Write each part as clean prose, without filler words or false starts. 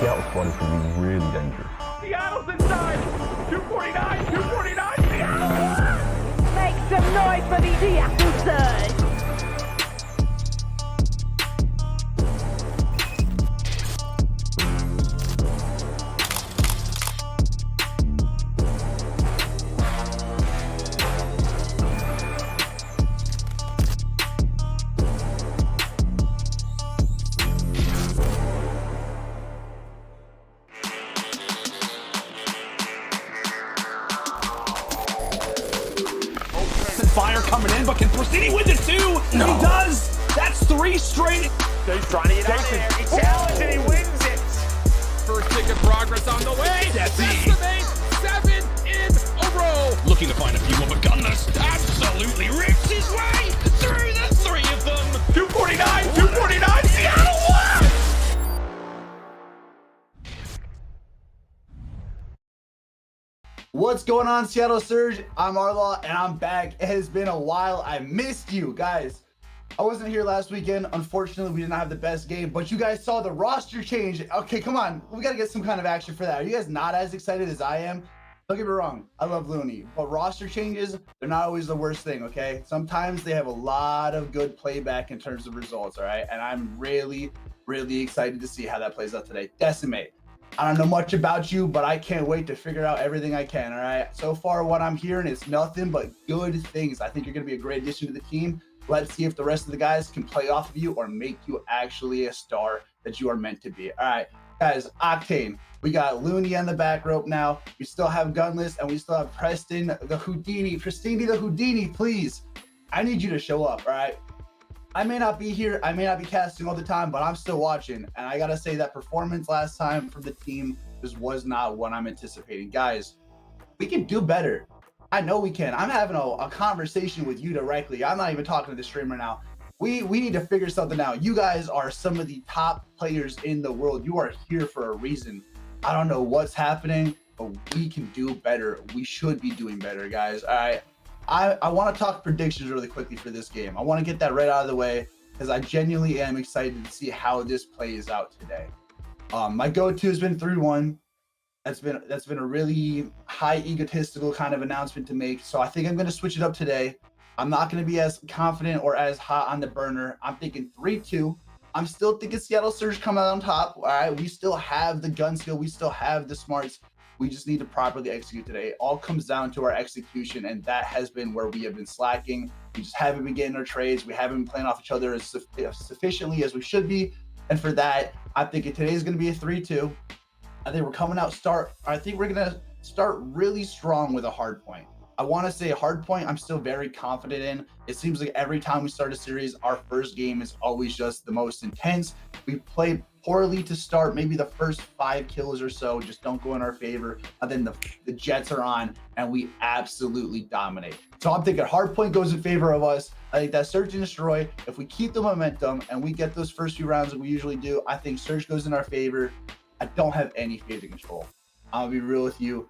Seattle squad is going to be really dangerous. Seattle's inside! 249! 249! Seattle! Make some noise for the Seattle Surge! Fire coming in, but can Pristini win it too? No. He does! That's 3 straight! He's trying to get out of there. He challenged and he wins it! First kick of progress on the way. That's the mate. 7 in a row. Looking to find a few more, but Gunless absolutely rips his way through the 3 of them! 249! 249! Seattle won! What's going on, Seattle Surge? I'm RLaw and I'm back. It has been a while. I missed you guys. I wasn't here last weekend. Unfortunately, we did not have the best game, but you guys saw the roster change. Okay, come on. We got to get some kind of action for that. Are you guys not as excited as I am? Don't get me wrong. I love Looney, but roster changes, they're not always the worst thing, okay? Sometimes they have a lot of good playback in terms of results, all right? And I'm really, really excited to see how that plays out today. Decimate. I don't know much about you, but I can't wait to figure out everything I can, all right? So far, what I'm hearing is nothing but good things. I think you're going to be a great addition to the team. Let's see if the rest of the guys can play off of you or make you actually a star that you are meant to be. All right, guys, Octane. We got Looney on the back rope now. We still have Gunless, and we still have Preston the Houdini. Pristini the Houdini, please. I need you to show up, all right? I may not be here, I may not be casting all the time, but I'm still watching. And I gotta say that performance last time from the team just was not what I'm anticipating. Guys, we can do better. I know we can. I'm having a conversation with you directly. I'm not even talking to the streamer now. We need to figure something out. You guys are some of the top players in the world. You are here for a reason. I don't know what's happening, but we can do better. We should be doing better, guys. All right. I want to talk predictions really quickly for this game. I want to get that right out of the way because I genuinely am excited to see how this plays out today. My go-to has been 3-1. That's been a really high egotistical kind of announcement to make. So I think I'm going to switch it up today. I'm not going to be as confident or as hot on the burner. I'm thinking 3-2. I'm still thinking Seattle Surge come out on top. All right, we still have the gun skill. We still have the smarts. We just need to properly execute today. It all comes down to our execution, and that has been where we have been slacking. We just haven't been getting our trades. We haven't been playing off each other as sufficiently as we should be. And for that, I'm thinking today is going to be a 3-2. I think we're coming out I think we're going to start really strong with a hard point. I want to say a hard point I'm still very confident in. It seems like every time we start a series, our first game is always just the most intense. We play poorly to start, maybe the first 5 kills or so just don't go in our favor, and then the Jets are on and we absolutely dominate. So I'm thinking hard point goes in favor of us. I think that Surge and Destroy, if we keep the momentum and we get those first few rounds that we usually do, I think Surge goes in our favor. I don't have any faith in Control. I'll be real with you.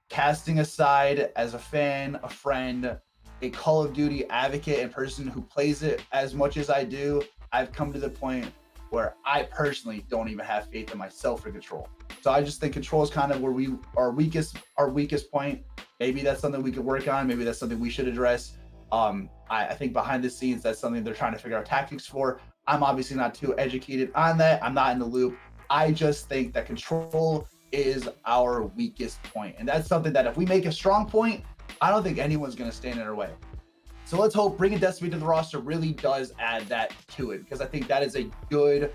Casting aside, as a fan, a friend, a Call of Duty advocate and person who plays it as much as I do, I've come to the point where I personally don't even have faith in myself for Control. So I just think Control is kind of where our weakest point. Maybe that's something we could work on. Maybe that's something we should address. I think behind the scenes, that's something they're trying to figure out tactics for. I'm obviously not too educated on that. I'm not in the loop. I just think that Control is our weakest point. And that's something that if we make a strong point, I don't think anyone's going to stand in our way. So let's hope bringing Decimate to the roster really does add that to it, because I think that is a good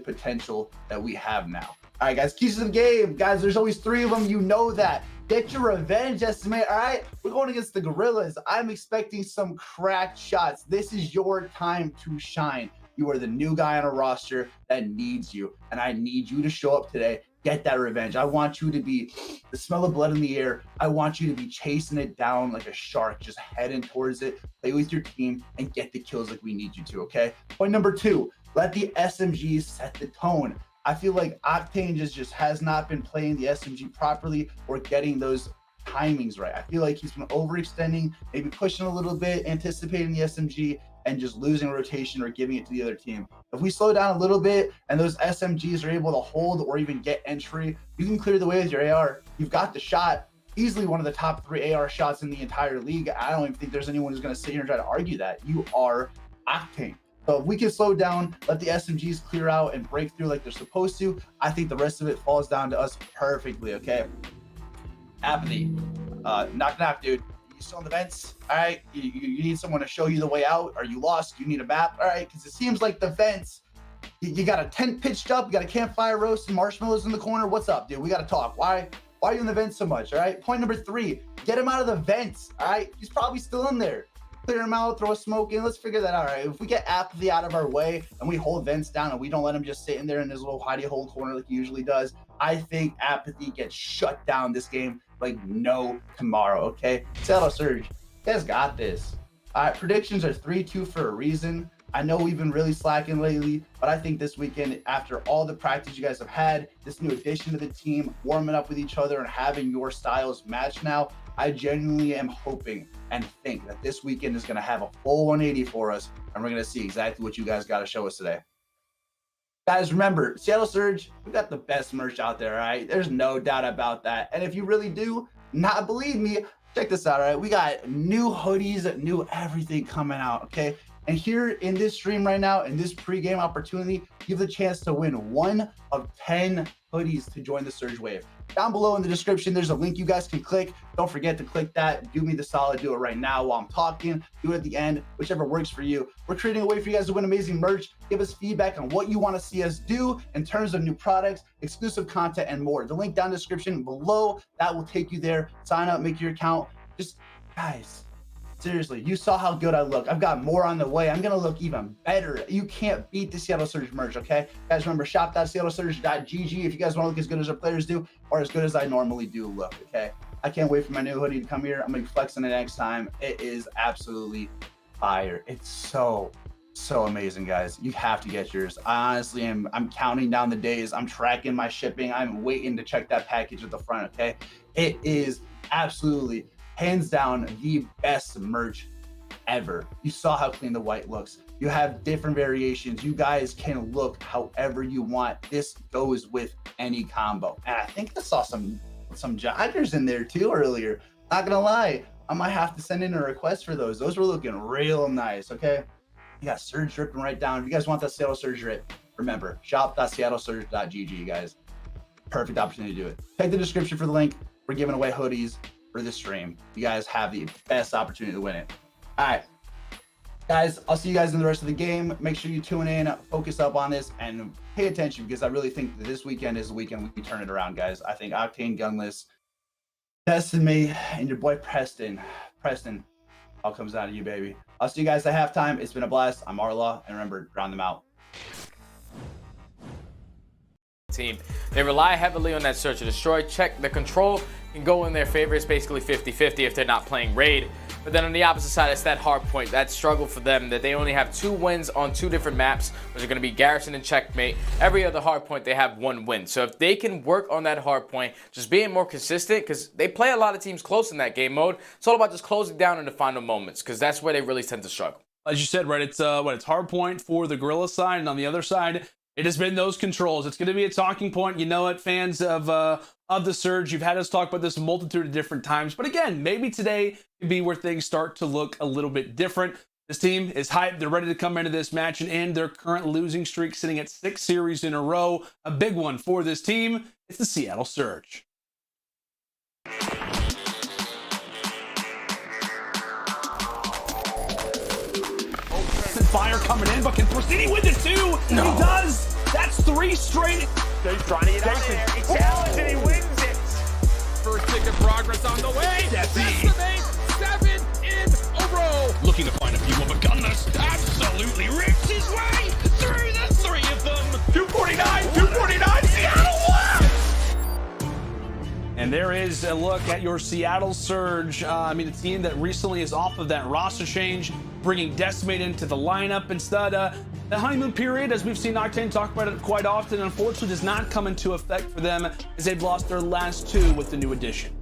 potential that we have now. All right, guys, keys to the game. Guys, there's always 3 of them. You know that. Get your revenge, Decimate. All right, we're going against the Guerrillas. I'm expecting some cracked shots. This is your time to shine. You are the new guy on a roster that needs you, and I need you to show up today. Get that revenge. I want you to be the smell of blood in the air. I want you to be chasing it down like a shark, just heading towards it, play with your team, and get the kills like we need you to, okay? Point number 2, let the SMGs set the tone. I feel like Octane just has not been playing the SMG properly or getting those timings right. I feel like he's been overextending, maybe pushing a little bit, anticipating the SMG, and just losing rotation or giving it to the other team. If we slow down a little bit and those SMGs are able to hold or even get entry, you can clear the way with your AR. You've got the shot, easily one of the top 3 AR shots in the entire league. I don't even think there's anyone who's going to sit here and try to argue that. You are Octane. So if we can slow down, let the SMGs clear out and break through like they're supposed to, I think the rest of it falls down to us perfectly, okay? Apathy. Knock, dude. You still in the vents? All right. You need someone to show you the way out. Are you lost? You need a map? All right. Because it seems like the vents, you got a tent pitched up. You got a campfire roast and marshmallows in the corner. What's up, dude? We got to talk. Why are you in the vents so much? All right. Point number 3, get him out of the vents. All right. He's probably still in there. Clear him out, throw a smoke in. Let's figure that out. All right. If we get Apathy out of our way and we hold vents down and we don't let him just sit in there in his little hidey hole corner like he usually does, I think Apathy gets shut down this game like no tomorrow. Okay. Seattle Surge, you guys got this. All right. Predictions are 3-2 for a reason. I know we've been really slacking lately, but I think this weekend, after all the practice you guys have had, this new addition to the team, warming up with each other and having your styles match now, I genuinely am hoping and think that this weekend is going to have a full 180 for us, and we're going to see exactly what you guys got to show us today. Guys, remember, Seattle Surge, we got the best merch out there, all right? There's no doubt about that. And if you really do not believe me, check this out, all right? We got new hoodies, new everything coming out, okay? And here in this stream right now, in this pregame opportunity, you have the chance to win 1 of 10 hoodies to join the Surge Wave. Down below in the description, there's a link you guys can click. Don't forget to click that. Do me the solid. Do it right now while I'm talking. Do it at the end, whichever works for you. We're creating a way for you guys to win amazing merch. Give us feedback on what you want to see us do in terms of new products, exclusive content, and more. The link down in the description below, that will take you there. Sign up, make your account. Just, guys, seriously, you saw how good I look. I've got more on the way. I'm going to look even better. You can't beat the Seattle Surge merch, okay? Guys, remember, shop.seattlesurge.gg if you guys want to look as good as our players do or as good as I normally do look, okay? I can't wait for my new hoodie to come here. I'm going to be flexing it next time. It is absolutely fire. It's so amazing, guys. You have to get yours. I honestly am. I'm counting down the days. I'm tracking my shipping. I'm waiting to check that package at the front, okay? It is absolutely, hands down, the best merch ever. You saw how clean the white looks. You have different variations. You guys can look however you want. This goes with any combo. And I think I saw some joggers in there too earlier. Not gonna lie, I might have to send in a request for those. Those were looking real nice, okay? You got Surge dripping right down. If you guys want that Seattle Surge drip, remember, shop.seattlesurge.gg, guys. Perfect opportunity to do it. Check the description for the link. We're giving away hoodies for this stream. You guys have the best opportunity to win it. All right, guys, I'll see you guys in the rest of the game. Make sure you tune in, focus up on this, and pay attention, because I really think that this weekend is the weekend we turn it around, guys. I think Octane, Gunless, Destiny, and your boy Preston, all comes out of you, baby. I'll see you guys at halftime. It's been a blast. I'm RLaw, and remember, drown them out. Team. They rely heavily on that search and destroy. Check the control can go in their favor. It's basically 50-50 if they're not playing raid. But then on the opposite side, it's that hard point, that struggle for them, that they only have 2 wins on 2 different maps, which are going to be Garrison and Checkmate. Every other hard point, they have 1 win. So if they can work on that hard point, just being more consistent, because they play a lot of teams close in that game mode, it's all about just closing down in the final moments, because that's where they really tend to struggle. As you said, right, it's hard point for the Guerrilla side, and on the other side, it has been those controls. It's going to be a talking point. You know it, fans of the Surge. You've had us talk about this a multitude of different times. But again, maybe today can be where things start to look a little bit different. This team is hyped. They're ready to come into this match and end their current losing streak, sitting at 6 series in a row. A big one for this team. It's the Seattle Surge. Fire coming in, but can Porcini win this too? No. He does. That's 3 straight. He's trying to get out there. He challenges and he wins it. First ticket progress on the way. That's the main 7 in a row. Looking to find a few more, but Gunless absolutely rips his way through the 3 of them. 249, Seattle won! And there is a look at your Seattle Surge. A team that recently is off of that roster change, bringing Decimate into the lineup instead. The honeymoon period, as we've seen Octane talk about it quite often, unfortunately does not come into effect for them, as they've lost their last 2 with the new addition.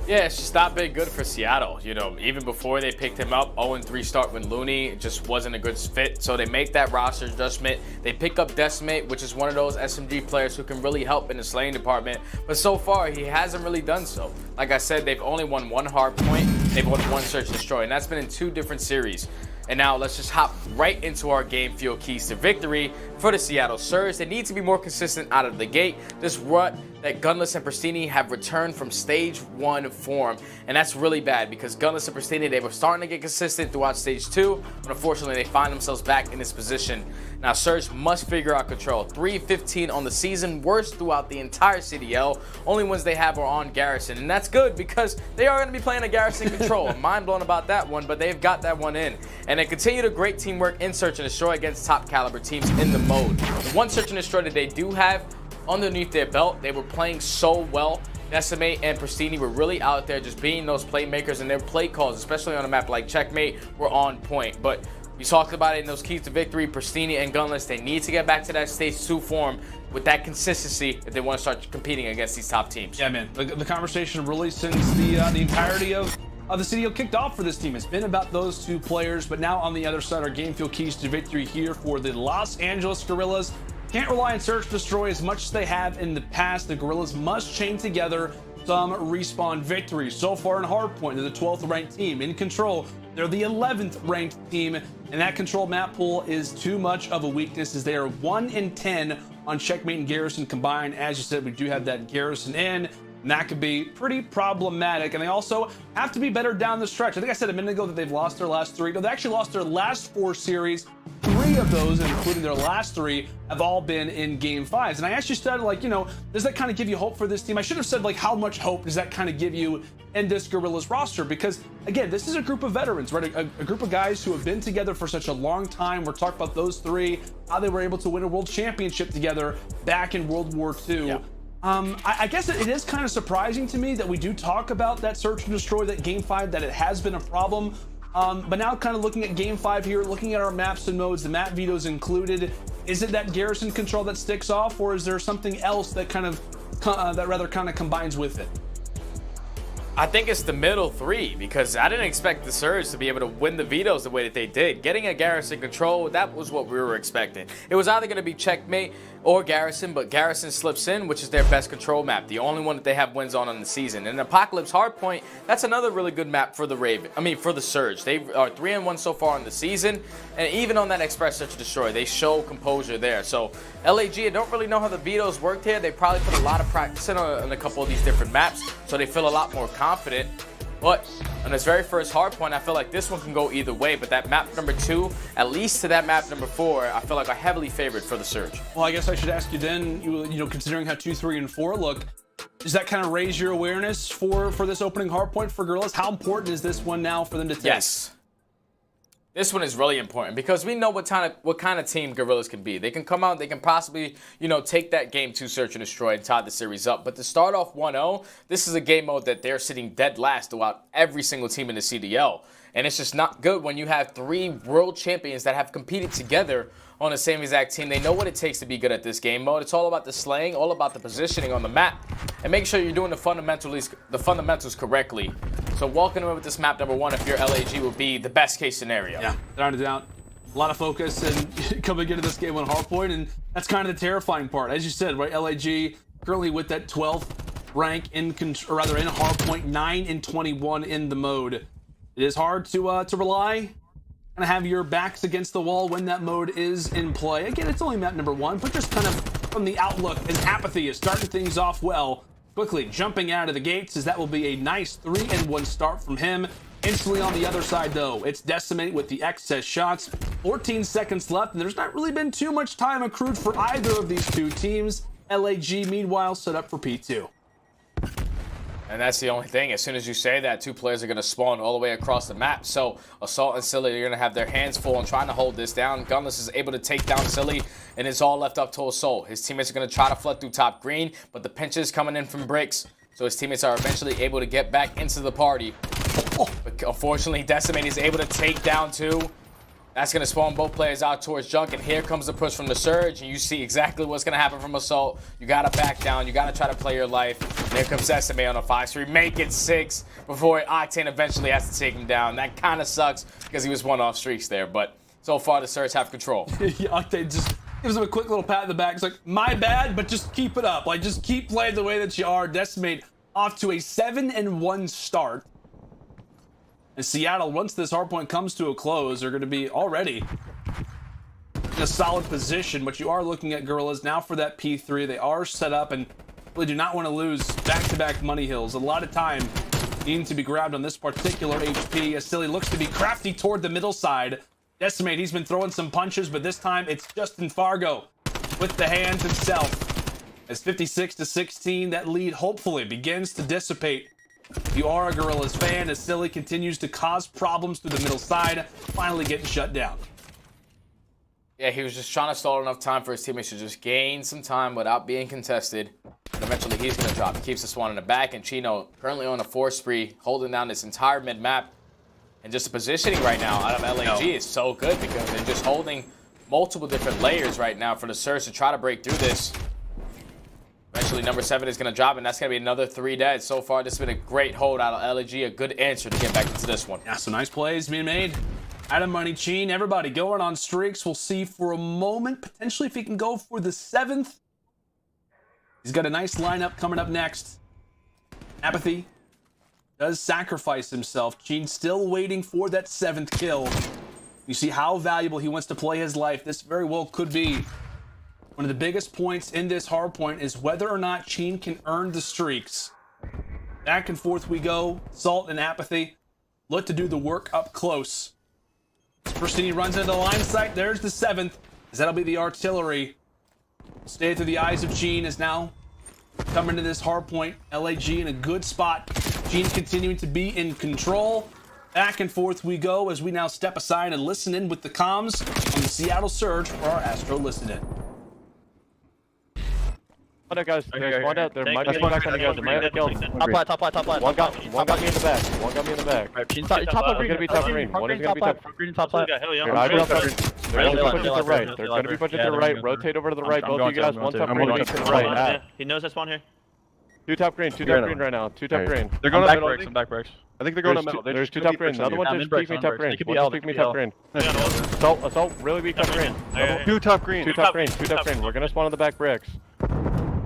Yeah, it's just not been good for Seattle. You know, even before they picked him up, 0-3 start with Looney just wasn't a good fit. So they make that roster adjustment. They pick up Decimate, which is one of those SMG players who can really help in the slaying department. But so far, he hasn't really done so. Like I said, they've only won one hard point. They've won one search and destroy, and that's been in 2 different series. And now let's just hop right into our game field keys to victory for the Seattle Surge. They need to be more consistent out of the gate. This rut that Gunless and Pristini have returned from stage 1 form, and that's really bad because Gunless and Pristini, they were starting to get consistent throughout stage 2, but unfortunately they find themselves back in this position. Now Surge must figure out control. 3-15 on the season, worst throughout the entire CDL. Only ones they have are on Garrison, and that's good because they are going to be playing a Garrison control. I'm mind blown about that one, but they've got that one in. And they continue to great teamwork in Search and Destroy against top caliber teams in the mode. The one Search and Destroy that they do have underneath their belt, they were playing so well. Decimate and Pristini were really out there just being those playmakers, and their play calls, especially on a map like Checkmate, were on point. But we talked about it in those keys to victory. Pristini and Gunless, they need to get back to that stage 2 form with that consistency if they want to start competing against these top teams. Yeah, man. The conversation really since the entirety of the CDL kicked off for this team has been about those 2 players. But now on the other side, our game field keys to victory here for the Los Angeles Guerrillas. Can't rely on Search Destroy as much as they have in the past. The Guerrillas must chain together some respawn victories. So far in Hardpoint, they're the 12th ranked team. In Control, they're the 11th ranked team, and that Control map pool is too much of a weakness as they are 1-10 on Checkmate and Garrison combined. As you said, we do have that Garrison in, and that could be pretty problematic. And they also have to be better down the stretch. I think I said a minute ago that they've lost their last 3. No, they actually lost their last 4 series. 3 of those, including their last 3, have all been in game 5s. And I actually said, like, you know, does that kind of give you hope for this team? I should have said, like, how much hope does that kind of give you in this Guerrillas roster? Because, again, this is a group of veterans, right? A group of guys who have been together for such a long time. We're talking about those 3, how they were able to win a world championship together back in World War II. Yeah. I guess it is kind of surprising to me that we do talk about that Search and Destroy, that game 5, that it has been a problem. But now kind of looking at game 5 here, looking at our maps and modes, the map vetoes included, is it that Garrison control that sticks off, or is there something else that kind of combines with it? I think it's the middle 3 because I didn't expect the Surge to be able to win the vetoes the way that they did. Getting a Garrison control, that was what we were expecting. It was either going to be Checkmate or Garrison, but Garrison slips in, which is their best control map, the only one that they have wins on the season. And Apocalypse Hardpoint, that's another really good map for the for the Surge. They are 3-1 so far in the season, and even on that Express Search and Destroy, they show composure there. So LAG, I don't really know how the vetoes worked here. They probably put a lot of practice in on a couple of these different maps, so they feel a lot more confident. But on this very first Hardpoint, I feel like this one can go either way. But that map number 2, at least to that map number 4, I feel like are heavily favored for the Surge. Well, I guess I should ask you then, you know, considering how 2, 3, and 4 look, does that kind of raise your awareness for this opening Hardpoint for Guerrillas? How important is this one now for them to take? Yes. This one is really important because we know what kind of team Guerrillas can be. They can come out, they can possibly, you know, take that game 2 Search and Destroy and tie the series up. But to start off 1-0, this is a game mode that they're sitting dead last throughout every single team in the CDL. And it's just not good when you have 3 world champions that have competed together on the same exact team. They know what it takes to be good at this game mode. It's all about the slaying, all about the positioning on the map, and make sure you're doing the fundamentals correctly. So walking away with this map number 1, if you're LAG, would be the best case scenario. Yeah, without a doubt. A lot of focus and coming into this game on Hardpoint, and that's kind of the terrifying part. As you said, right, LAG currently with that 12th rank in Hardpoint, 9-21 in the mode. It is hard to rely and have your backs against the wall when that mode is in play. Again, it's only map number 1, but just kind of from the outlook, and Apathy is starting things off well, quickly jumping out of the gates, as that will be a nice 3-1 start from him. Instantly on the other side, though, it's Decimate with the excess shots. 14 seconds left, and there's not really been too much time accrued for either of these 2 teams. LAG, meanwhile, set up for P2. And that's the only thing. As soon as you say that, 2 players are going to spawn all the way across the map. So Assault and Silly are going to have their hands full on trying to hold this down. Gunless is able to take down Silly, and it's all left up to Assault. His teammates are going to try to flood through top green, but the pinches coming in from bricks. So his teammates are eventually able to get back into the party. But unfortunately, Decimate is able to take down 2. That's going to spawn both players out towards junk, and here comes the push from the Surge, and you see exactly what's going to happen from Assault. You got to back down. You got to try to play your life. And here comes SMA on a 5-3. Make it 6 before Octane eventually has to take him down. That kind of sucks because he was one off streaks there, but so far the Surge have control. Octane just gives him a quick little pat in the back. It's like, my bad, but just keep it up. Like, just keep playing the way that you are. Decimate off to a 7-1 start. And Seattle, once this hardpoint comes to a close, are going to be already in a solid position. But you are looking at Guerrillas now for that P3. They are set up and really do not want to lose back-to-back money hills. A lot of time needing to be grabbed on this particular HP. As Silly looks to be crafty toward the middle side. Decimate, he's been throwing some punches, but this time it's Justin Fargo with the hands himself. As 56-16, that lead hopefully begins to dissipate. You are a Guerrillas fan as Silly continues to cause problems through the middle side, finally getting shut down. Yeah, he was just trying to stall enough time for his teammates to just gain some time without being contested. And eventually he's going to drop. He keeps this one in the back, and Chino currently on a 4 spree, holding down this entire mid-map. And just the positioning right now out of LAG is so good because they're just holding multiple different layers right now for the Surge to try to break through this. Eventually, number 7 is going to drop, and that's going to be another 3 dead. So far, this has been a great hold out of LAG, a good answer to get back into this one. Yeah, some nice plays being made. Adam Money, Cheen, everybody going on streaks. We'll see for a moment, potentially if he can go for the 7th. He's got a nice lineup coming up next. Apathy does sacrifice himself. Cheen still waiting for that 7th kill. You see how valuable he wants to play his life. This very well could be one of the biggest points in this hardpoint is whether or not Cheen can earn the streaks. Back and forth we go. Salt and Apathy look to do the work up close. Pristini runs into the line of sight. There's the 7th. As that'll be the artillery. Stay through the eyes of Cheen is now coming to this hardpoint. LAG in a good spot. Cheen continuing to be in control. Back and forth we go as we now step aside and listen in with the comms on the Seattle Surge for our Astro Listen In. Guys, there's one out there. Might be back on the guys. Might have killed. Top left. One got me in the back. One got me in the back. Top left green. Gonna be top green. One is gonna be top green. Top left. They're gonna be pushing to the right. They're gonna be pushing to the right. Rotate over to the right. Both of you guys. One top green. One to the right. He knows I spawn here. 2 top green. 2 top green right now. 2 top green. They're going back bricks. I'm back bricks. I think they're going to middle. There's 2 top green. Another one just peek me top green. One just peek me top green. Assault. Really weak top green. 2 top green. 2 top green. 2 top green. We're gonna spawn on the back bricks.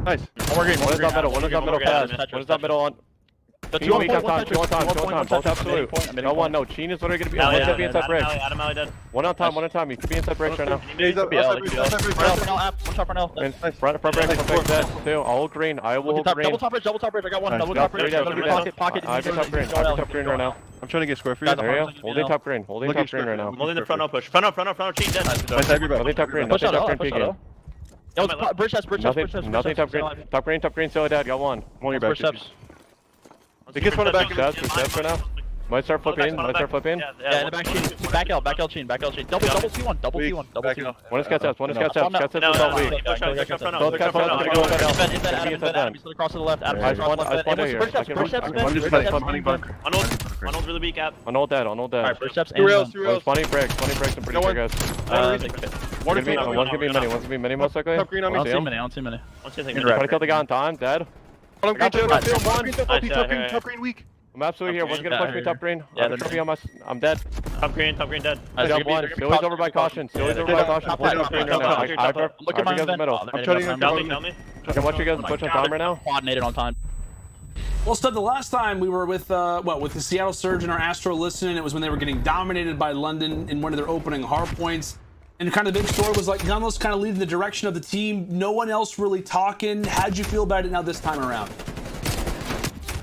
Nice. One is top middle. One is top middle fast. One is top middle on. 2 on time. 2 on time. Both absolute. No one. No. Cheen is literally gonna be. One should be inside bricks. One on time. One on time. You could be inside bricks right now. Front bricks. Dead. 2. All green. I will green. Double top bridge. I got one. Double top bridge. Pocket. I have top green. I have top green right now. I'm trying to get square for you. There you go. Holding top green. Holding top green right now. Holding the front push. Front. Cheen dead. Holding top green. Nothing top green peeking. Bridge has. Nothing top green. Top green. Still dead. Got one. One on your back. He gets one back. Steps right now. Might start flipping. Yeah, in the back Cheen. Back L Cheen. Double T1. Double T1. One is cats out. Cats out is all weak. Both cats out. Gonna go Adam. He's still across to the left. I spawned out here. I'm just running bunker. On old really weak app. On old dead. Alright, first steps. Spawning bricks. I'm pretty sure, guys. One's gonna be many most likely. I don't see many. Try to kill the guy on time. Dead. Top green weak. I'm absolutely here. One's gonna push me top green. I'm dead. Top green dead. I got one. Silly's over by caution. Top green right now. Look at my middle. I'm trying to tell me. I can watch you guys push on time right now. Coordinated on time. Well, Stud, the last time we were with the Seattle Surge and our Astro Listening, it was when they were getting dominated by London in one of their opening hardpoints. And kind of the big story was like Gunless kind of leading the direction of the team. No one else really talking. How'd you feel about it now this time around?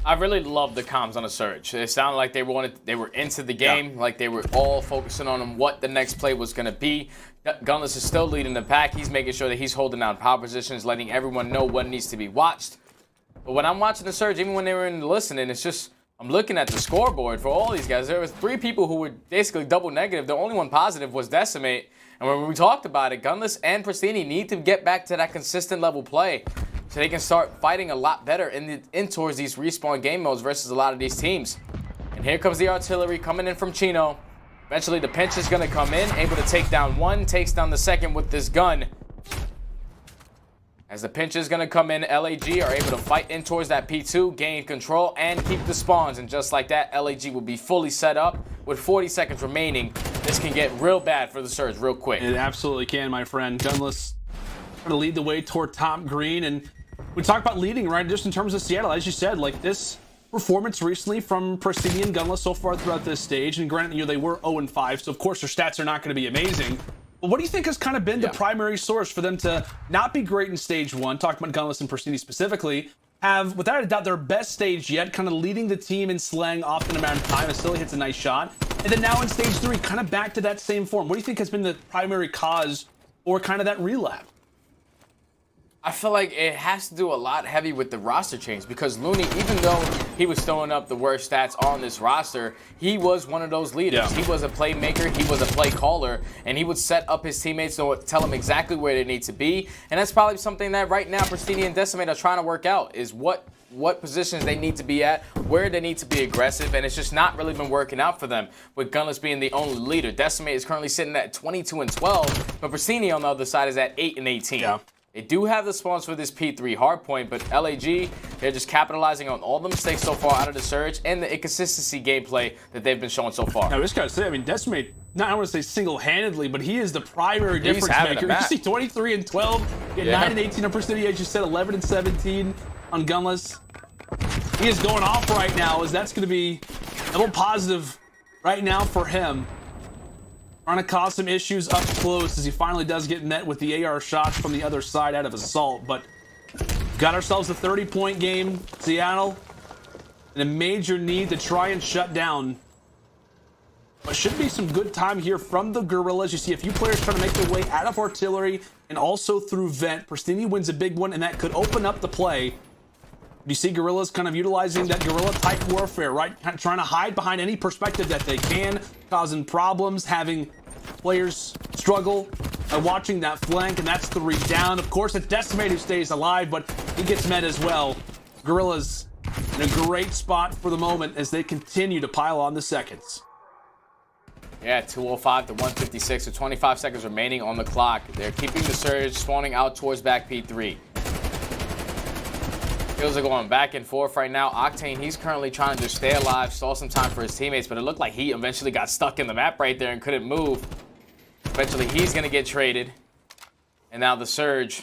I really loved the comms on the Surge. It sounded like they were into the game, like they were all focusing on what the next play was going to be. Gunless is still leading the pack. He's making sure that he's holding down power positions, letting everyone know what needs to be watched. But when I'm watching the Surge, even when they were in the listening, it's just I'm looking at the scoreboard for all these guys. There was 3 people who were basically double negative. The only one positive was Decimate. And when we talked about it, Gunless and Pristini need to get back to that consistent level play so they can start fighting a lot better in towards these respawn game modes versus a lot of these teams. And here comes the artillery coming in from Chino. Eventually, the pinch is going to come in, able to take down one, takes down the second with this gun. As the pinch is going to come in, LAG are able to fight in towards that P2, gain control, and keep the spawns. And just like that, LAG will be fully set up with 40 seconds remaining. This can get real bad for the Surge real quick. It absolutely can, my friend. Gunless trying to lead the way toward top green. And we talk about leading, right? Just in terms of Seattle, as you said, like this performance recently from Pristini and Gunless so far throughout this stage. And granted, they were 0-5, so of course their stats are not going to be amazing. But what do you think has kind of been the primary source for them to not be great in stage one, talking about Gunless and Pristini specifically, have, without a doubt, their best stage yet, kind of leading the team in slaying often amount of time, and still hits a nice shot. And then now in stage three, kind of back to that same form. What do you think has been the primary cause or kind of that relapse? I feel like it has to do a lot heavy with the roster change, because Looney, even though he was throwing up the worst stats on this roster, he was one of those leaders. Yeah. He was a playmaker, he was a play caller, and he would set up his teammates to tell them exactly where they need to be. And that's probably something that right now Pristini and Decimate are trying to work out, is what positions they need to be at, where they need to be aggressive, and it's just not really been working out for them, with Gunless being the only leader. Decimate is currently sitting at 22-12, but Pristini on the other side is at 8-18. Yeah. They do have the spawns for this P3 hardpoint, but LAG, they're just capitalizing on all the mistakes so far out of the Surge and the inconsistency gameplay that they've been showing so far. Now, I just gotta say, I mean, Decimate, not I want to say single-handedly, but he is the primary difference maker. You see 23-12, 9-18 on Pristini, as you said, 11-17 on Gunless. He is going off right now, as that's going to be a little positive right now for him. Trying to cause some issues up close as he finally does get met with the AR shots from the other side out of Assault. But got ourselves a 30-point game, Seattle, and a major need to try and shut down. But should be some good time here from the Guerrillas. You see a few players trying to make their way out of artillery and also through vent. Pristini wins a big one, and that could open up the play. You see Guerrillas kind of utilizing that guerrilla-type warfare, right? Trying to hide behind any perspective that they can, causing problems, having players struggle by watching that flank, and that's 3 down. Of course, it's Decimate who stays alive, but he gets met as well. Guerrillas in a great spot for the moment as they continue to pile on the seconds. Yeah, 2:05 to 1:56, with 25 seconds remaining on the clock. They're keeping the Surge spawning out towards back P3. Kills are going back and forth right now. Octane, he's currently trying to just stay alive, stall some time for his teammates, but it looked like he eventually got stuck in the map right there and couldn't move. Eventually, he's going to get traded. And now the Surge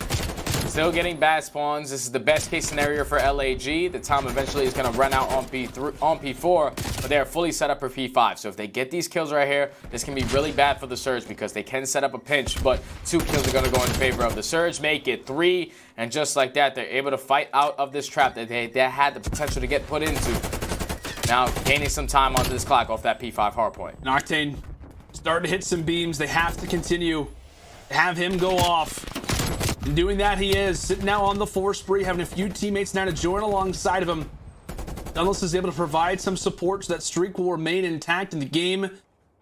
still getting bad spawns. This is the best case scenario for LAG. The time eventually is going to run out on P4, but they are fully set up for P5. So if they get these kills right here, this can be really bad for the Surge, because they can set up a pinch, but 2 kills are going to go in favor of the Surge, make it 3, and just like that, they're able to fight out of this trap that they had the potential to get put into. Now gaining some time on this clock off that P5 hardpoint. And Octane starting to hit some beams. They have to continue to have him go off. And doing that, he is sitting now on the 4 spree, having a few teammates now to join alongside of him. Gunless is able to provide some support so that streak will remain intact, and the game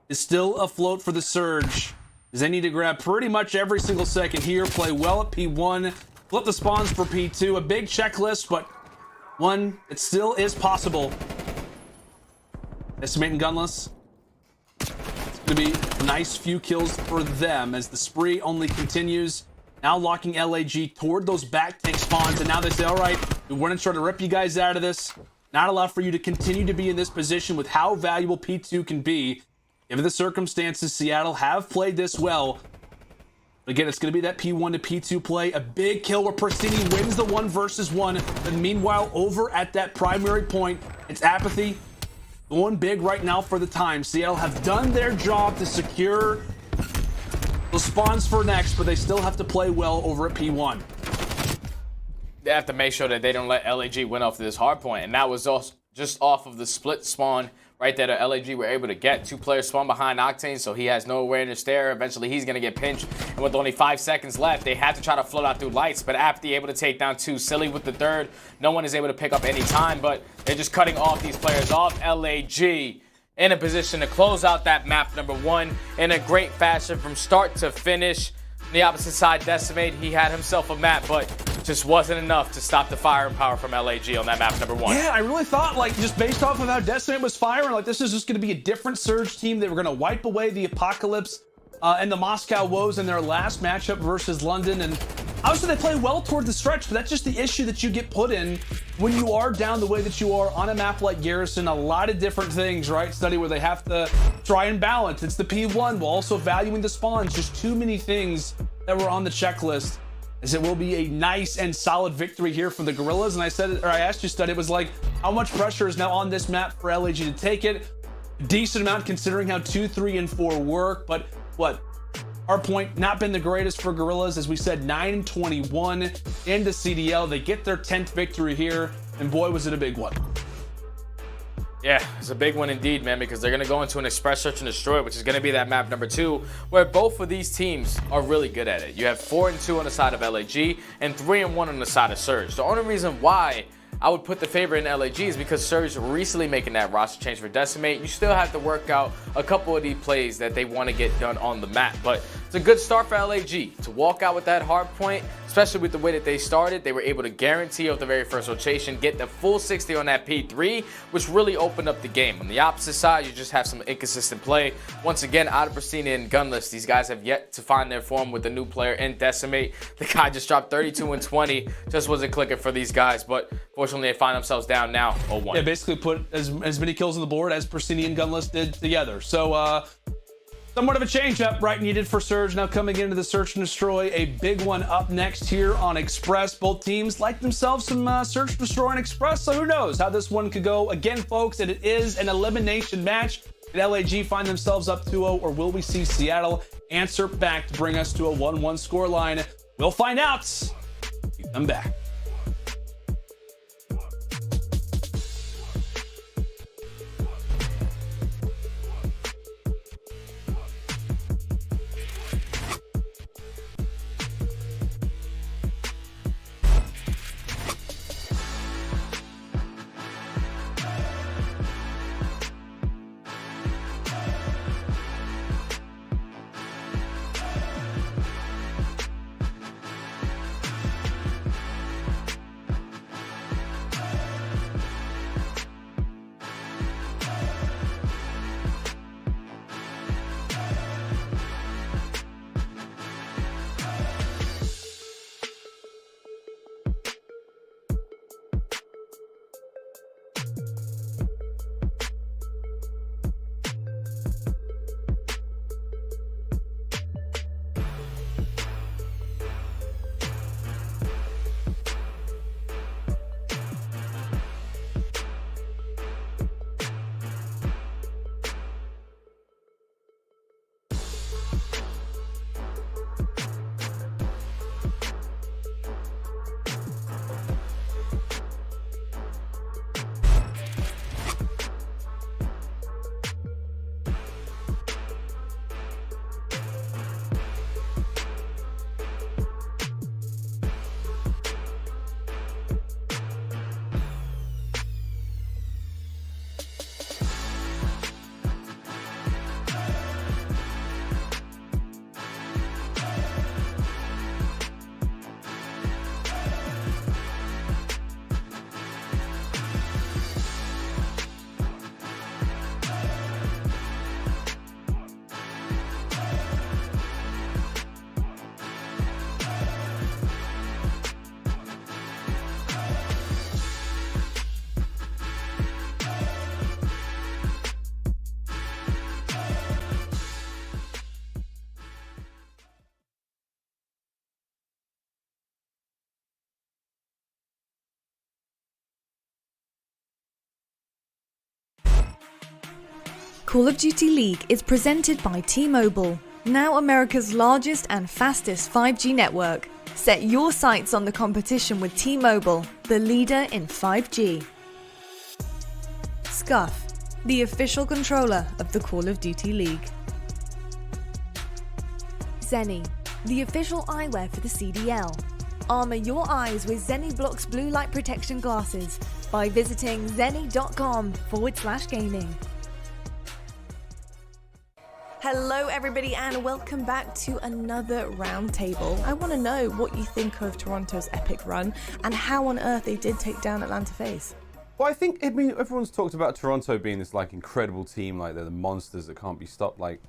is still afloat for the Surge, as they need to grab pretty much every single second here, play well at P1, flip the spawns for P2. A big checklist, but one that still is possible. Estimating Gunless. It's going to be a nice few kills for them as the spree only continues. Now locking LAG toward those back tank spawns, and now they say, all right, we want to try to rip you guys out of this. Not allow for you to continue to be in this position with how valuable P2 can be. Given the circumstances, Seattle have played this well. But again, it's going to be that P1 to P2 play. A big kill where Pristini wins the 1 versus 1. And meanwhile, over at that primary point, it's Apathy going big right now for the time. Seattle have done their job to secure the spawns for next, but they still have to play well over at P1. They have to make sure that they don't let LAG win off this hard point, and that was also just off of the split spawn right there that LAG were able to get. 2 players spawn behind Octane, so he has no awareness there. Eventually, he's going to get pinched, and with only 5 seconds left, they have to try to float out through lights, but Apathy able to take down 2. Silly with the 3rd. No one is able to pick up any time, but they're just cutting off these players off. LAG in a position to close out that map number 1 in a great fashion from start to finish. On the opposite side, Decimate, he had himself a map, but just wasn't enough to stop the firepower from LAG on that map number 1. Yeah, I really thought, like, just based off of how Decimate was firing, like, this is just going to be a different Surge team. They were going to wipe away the Apocalypse and the Moscow Woes in their last matchup versus London. And obviously they play well toward the stretch, but that's just the issue that you get put in when you are down the way that you are on a map like Garrison. A lot of different things, right? Study where they have to try and balance. It's the P1 while also valuing the spawns. Just too many things that were on the checklist, as it will be a nice and solid victory here for the Guerrillas. And I said, or I asked you, Study, it was like, how much pressure is now on this map for LAG to take it? Decent amount considering how 2, 3, and 4 work, but what? Our point, not been the greatest for Guerrillas. As we said, 9-21 into CDL. They get their 10th victory here, and boy, was it a big one. Yeah, it's a big one indeed, man, because they're going to go into an Express Search and Destroy, which is going to be that map number 2, where both of these teams are really good at it. You have 4-2 on the side of LAG and 3-1 on the side of Surge. The only reason why I would put the favor in LAG is because Surge recently making that roster change for Decimate. You still have to work out a couple of these plays that they want to get done on the map, but it's a good start for LAG to walk out with that hard point, especially with the way that they started. They were able to guarantee off the very first rotation, get the full 60 on that P3, which really opened up the game. On the opposite side, you just have some inconsistent play. Once again, out of Pristine and Gunless, these guys have yet to find their form with the new player in Decimate. The guy just dropped 32 and 20, just wasn't clicking for these guys, but fortunately they find themselves down now 0-1. Yeah, basically put as many kills on the board as Pristine and Gunless did together. So, somewhat of a change-up, right, needed for Surge. Now coming into the Search and Destroy, a big one up next here on Express. Both teams like themselves some Search, Destroy, and Express, so who knows how this one could go. Again, folks, and it is an elimination match. Did LAG find themselves up 2-0, or will we see Seattle answer back to bring us to a 1-1 scoreline? We'll find out. Keep them back. Call of Duty League is presented by T-Mobile, now America's largest and fastest 5G network. Set your sights on the competition with T-Mobile, the leader in 5G. Scuff, the official controller of the Call of Duty League. Zenni, the official eyewear for the CDL. Armor your eyes with Zenni Blocks blue light protection glasses by visiting zenni.com/gaming. Hello everybody and welcome back to another roundtable. I want to know what you think of Toronto's epic run and how on earth they did take down Atlanta FaZe. Well, I mean, everyone's talked about Toronto being this like incredible team, like they're the monsters that can't be stopped. Like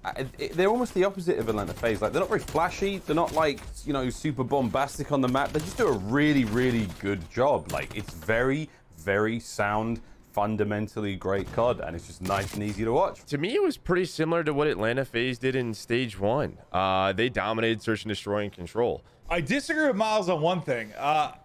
they're almost the opposite of Atlanta FaZe. Like they're not very flashy. They're not like, you know, super bombastic on the map. They just do a really, really good job. Like it's very, very sound, fundamentally great COD, and it's just nice and easy to watch. To me, it was pretty similar to what Atlanta FaZe did in stage 1. They dominated search and destroy and control. I disagree with Miles on one thing.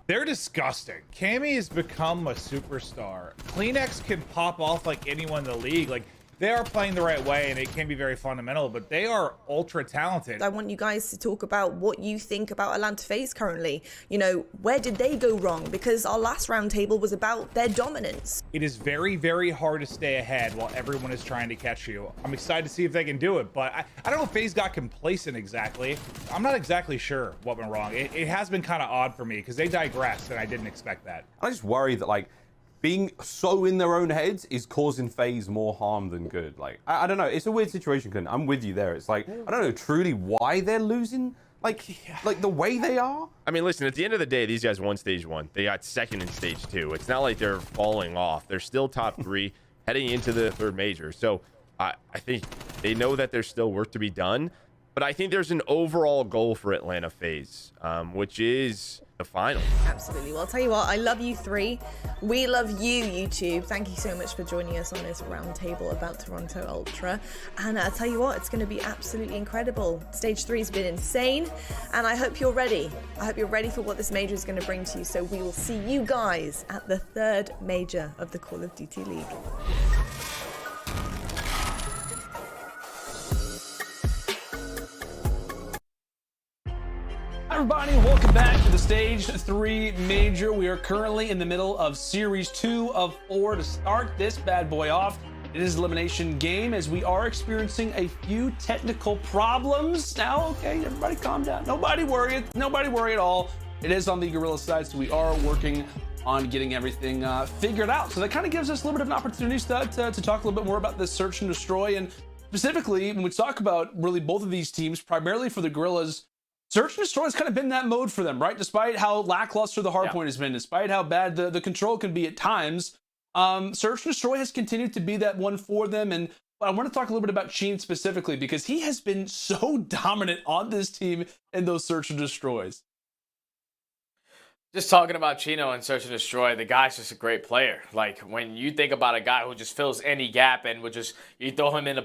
They're disgusting. Cammy has become a superstar. Kleenex can pop off like anyone in the league. Like, they are playing the right way, and it can be very fundamental, but they are ultra talented. I want you guys to talk about what you think about Atlanta FaZe currently. You know, where did they go wrong? Because our last roundtable was about their dominance. It is very, very hard to stay ahead while everyone is trying to catch you. I'm excited to see if they can do it, but I don't know if FaZe got complacent exactly. I'm not exactly sure what went wrong. It has been kind of odd for me because they digressed, and I didn't expect that. I just worry that like being so in their own heads is causing FaZe more harm than good. Like, I don't know. It's a weird situation, Clint. I'm with you there. It's like, I don't know truly why they're losing, like the way they are. I mean, listen, at the end of the day, these guys won stage 1. They got second in stage 2. It's not like they're falling off. They're still top 3 heading into the third major. So I think they know that there's still work to be done. But I think there's an overall goal for Atlanta FaZe, which is the final. Absolutely. Well, I'll tell you what, I love you three. We love you, YouTube. Thank you so much for joining us on this roundtable about Toronto Ultra. And I'll tell you what, it's going to be absolutely incredible. Stage 3 has been insane, and I hope you're ready. I hope you're ready for what this major is going to bring to you. So we will see you guys at the 3rd major of the Call of Duty League. Hi everybody, welcome back to the Stage 3 Major. We are currently in the middle of Series 2 of 4 to start this bad boy off. It is an elimination game as we are experiencing a few technical problems. Now, okay, everybody calm down. Nobody worry at all. It is on the Guerrilla side, so we are working on getting everything figured out. So that kind of gives us a little bit of an opportunity to talk a little bit more about this search and destroy. And specifically, when we talk about really both of these teams, primarily for the Guerrillas, search and destroy has kind of been that mode for them, right? Despite how lackluster the hardpoint has been, despite how bad the control can be at times, search and destroy has continued to be that one for them. And I want to talk a little bit about Sheen specifically because he has been so dominant on this team in those search and destroys. Just talking about Chino and Search and Destroy, the guy's just a great player. Like, when you think about a guy who just fills any gap and would just, you throw him in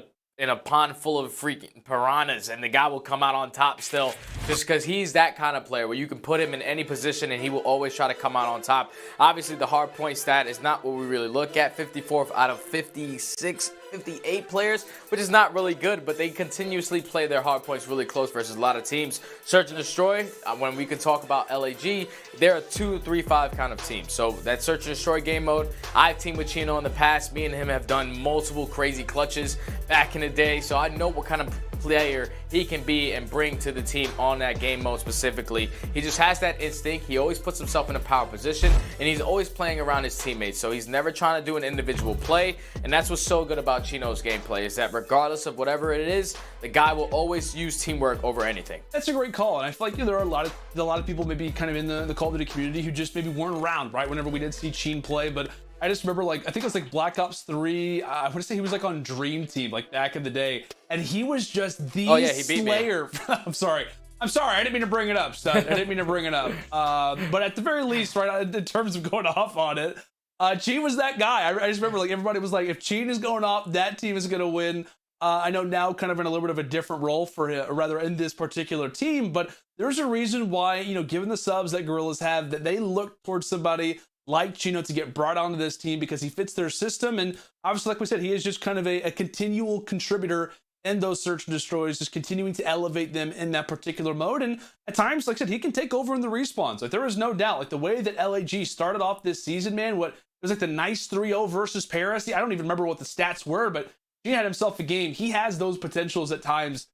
a pond full of freaking piranhas and the guy will come out on top still, just because he's that kind of player where you can put him in any position and he will always try to come out on top. Obviously, the hard point stat is not what we really look at. 54th out of 56, 58 players, which is not really good, but they continuously play their hard points really close versus a lot of teams. Search and Destroy, when we can talk about LAG, they're a 2-3-5 kind of team. So that Search and Destroy game mode, I've teamed with Chino in the past. Me and him have done multiple crazy clutches back in the day, so I know what kind of player he can be and bring to the team on that game mode specifically. He just has that instinct. He always puts himself in a power position, and he's always playing around his teammates, so he's never trying to do an individual play. And that's what's so good about Chino's gameplay, is that regardless of whatever it is, the guy will always use teamwork over anything. That's a great call, and I feel like there are a lot of people maybe kind of in the Call of Duty community who just maybe weren't around right whenever we did see Sheen play. But I just remember, like, I think it was like Black Ops 3. I want to say he was like on Dream Team, like back in the day, and he was just the slayer. I'm sorry. I didn't mean to bring it up, stud. I didn't mean to bring it up. But at the very least, right, in terms of going off on it, Cheen was that guy. I just remember, like, everybody was like, if Cheen is going off, that team is going to win. I know now kind of in a little bit of a different role for him, or rather in this particular team, but there's a reason why, you know, given the subs that Guerrillas have, that they look towards somebody like Chino to get brought onto this team because he fits their system. And obviously, like we said, he is just kind of a continual contributor in those search and destroys, just continuing to elevate them in that particular mode. And at times, like I said, he can take over in the respawns. Like, there is no doubt, like the way that LAG started off this season, man, it was like the nice 3-0 versus Paris. I don't even remember what the stats were, but he had himself a game. He has those potentials at times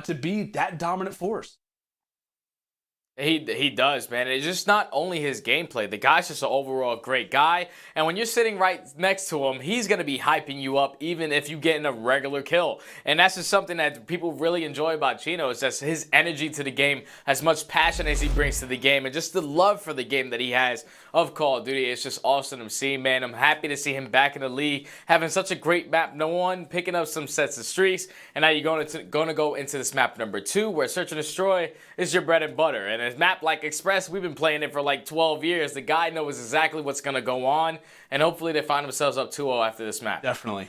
to be that dominant force. He does, man. It's just not only his gameplay. The guy's just an overall great guy. And when you're sitting right next to him, he's going to be hyping you up even if you get in a regular kill. And that's just something that people really enjoy about Chino, is just his energy to the game, as much passion as he brings to the game, and just the love for the game that he has of Call of Duty. It's just awesome to see, man. I'm happy to see him back in the league, having such a great map, no one, picking up some sets of streaks. And now you're going to go into this map number 2, where Search and Destroy is your bread and butter. And a map like Express, we've been playing it for like 12 years. The guy knows exactly what's going to go on, and hopefully they find themselves up 2-0 after this map. Definitely,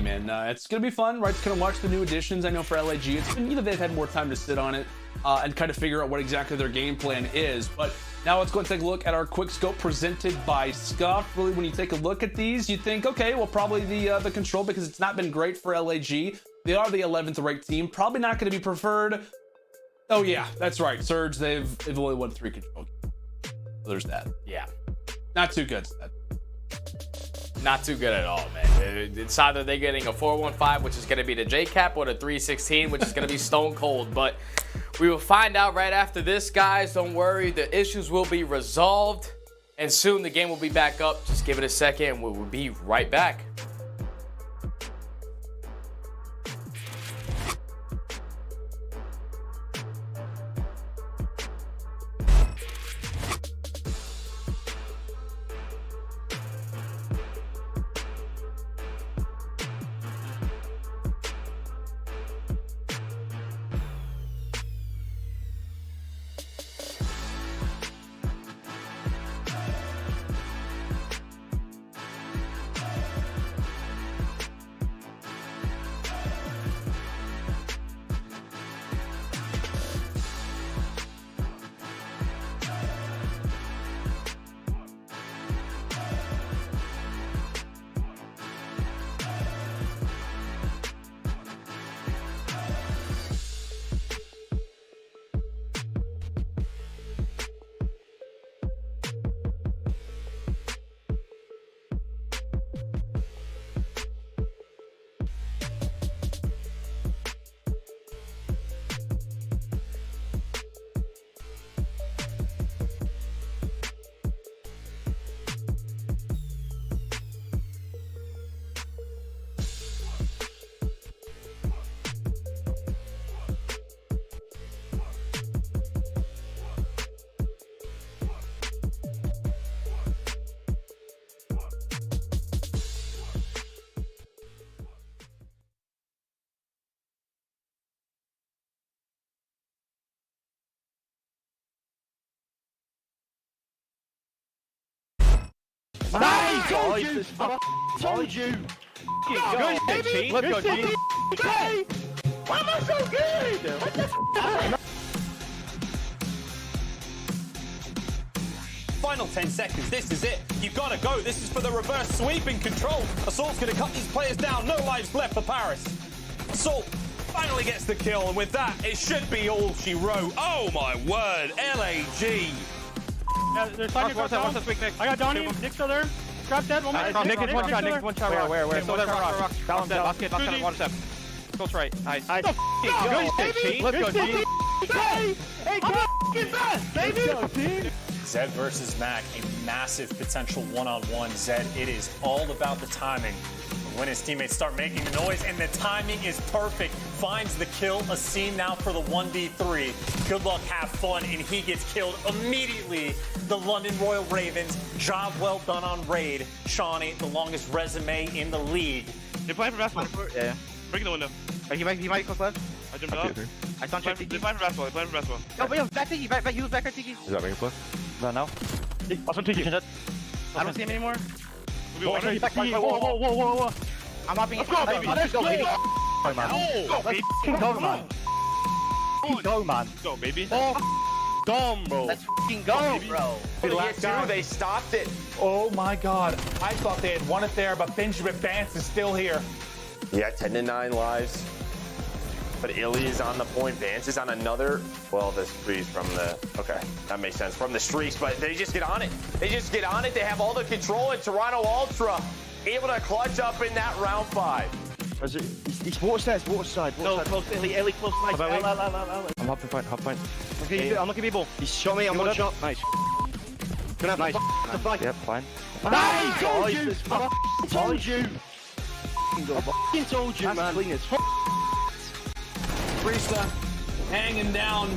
man. It's going to be fun, right? It's going to watch the new additions. I know for LAG, it's been, they've had more time to sit on it and kind of figure out what exactly their game plan is. But now let's go and take a look at our quick scope presented by Scuff. Really, when you take a look at these, you think, okay, well, probably the control, because it's not been great for LAG. They are the 11th ranked team. Probably not going to be preferred. Oh yeah, that's right. Surge, they've only won 3 control games. So there's that. Yeah. Not too good. Not too good at all, man. It's either they're getting a 4-1-5, which is going to be the J-Cap, or the 3-16, which is going to be stone cold. But we will find out right after this, guys. Don't worry. The issues will be resolved, and soon the game will be back up. Just give it a second, and we will be right back. I told you. Good, baby. Let's go, G. Why am I so good? What the Final 10 seconds. This is it. You've got to go. This is for the reverse sweep in control. Assault's going to cut these players down. No lives left for Paris. Assault finally gets the kill, and with that, it should be all she wrote. Oh my word, LAG. Yeah, there's watch that quick, Nick. I got Donnie. Nick's still there. Trap dead. One minute. Nick is one shot. Nick is one shot. Where? Still there. Rock. Balance dead. Last kid. One step. Close right. Nice. Let's go, G. Let's go, G. Hey, I'm the best, baby. Zed versus Mac, a massive potential one-on-one. Zed, it is all about the timing. When his teammates start making the noise, and the timing is perfect. Finds the kill, a scene now for the 1v3. Good luck, have fun, and he gets killed immediately. The London Royal Ravens, job well done on raid. Shawnee, the longest resume in the league. They're playing for basketball. Yeah. Break the window. He might close left. I jumped off. I don't check Tiki. They're playing for basketball. They're playing for basketball. Oh, but back Tiki. Back. He was back at Tiki. Is that making a play? No, no. Watch on Tiki. I don't see him anymore. Whoa. I'm hopping. Let's go, baby. Let's go, baby. Let's go, man. Keep going, man. Let's go, baby. Dumb, bro. Let's fucking go, bro. They stopped it. Oh my god. I thought they had won it there, but Benjamin Vance is still here. Yeah, 10-9 lives. But Illy is on the point. Vance is on another. Well, the streaks from the. Okay, that makes sense. From the streaks, but they just get on it. They have all the control, and Toronto Ultra able to clutch up in that round 5. He's water stairs, water side. No, close, Ellie, close, nice. I'm hopping fine, hop fine. Okay, I'm looking people. He shot me, I'm one shot. Nice. Good enough, Nice. Yep, fine. Nice! Told you! I told you! I told you, man. Priesta hanging down,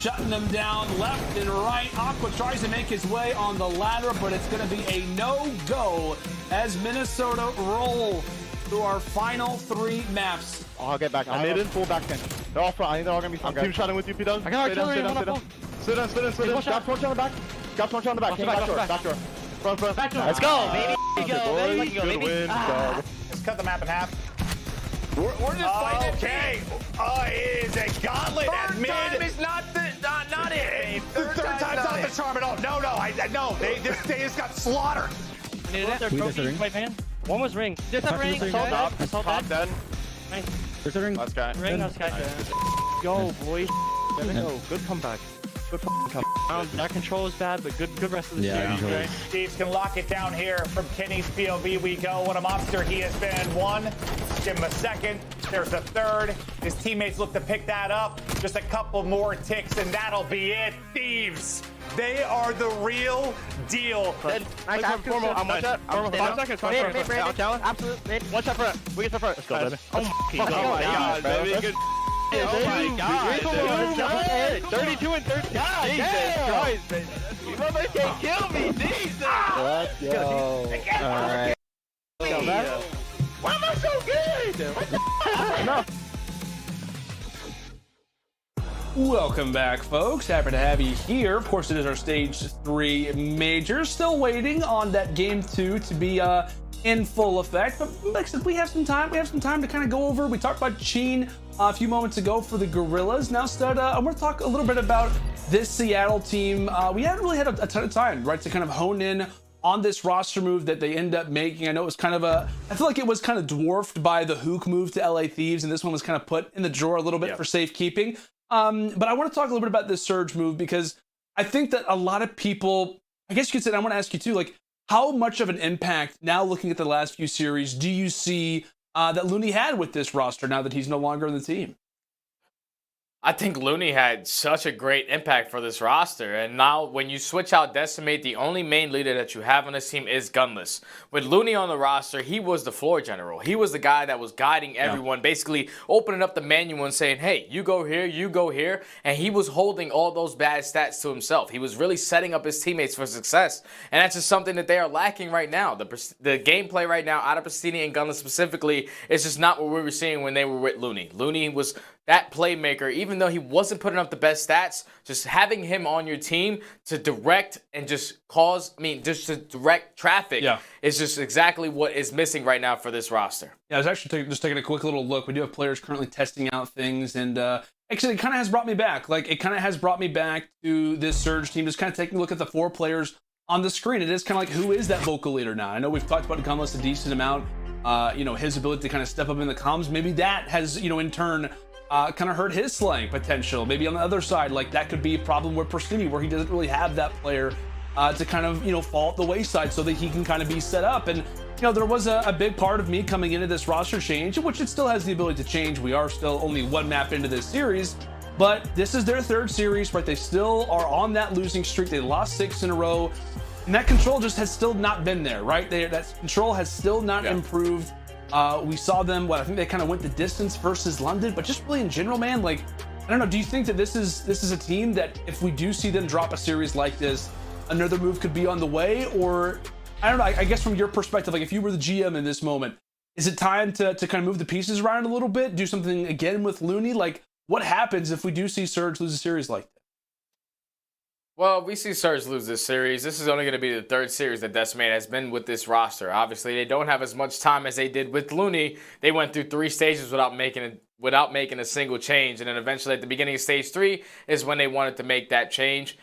shutting them down left and right. Aqua tries to make his way on the ladder, but it's going to be a no-go as Minnesota roll through our final 3 maps. Oh, I'll get back. I made it. Full back then. They're all front. I think they're all going to be front. I'm team shotting with you, Peter. I got artillery. Sit down. Got torch on the back. Got torch on the back. Back door. Front. Let's go, baby. Let's go, baby. Let's cut the map in half. We're just fighting. Okay. Oh, it is a gauntlet at mid. Third time is not it. Third time's not the charm at all. No. They just got slaughtered. One was ring. There's a ring. Assault up. Top dead. Nice. There's a ring. Last guy. Ring, last guy. Go, boys. Go. Good comeback. Good comeback. That control is bad, but good rest of the series. Steves can lock it down here. From Kenny's POV we go. What a monster he has been. 1. Give him a 2nd. There's a 3rd. His teammates look to pick that up. Just a couple more ticks and that'll be it. Thieves. They are the real deal. Nice. I'm 1 shot. 5 seconds. Absolutely. 1 shot front. We get the front. Let's go, baby. Oh my god, baby. Good. Oh my god. 32 and 13. God, Jesus Christ, baby. You mother can't kill me. Jesus. Let's go. Alright. Why am I so good? What the Welcome back, folks. Happy to have you here. Of course, it is our Stage 3 Major. Still waiting on that Game 2 to be in full effect. But like I said, we have some time. We have some time to kind of go over. We talked about Sheen a few moments ago for the Guerrillas. Now, Stud, I want to talk a little bit about this Seattle team. We haven't really had a ton of time, right, to kind of hone in on this roster move that they end up making. I know it was kind of I feel like it was kind of dwarfed by the Hook move to LA Thieves, and this one was kind of put in the drawer a little bit for safekeeping. But I want to talk a little bit about this Surge move because I think that a lot of people, I guess you could say, I want to ask you too, like, how much of an impact, now looking at the last few series, do you see that Looney had with this roster now that he's no longer in the team? I think Looney had such a great impact for this roster. And now when you switch out Decimate, the only main leader that you have on this team is Gunless. With Looney on the roster, he was the floor general. He was the guy that was guiding everyone, basically opening up the manual and saying, hey, you go here, you go here. And he was holding all those bad stats to himself. He was really setting up his teammates for success. And that's just something that they are lacking right now. The gameplay right now out of Pastini and Gunless specifically is just not what we were seeing when they were with Looney. Looney was that playmaker, even though he wasn't putting up the best stats, just having him on your team to direct and just just to direct traffic is just exactly what is missing right now for this roster. Yeah, I was actually just taking a quick little look. We do have players currently testing out things, and actually it kind of has brought me back. Like, it kind of has brought me back to this Surge team, just kind of taking a look at the 4 players on the screen. It is kind of like, who is that vocal leader now? I know we've talked about Gunless a decent amount, his ability to kind of step up in the comms. Maybe that has, in turn, kind of hurt his slaying potential. Maybe on the other side, like, that could be a problem with Pastini, where he doesn't really have that player to kind of, fall at the wayside so that he can kind of be set up. And, there was a big part of me coming into this roster change, which it still has the ability to change. We are still only 1 map into this series, but this is their 3rd series, right? They still are on that losing streak. They lost 6 in a row, and that control just has still not been there, right? That control has still not improved. We saw them, I think they kind of went the distance versus London, but just really in general, man, like, I don't know, do you think that this is a team that if we do see them drop a series like this, another move could be on the way? Or, I don't know, I guess from your perspective, like, if you were the GM in this moment, is it time to kind of move the pieces around a little bit, do something again with Looney? Like, what happens if we do see Surge lose a series like that? Well, we see Surge lose this series. This is only going to be the 3rd series that Decimate has been with this roster. Obviously, they don't have as much time as they did with Looney. They went through 3 stages without making a single change. And then eventually at the beginning of stage 3 is when they wanted to make that change.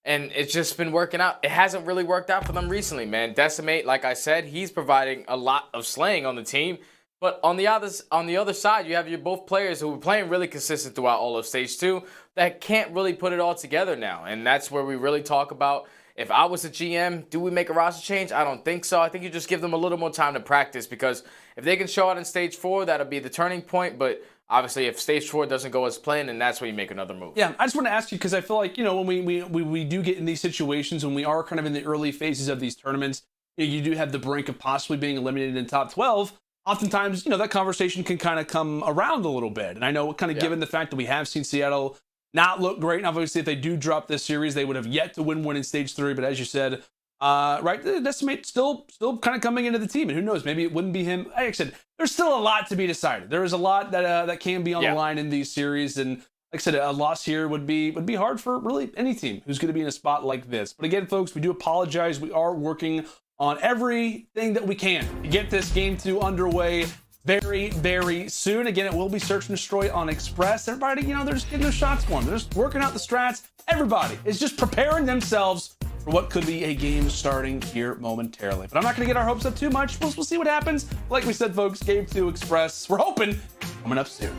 And it's just been working out. It hasn't really worked out for them recently, man. Decimate, like I said, he's providing a lot of slaying on the team. But on the other side, you have your both players who were playing really consistent throughout all of Stage 2 that can't really put it all together now. And that's where we really talk about If I was a GM, do we make a roster change? I don't think so. I think you just give them a little more time to practice, because if they can show out in stage 4, that'll be the turning point. But obviously, if stage 4 doesn't go as planned, then that's where you make another move. Yeah, I just want to ask you, because I feel like, you know, when we do get in these situations, when we are kind of in the early phases of these tournaments, you do have the brink of possibly being eliminated in top 12. Oftentimes, you know, that conversation can kind of come around a little bit. And I know, kind of given the fact that we have seen Seattle not look great, and obviously if they do drop this series, they would have yet to win one in stage 3. But as you said, right, the decimate still kind of coming into the team, and who knows, maybe it wouldn't be him. Like I said, there's still a lot to be decided. There is a lot that can be on the line in these series, and like I said, a loss here would be hard for really any team who's going to be in a spot like this. But again, folks, we do apologize. We are working on everything that we can to get this game 2 underway very, very soon. Again, it will be Search and Destroy on Express. Everybody, you know, they're just getting their shots for them. They're just working out the strats. Everybody is just preparing themselves for what could be a game starting here momentarily. But I'm not going to get our hopes up too much. We'll see what happens. Like we said, folks, game 2 Express, we're hoping, coming up soon.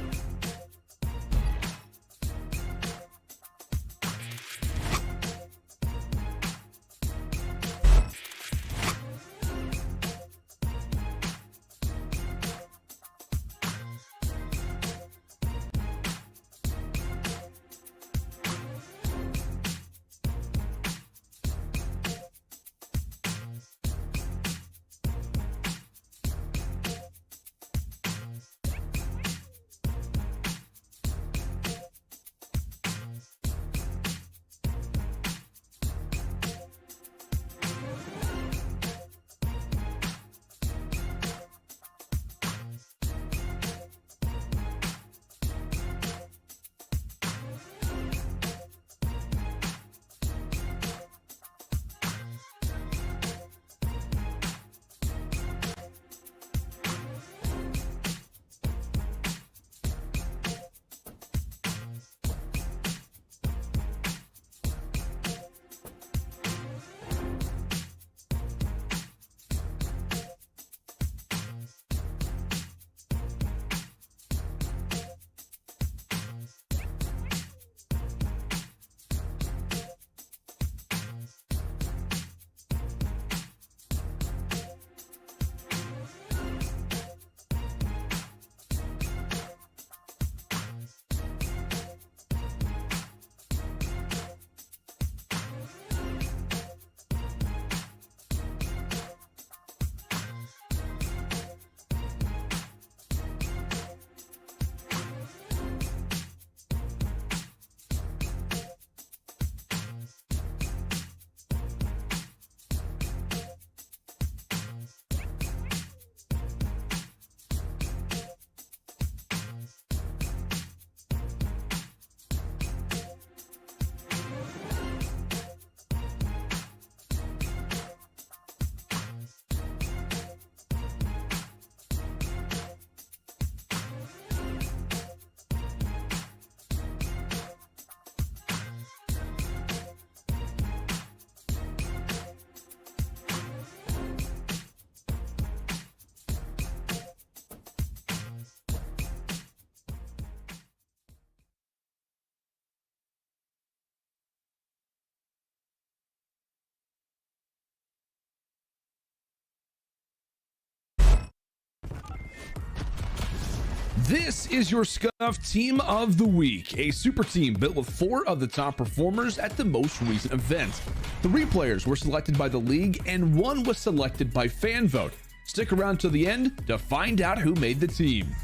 This is your Scuff Team of the Week, a super team built with 4 of the top performers at the most recent event. 3 players were selected by the league and 1 was selected by fan vote. Stick around till the end to find out who made the team.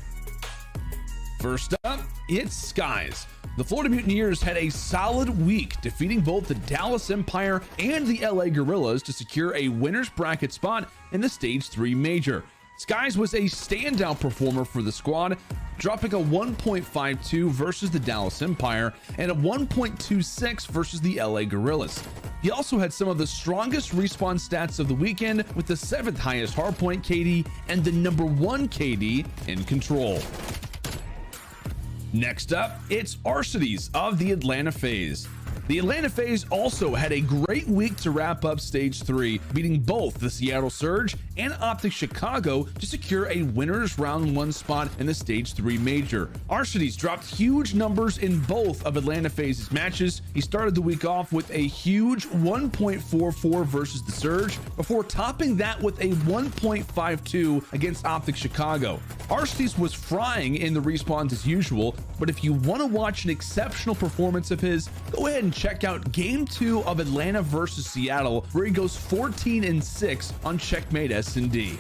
First up, it's Skies. The Florida Mutineers had a solid week, defeating both the Dallas Empire and the LA Guerrillas to secure a winner's bracket spot in the Stage 3 Major. Skies was a standout performer for the squad, dropping a 1.52 versus the Dallas Empire and a 1.26 versus the LA Guerrillas. He also had some of the strongest respawn stats of the weekend, with the 7th highest hardpoint KD and the number 1 KD in Control. Next up, it's Arcides of the Atlanta FaZe. The Atlanta FaZe also had a great week to wrap up Stage 3, beating both the Seattle Surge and Optic Chicago to secure a winner's round 1 spot in the Stage 3 major. Arcides dropped huge numbers in both of Atlanta FaZe's matches. He started the week off with a huge 1.44 versus the Surge, before topping that with a 1.52 against Optic Chicago. Arcides was frying in the respawns as usual, but if you want to watch an exceptional performance of his, go ahead and check out Game 2 of Atlanta versus Seattle, where he goes 14-6 on Checkmate S&D.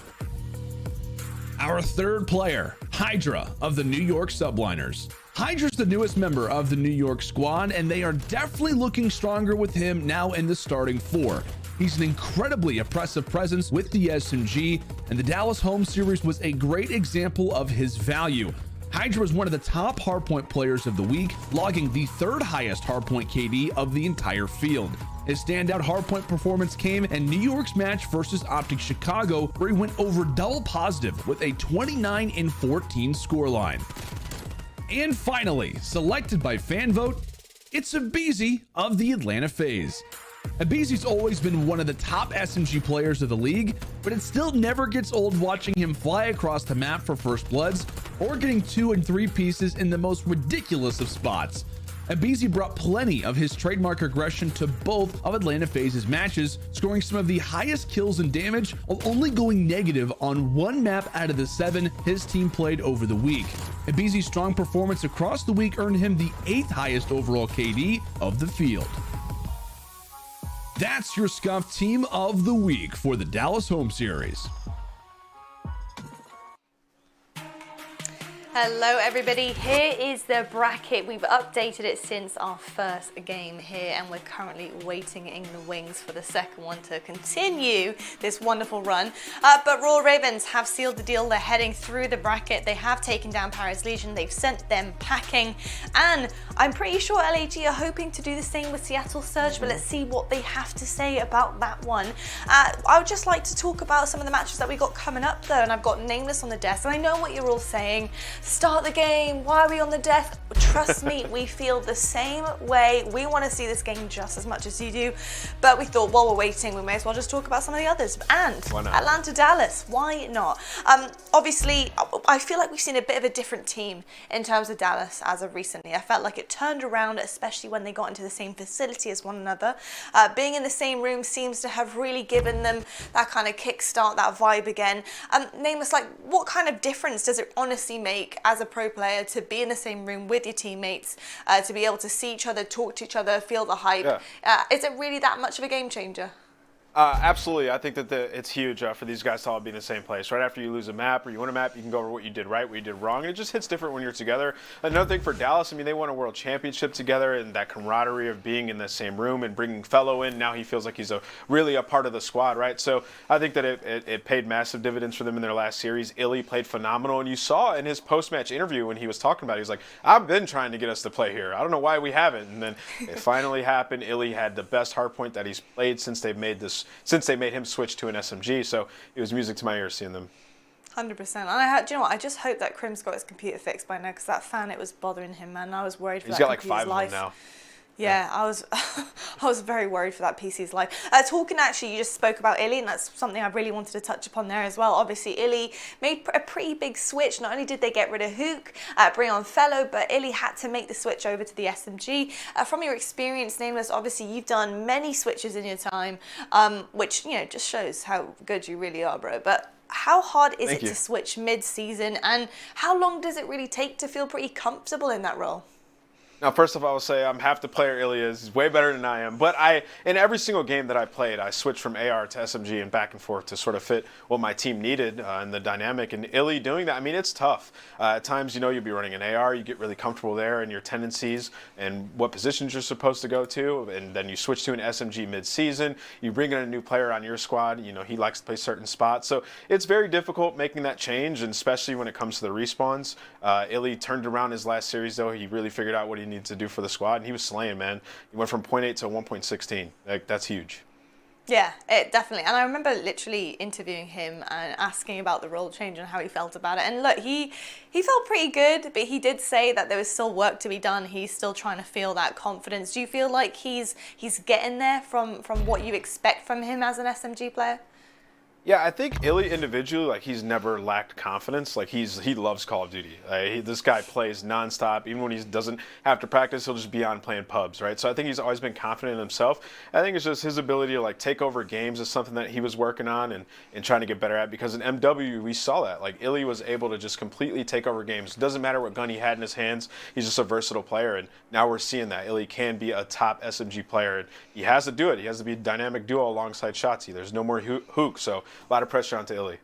Our third player, Hydra of the New York Subliners. Hydra's the newest member of the New York squad, and they are definitely looking stronger with him now in the starting 4. He's an incredibly oppressive presence with the SMG, and the Dallas home series was a great example of his value. Hydra was one of the top hardpoint players of the week, logging the 3rd highest hardpoint KD of the entire field. His standout hardpoint performance came in New York's match versus Optic Chicago, where he went over double positive with a 29-14 scoreline. And finally, selected by fan vote, it's aBeZy of the Atlanta FaZe. aBeZy's always been one of the top SMG players of the league, but it still never gets old watching him fly across the map for first bloods or getting 2 and 3 pieces in the most ridiculous of spots. aBeZy brought plenty of his trademark aggression to both of Atlanta FaZe's matches, scoring some of the highest kills and damage while only going negative on 1 map out of the 7 his team played over the week. aBeZy's strong performance across the week earned him the 8th highest overall KD of the field. That's your Scuff Team of the Week for the Dallas Home Series. Hello everybody, here is the bracket. We've updated it since our first game here, and we're currently waiting in the wings for the second one to continue this wonderful run. But Raw Ravens have sealed the deal. They're heading through the bracket. They have taken down Paris Legion. They've sent them packing, and I'm pretty sure LAG are hoping to do the same with Seattle Surge, but let's see what they have to say about that one. I would just like to talk about some of the matches that we got coming up though, and I've got Nameless on the desk, and I know what you're all saying. Start the game, why are we on the desk? Trust me, we feel the same way. We want to see this game just as much as you do, but we thought while we're waiting, we may as well just talk about some of the others. And Atlanta Dallas, why not? Obviously, I feel like we've seen a bit of a different team in terms of Dallas as of recently. I felt like it turned around, especially when they got into the same facility as one another. Being in the same room seems to have really given them that kind of kickstart, that vibe again. Nameless, like, what kind of difference does it honestly make as a pro player to be in the same room with your teammates, to be able to see each other, talk to each other, feel the hype? Is it really that much of a game changer? Absolutely. I think that it's huge for these guys to all be in the same place. Right after you lose a map or you win a map, you can go over what you did right, what you did wrong, and it just hits different when you're together. Another thing for Dallas, I mean, they won a world championship together, and that camaraderie of being in the same room and bringing Fellow in, now he feels like he's really a part of the squad, right? So I think that it paid massive dividends for them in their last series. Illy played phenomenal, and you saw in his post-match interview when he was talking about it, he was like, I've been trying to get us to play here. I don't know why we haven't. And then it finally happened. Illy had the best hardpoint that he's played since they made him switch to an SMG, so it was music to my ears seeing them. 100%. And do you know what? I just hope that Crim's got his computer fixed by now, because that fan, it was bothering him, man. I was worried for that computer's life. He's got like 5 of them now. Yeah, I was very worried for that PC's life. Talking actually, you just spoke about Illy, and that's something I really wanted to touch upon there as well. Obviously, Illy made a pretty big switch. Not only did they get rid of Hook, bring on Fellow, but Illy had to make the switch over to the SMG. From your experience, Nameless, obviously you've done many switches in your time, which, you know, just shows how good you really are, bro. But how hard is it to switch mid-season, and how long does it really take to feel pretty comfortable in that role? Now, first of all, I will say I'm half the player Illy is. He's way better than I am. But in every single game that I played, I switched from AR to SMG and back and forth to sort of fit what my team needed and the dynamic. And Illy doing that, I mean, it's tough. At times, you know, you'll be running an AR, you get really comfortable there and your tendencies and what positions you're supposed to go to. And then you switch to an SMG mid-season. You bring in a new player on your squad. You know, he likes to play certain spots. So it's very difficult making that change, and especially when it comes to the respawns. Illy turned around his last series, though. He really figured out what he needed to do for the squad, and he was slaying, man. He went from 0.8 to 1.16. Like, that's huge. Yeah, it definitely. And I remember literally interviewing him and asking about the role change and how he felt about it. And look, he felt pretty good, but he did say that there was still work to be done. He's still trying to feel that confidence. Do you feel like he's getting there from what you expect from him as an SMG player? Yeah, I think Illy individually, like, he's never lacked confidence. Like, he loves Call of Duty. This guy plays nonstop. Even when he doesn't have to practice, he'll just be on playing pubs, right? So I think he's always been confident in himself. I think it's just his ability to, like, take over games is something that he was working on and trying to get better at. Because in MW, we saw that. Like, Illy was able to just completely take over games. It doesn't matter what gun he had in his hands. He's just a versatile player. And now we're seeing that. Illy can be a top SMG player. And he has to do it. He has to be a dynamic duo alongside Shotzi. There's no more Hook. So a lot of pressure onto Illy.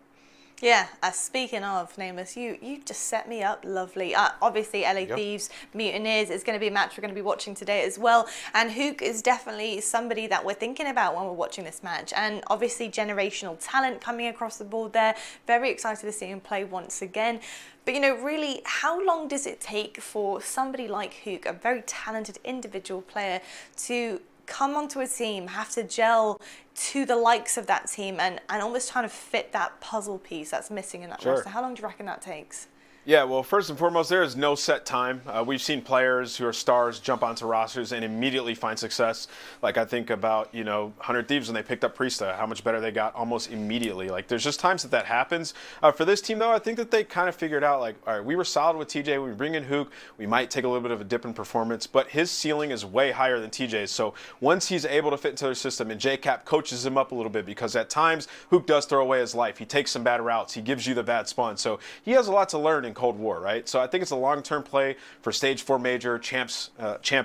Yeah, speaking of, Nameless, you just set me up lovely. Obviously, LA Thieves, Mutineers is going to be a match we're going to be watching today as well. And Hook is definitely somebody that we're thinking about when we're watching this match. And obviously, generational talent coming across the board there. Very excited to see him play once again. But, you know, really, how long does it take for somebody like Hook, a very talented individual player, to come onto a team, have to gel to the likes of that team and almost trying to fit that puzzle piece that's missing in that roster? How long do you reckon that takes? Yeah, well, first and foremost, there is no set time. We've seen players who are stars jump onto rosters and immediately find success. Like, I think about, 100 Thieves when they picked up Priesta, how much better they got almost immediately. Like, there's just times that happens. For this team, though, I think that they kind of figured out, like, all right, we were solid with TJ. When we bring in Hook, we might take a little bit of a dip in performance, but his ceiling is way higher than TJ's. So once he's able to fit into their system, and JCap coaches him up a little bit, because at times, Hook does throw away his life. He takes some bad routes. He gives you the bad spawn. So he has a lot to learn in Cold War, right? So I think it's a long-term play for Stage 4 Major, champs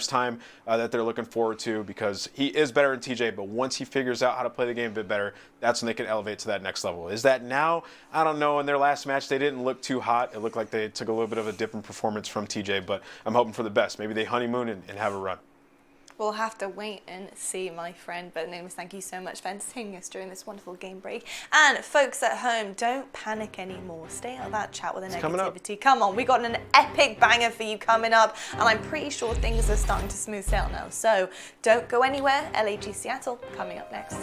time that they're looking forward to, because he is better than TJ, but once he figures out how to play the game a bit better, that's when they can elevate to that next level. Is that now? I don't know. In their last match, they didn't look too hot. It looked like they took a little bit of a dip in performance from TJ, but I'm hoping for the best. Maybe they honeymoon and have a run. We'll have to wait and see, my friend. But Nameless, thank you so much for entertaining us during this wonderful game break. And folks at home, don't panic anymore. Stay out of that chat with the negativity. Come on, we got an epic banger for you coming up, and I'm pretty sure things are starting to smooth sail now. So don't go anywhere. LAG Seattle coming up next.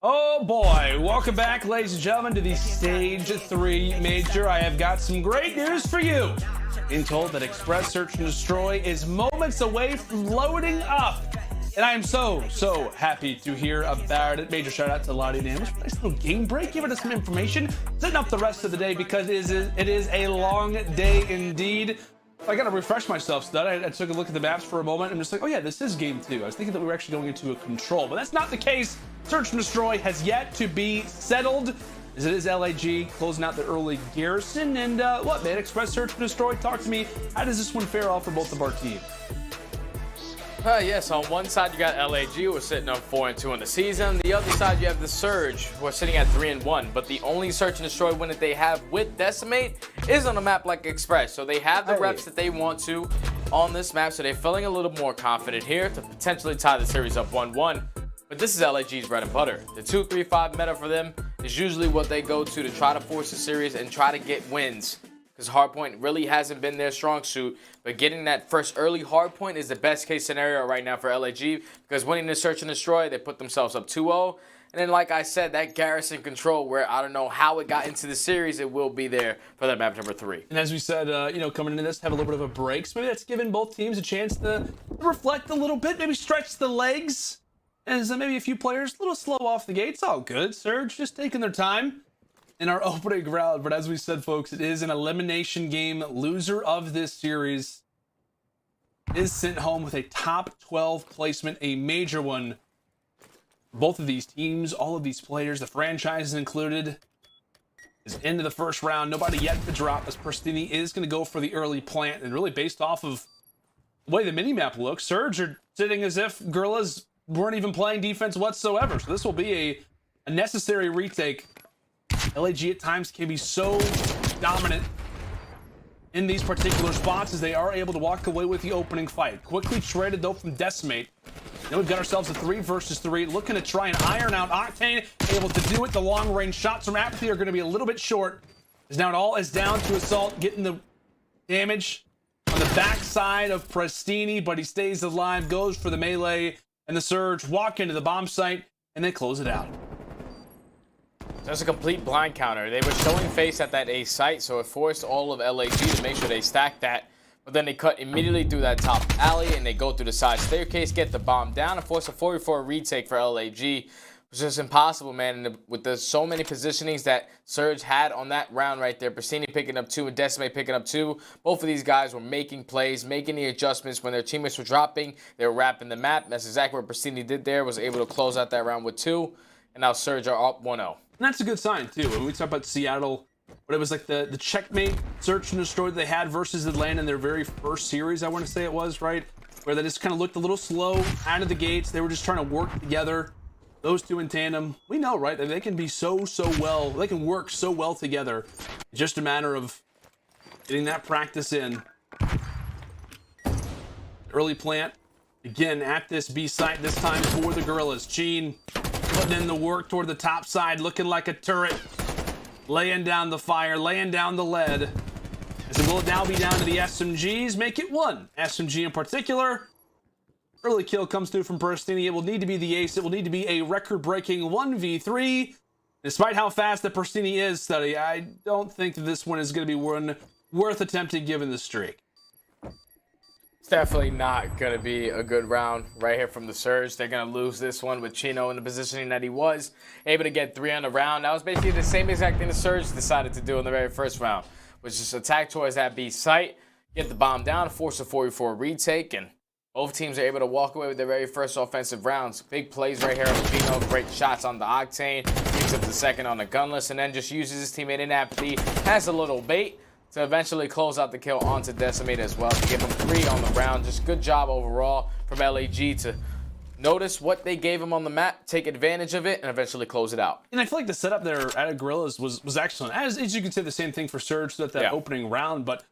Oh boy, welcome back, ladies and gentlemen, to the Stage 3 Major. I have got some great news for you. Being told that Express Search and Destroy is moments away from loading up. And I am so happy to hear about it. Major shout out to Lottie Damage. Nice little game break, giving us some information, setting up the rest of the day because it is a long day indeed. I gotta refresh myself, Stud. I took a look at the maps for a moment. I'm just like, oh yeah, this is game 2. I was thinking that we were actually going into a control, but that's not the case. Search and Destroy has yet to be settled, as it is LAG closing out the early garrison. And what, man? Express Search and Destroy, talk to me. How does this one fare off for both of our teams? Yes, on one side you got LAG, who are sitting on 4-2 in the season. The other side you have the Surge, who are sitting at 3-1. But the only Search and Destroy win that they have with Decimate is on a map like Express. So they have the reps that they want to on this map. So they're feeling a little more confident here to potentially tie the series up 1-1. But this is LAG's bread and butter. The 2-3-5 meta for them is usually what they go to try to force the series and try to get wins. Because hardpoint really hasn't been their strong suit, but getting that first early hardpoint is the best case scenario right now for LAG, because winning the Search and Destroy, they put themselves up 2-0. And then, like I said, that garrison control, where I don't know how it got into the series, it will be there for that map number 3. And as we said, coming into this, have a little bit of a break. So maybe that's given both teams a chance to reflect a little bit, maybe stretch the legs. As maybe a few players a little slow off the gate. It's all good. Surge just taking their time in our opening round. But as we said, folks, it is an elimination game. Loser of this series is sent home with a top 12 placement, a major one. Both of these teams, all of these players, the franchises included, is into the first round. Nobody yet to drop, as Pristini is going to go for the early plant. And really based off of the way the minimap looks, Surge are sitting as if Guerrillas weren't even playing defense whatsoever. So this will be a necessary retake. LAG at times can be so dominant in these particular spots as they are able to walk away with the opening fight. Quickly traded though from Decimate. Now we've got ourselves a 3 versus 3, looking to try and iron out Octane. Able to do it. The long range shots from Apathy are going to be a little bit short, as now it all is down to Assault getting the damage on the backside of Pristini, but he stays alive, goes for the melee, and the Surge walk into the bomb site and then close it out. There's a complete blind counter. They were showing face at that A site, so it forced all of LAG to make sure they stack that. But then they cut immediately through that top alley, and they go through the side staircase, get the bomb down, and force a 44 retake for LAG. Which is impossible, man. And with the so many positionings that Surge had on that round right there, Pristini picking up 2 and Decimate picking up 2. Both of these guys were making plays, making the adjustments when their teammates were dropping. They were wrapping the map. That's exactly what Pristini did there. Was able to close out that round with 2. And now Surge are up 1-0. And that's a good sign, too. When we talk about Seattle, but it was like the checkmate Search and Destroy that they had versus Atlanta in their very first series, I want to say it was, right? Where they just kind of looked a little slow out of the gates. They were just trying to work together. Those two in tandem, we know, right, that they can be so well, they can work so well together. It's just a matter of getting that practice in. Early plant, again, at this B site, this time for the Guerrillas. Gene putting in the work toward the top side, looking like a turret. Laying down the fire, laying down the lead. As it will now be down to the SMGs, make it 1. SMG in particular. Early kill comes through from Pristini. It will need to be the ace. It will need to be a record-breaking 1v3. Despite how fast that Pristini is, Study, I don't think that this one is going to be one worth attempting given the streak. It's definitely not going to be a good round right here from the Surge. They're going to lose this one with Chino in the positioning that he was. Able to get 3 on the round. That was basically the same exact thing the Surge decided to do in the very first round, which is attack towards that B site, get the bomb down, force a 44 retake, and both teams are able to walk away with their very first offensive rounds. Big plays right here on Vino, great shots on the Octane, picks up the second on the Gunless, and then just uses his teammate in Apathy, has a little bait to eventually close out the kill onto Decimate as well, to give him 3 on the round. Just good job overall from LAG to notice what they gave him on the map, take advantage of it, and eventually close it out. And I feel like the setup there at Guerrillas was excellent. As you can say, the same thing for Surge that opening round, but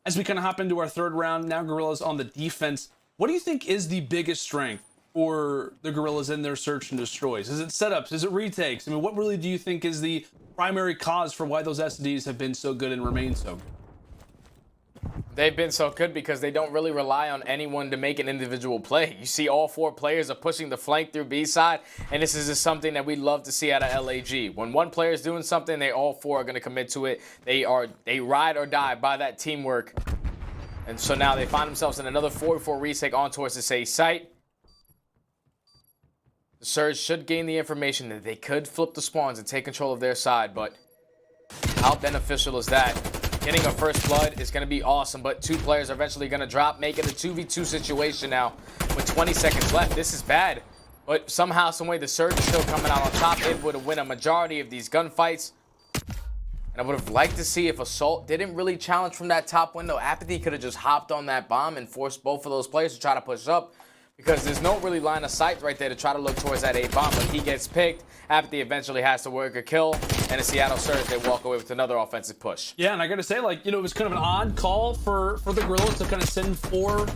as we kind of hop into our third round, now Guerrillas on the defense. What do you think is the biggest strength for the Guerrillas in their Search and Destroys? Is it setups? Is it retakes? I mean, what really do you think is the primary cause for why those SDs have been so good and remain so good? They've been so good because they don't really rely on anyone to make an individual play. You see all 4 players are pushing the flank through B side, and this is just something that we love to see out of LAG. When one player is doing something, they all 4 are going to commit to it. They ride or die by that teamwork. And so now they find themselves in another 4-4 retake on towards the safe site. The Surge should gain the information that they could flip the spawns and take control of their side, but how beneficial is that? Getting a first blood is going to be awesome, but 2 players are eventually going to drop, making a 2v2 situation now with 20 seconds left. This is bad, but somehow, some way, the Surge is still coming out on top, able to win a majority of these gunfights. And I would have liked to see if Assault didn't really challenge from that top window. Apathy could have just hopped on that bomb and forced both of those players to try to push up, because there's no really line of sight right there to try to look towards that A bomb. But he gets picked. Apathy eventually has to work a kill, and the Seattle Surge, they walk away with another offensive push. Yeah, and I gotta say, like, you know, it was kind of an odd call for the Guerrillas to kind of send 4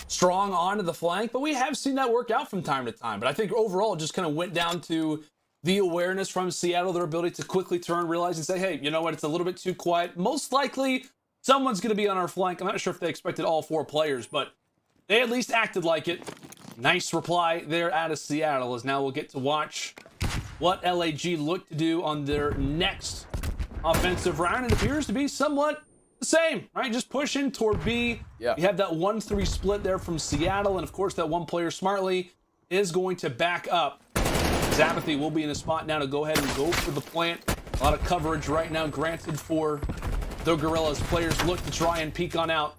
strong onto the flank, but we have seen that work out from time to time. But I think overall, it just kind of went down to the awareness from Seattle, their ability to quickly turn, realize, and say, hey, you know what, it's a little bit too quiet. Most likely, someone's gonna be on our flank. I'm not sure if they expected all 4 players, but they at least acted like it. Nice reply there out of Seattle, as now we'll get to watch what LAG look to do on their next offensive round. It appears to be somewhat the same, right? Just pushing toward B. Yeah. You have that 1-3 split there from Seattle, and of course that one player smartly is going to back up. Apathy will be in a spot now to go ahead and go for the plant. A lot of coverage right now granted for the Guerrillas. Players look to try and peek on out.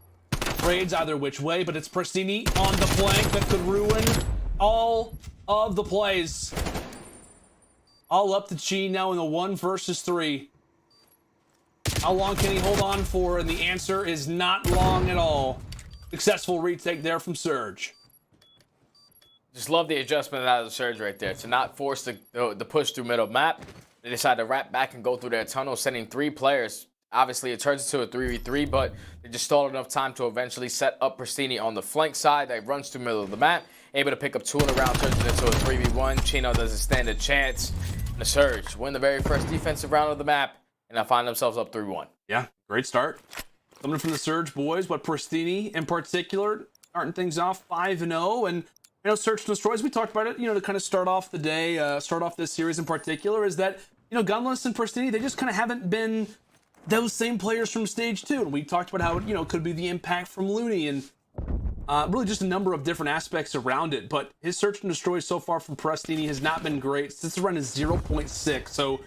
Trades either which way, but it's Pristini on the flank that could ruin all of the plays. All up to Chi now in the 1 versus 3. How long can he hold on for? And the answer is not long at all. Successful retake there from Surge. Just love the adjustment out of the Surge right there. To not force the push through middle map, they decide to wrap back and go through their tunnel, sending 3 players. Obviously, it turns into a 3v3, but they just stalled enough time to eventually set up Pristini on the flank side that runs through the middle of the map. Able to pick up 2 in a round, turns it into a 3v1. Chino doesn't stand a chance. And the Surge win the very first defensive round of the map, and now find themselves up 3-1. Yeah, great start. Coming from the Surge boys, but Pristini in particular, starting things off 5-0, and you know, Search and Destroy, as we talked about it, you know, to kind of start off the day, start off this series in particular, is that, you know, Gunless and Pristini, they just kind of haven't been those same players from stage 2. And we talked about how, you know, it could be the impact from Looney and really just a number of different aspects around it. But his Search and Destroy so far from Pristini has not been great. Since the run is 0.6. So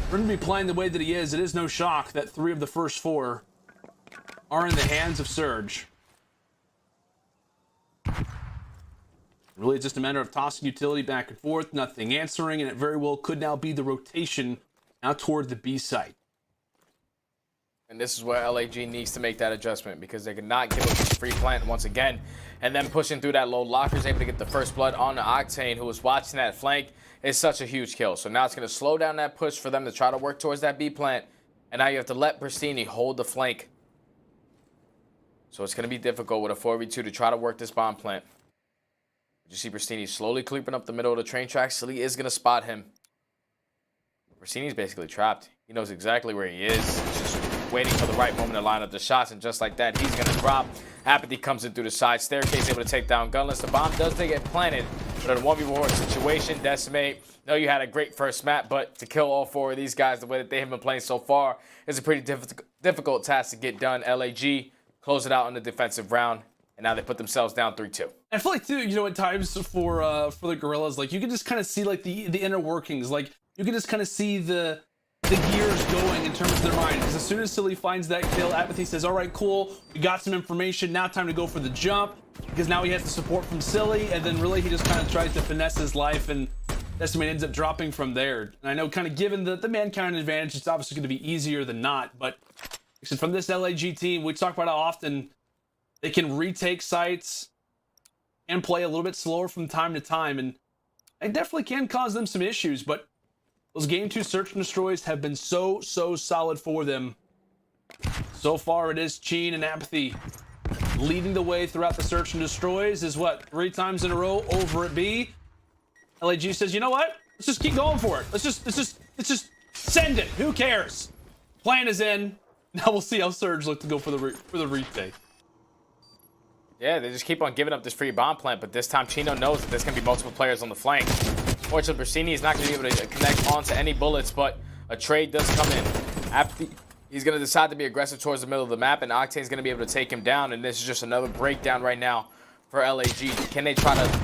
for him to be playing the way that he is, it is no shock that 3 of the first 4 are in the hands of Surge. Really, it's just a matter of tossing utility back and forth, nothing answering, and it very well could now be the rotation out toward the B site. And this is where LAG needs to make that adjustment, because they cannot give up this free plant once again. And then pushing through that low locker is able to get the first blood on the Octane, who was watching that flank. Is such a huge kill. So now it's going to slow down that push for them to try to work towards that B plant. And now you have to let Pristini hold the flank. So it's going to be difficult with a 4v2 to try to work this bomb plant. You see Pristini slowly creeping up the middle of the train tracks. Silly is going to spot him. Pristini's basically trapped. He knows exactly where he is. He's just waiting for the right moment to line up the shots, and just like that, he's going to drop. Apathy comes in through the side staircase, able to take down Gunless. The bomb does get planted, but in a 1v1 situation, Decimate, know you had a great first map, but to kill all 4 of these guys the way that they have been playing so far is a pretty difficult task to get done. LAG close it out on the defensive round, and now they put themselves down 3-2. I feel like, too, you know, at times for the Guerrillas, like, you can just kind of see, like, the inner workings. Like, you can just kind of see the gears going in terms of their mind. Because as soon as Silly finds that kill, Apathy says, all right, cool, we got some information, now time to go for the jump. Because now he has the support from Silly, and then really he just kind of tries to finesse his life, and Decimate ends up dropping from there. And I know, kind of given the man-count advantage, it's obviously going to be easier than not. But from this LAG team, we talk about how often they can retake sites and play a little bit slower from time to time, and it definitely can cause them some issues, but those Game 2 Search and Destroys have been so solid for them. So far, it is Cheen and Apathy leading the way throughout the Search and Destroys. Is what, 3 times in a row over at B. LAG says, you know what? Let's just keep going for it. Let's just send it. Who cares? Plan is in. Now we'll see how Surge look to go for the retake. Yeah, they just keep on giving up this free bomb plant, but this time Chino knows that there's going to be multiple players on the flank. Fortunately, Brasini is not going to be able to connect onto any bullets, but a trade does come in. He's going to decide to be aggressive towards the middle of the map, and Octane's going to be able to take him down, and this is just another breakdown right now for LAG. Can they try to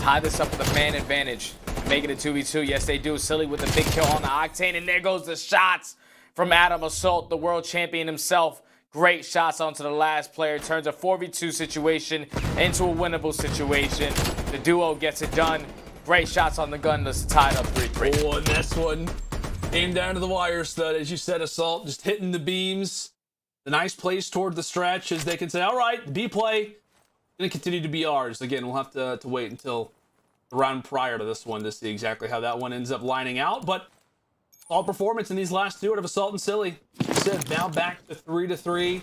tie this up with a man advantage, make it a 2v2? Yes, they do. Silly with the big kill on the Octane, and there goes the shots from Adam Assault, the world champion himself. Great shots onto the last player. Turns a 4v2 situation into a winnable situation. The duo gets it done. Great shots on the gun. Let's tie it up 3-3. Oh, and this one came down to the wire, Stud. As you said, Assault just hitting the beams. The nice plays toward the stretch as they can say, all right, the B play going to continue to be ours. Again, we'll have to wait until the round prior to this one to see exactly how that one ends up lining out. But all performance in these last two out of Assault and Silly. Said now back to 3-3.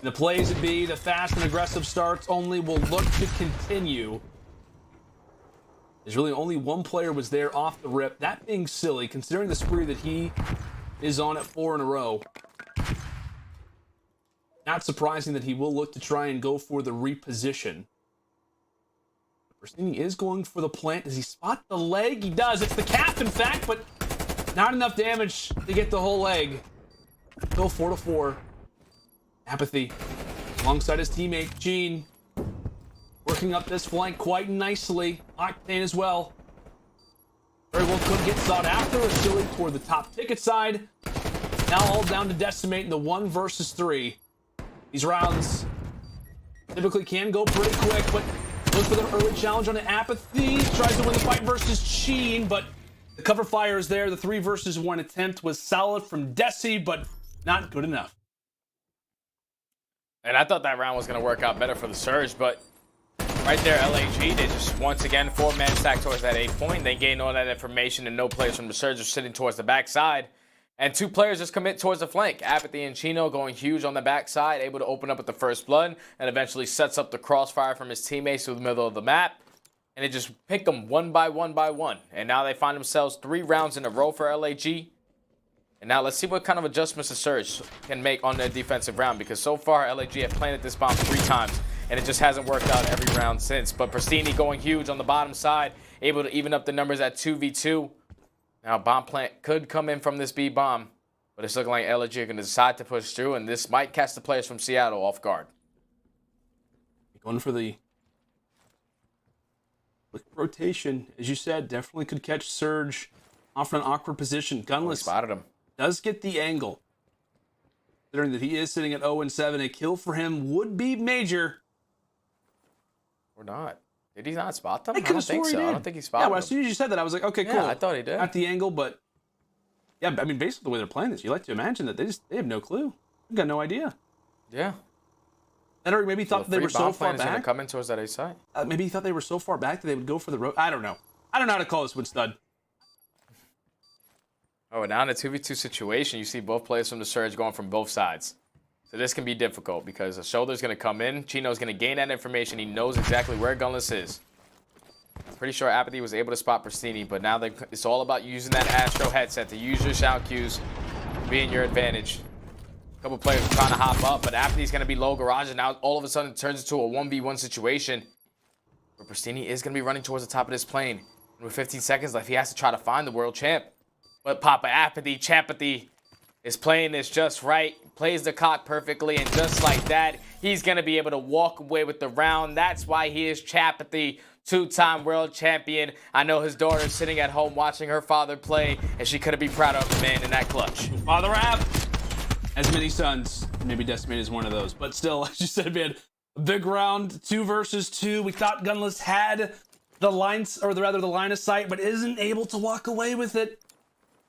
The plays at B, the fast and aggressive starts only will look to continue. There's really only one player was there off the rip. That being Silly, considering the spree that he is on at 4 in a row. Not surprising that he will look to try and go for the reposition. Brasini is going for the plant. Does he spot the leg? He does. It's the cap, in fact, but not enough damage to get the whole leg. Still 4-4. Apathy alongside his teammate, Gene. Working up this flank quite nicely. Octane as well. Very well could get sought after. A Silly toward the top ticket side. Now all down to Decimate in the 1 versus 3. These rounds typically can go pretty quick, but look for the early challenge on the Apathy. Tries to win the fight versus Sheen, but the cover fire is there. The 3 versus 1 attempt was solid from Desi, but not good enough. And I thought that round was going to work out better for the Surge, but right there, LAG, they just once again 4-man stack towards that 8 point. They gain all that information, and no players from the Surge are sitting towards the backside. And 2 players just commit towards the flank. Apathy and Chino going huge on the backside, able to open up with the first blood, and eventually sets up the crossfire from his teammates through the middle of the map. And it just picked them one by one. And now they find themselves 3 rounds in a row for LAG. And now let's see what kind of adjustments the Surge can make on their defensive round, because so far LAG have planted this bomb 3 times, and it just hasn't worked out every round since. But Pristini going huge on the bottom side, able to even up the numbers at 2v2. Now bomb plant could come in from this B bomb, but it's looking like LAG are going to decide to push through, and this might catch the players from Seattle off guard. Going for the rotation, as you said, definitely could catch Surge off in an awkward position. Gunless spotted him. Does get the angle. Considering that he is sitting at 0-7, a kill for him would be major. Or not. Did he not spot them? I don't think so. I don't think he spotted them. Well, as soon as you said that, I was like, okay, cool. Yeah, I thought he did. At the angle, but yeah, I mean, basically the way they're playing this, you like to imagine that they have no clue. They got no idea. Yeah. Or maybe thought they were so far back. Gonna come in towards that A side. Maybe he thought they were so far back that they would go for the road. I don't know. I don't know how to call this one, Stud. Oh, and now in a 2v2 situation, you see both players from the Surge going from both sides. So this can be difficult because the shoulder's going to come in. Chino's going to gain that information. He knows exactly where Gunless is. Pretty sure Apathy was able to spot Pristini, but now it's all about using that Astro headset to use your shout cues, be in your advantage. A couple players are trying to hop up, but Apathy's going to be low garage, and now all of a sudden it turns into a 1v1 situation. But Pristini is going to be running towards the top of this plane. And with 15 seconds left, he has to try to find the world champ. But Papa Apathy, Champathy, is playing this just right, plays the cock perfectly, and just like that, he's going to be able to walk away with the round. That's why he is Champathy, 2-time world champion. I know his daughter is sitting at home watching her father play, and she couldn't be prouder of the man in that clutch. Father App has many sons. Maybe Decimate is one of those. But still, as you said, man, a big round, 2 versus 2. We thought Gunless had the lines, or rather the line of sight, but isn't able to walk away with it.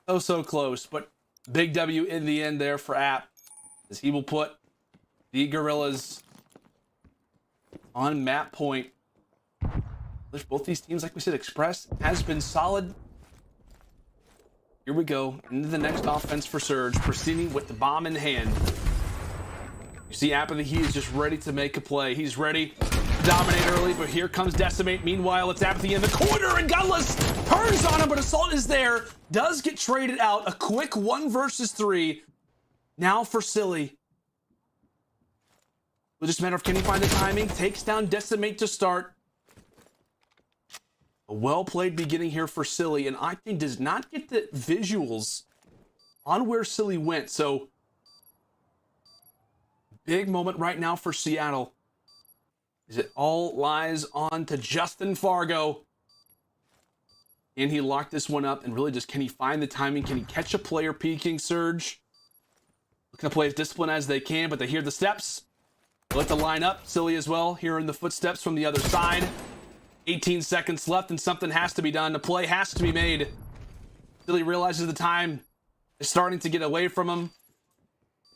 Oh, so close, but big W in the end there for App, as he will put the Guerrillas on map point. Both these teams, like we said, Express has been solid. Here we go, into the next offense for Surge. Pristini with the bomb in hand. You see Apathy, he is just ready to make a play. He's ready to dominate early, but here comes Decimate. Meanwhile, it's Apathy in the corner, and Gunless turns on him, but Assault is there. Does get traded out. A quick 1 versus 3. Now for Silly. It'll just a matter of can he find the timing. Takes down Decimate to start. A well-played beginning here for Silly, and Octane does not get the visuals on where Silly went, so big moment right now for Seattle. Is it all lies on to Justin Fargo? And he locked this one up, and really just can he find the timing? Can he catch a player peeking? Surge looking to play as disciplined as they can, but they hear the steps. They let the line up. Silly as well, hearing the footsteps from the other side. 18 seconds left, and something has to be done. The play has to be made. Silly realizes the time is starting to get away from him.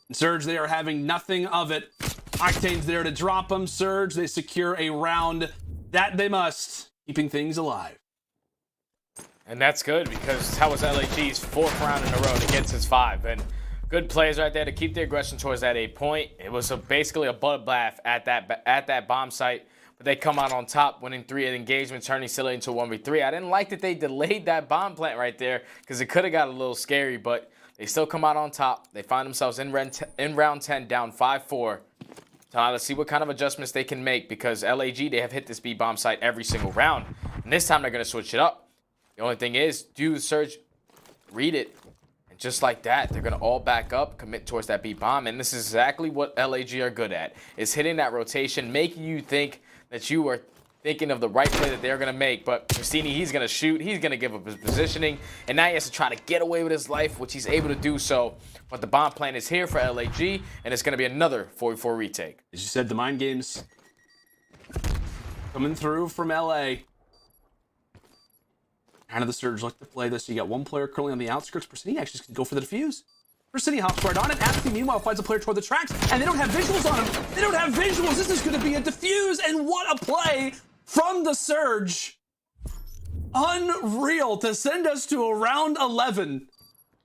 And Surge, they are having nothing of it. Octane's there to drop him. Surge, they secure a round that they must, keeping things alive. And that's good because that was LAG's 4th round in a row against his 5. And good plays right there to keep the aggression towards that 8 point. It was basically a bloodbath at that bomb site. But they come out on top, winning 3 engagements, turning Silly into 1v3. I didn't like that they delayed that bomb plant right there because it could have got a little scary, but they still come out on top. They find themselves in round 10, down 5-4. So let's see what kind of adjustments they can make because LAG, they have hit this B bomb site every single round. And this time they're going to switch it up. The only thing is, do the Surge read it? And just like that, they're going to all back up, commit towards that B bomb. And this is exactly what LAG are good at, is hitting that rotation, making you think that you are thinking of the right play that they're going to make. But Christini, he's going to shoot. He's going to give up his positioning. And now he has to try to get away with his life, which he's able to do so. But the bomb plan is here for LAG, and it's going to be another 4v4 retake. As you said, the mind games coming through from LA. Kind of the Surge like to play this. You got one player currently on the outskirts. Persini actually can go for the defuse. Persini hops right on it. Apathy, meanwhile, finds a player toward the tracks, and they don't have visuals on him. They don't have visuals. This is going to be a defuse, and what a play from the Surge. Unreal to send us to a round 11.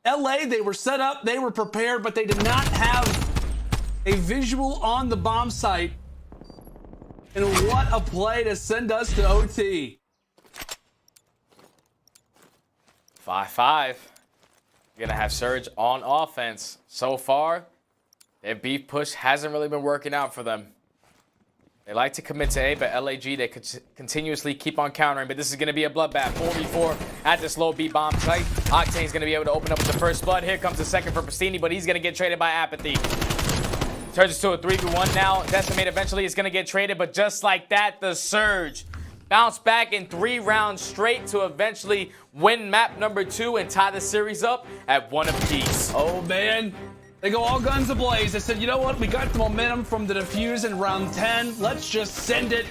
LA, they were set up, they were prepared, but they did not have a visual on the bomb site. And what a play to send us to OT. 5-5. You're going to have Surge on offense. So far, their beef push hasn't really been working out for them. They like to commit to A, but LAG, they could continuously keep on countering. But this is going to be a bloodbath. 4v4 at this low B bomb site. Octane's going to be able to open up with the first blood. Here comes the second for Pristini, but he's going to get traded by Apathy. Turns it to a 3v1 now. Decimate eventually is going to get traded, but just like that, the Surge bounce back in 3 rounds straight to eventually win map number 2 and tie the series up at 1 apiece. Oh, man. They go all guns ablaze. They said, you know what? We got the momentum from the defuse in round 10. Let's just send it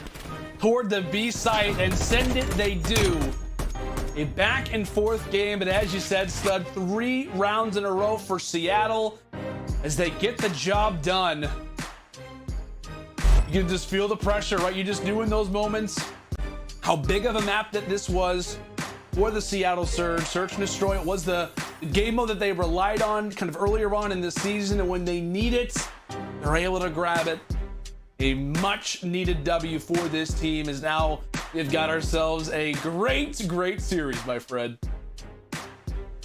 toward the B site, and send it they do. A back and forth game, but as you said, Stud, 3 rounds in a row for Seattle as they get the job done. You can just feel the pressure, right? You just knew in those moments how big of a map that this was for the Seattle Surge. Search and Destroy, it was the game mode that they relied on kind of earlier on in the season, and when they need it, they're able to grab it. A much needed W for this team, as now we've got ourselves a great series, my friend.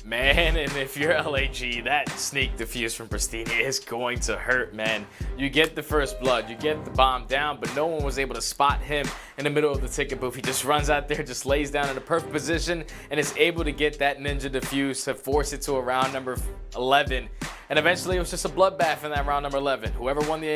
Man, and if you're LAG, that sneak defuse from Pristini is going to hurt, man. You get the first blood, you get the bomb down, but no one was able to spot him in the middle of the ticket booth. He just runs out there, just lays down in a perfect position, and is able to get that ninja defuse to force it to a round number 11. And eventually, it was just a bloodbath in that round number 11. Whoever won the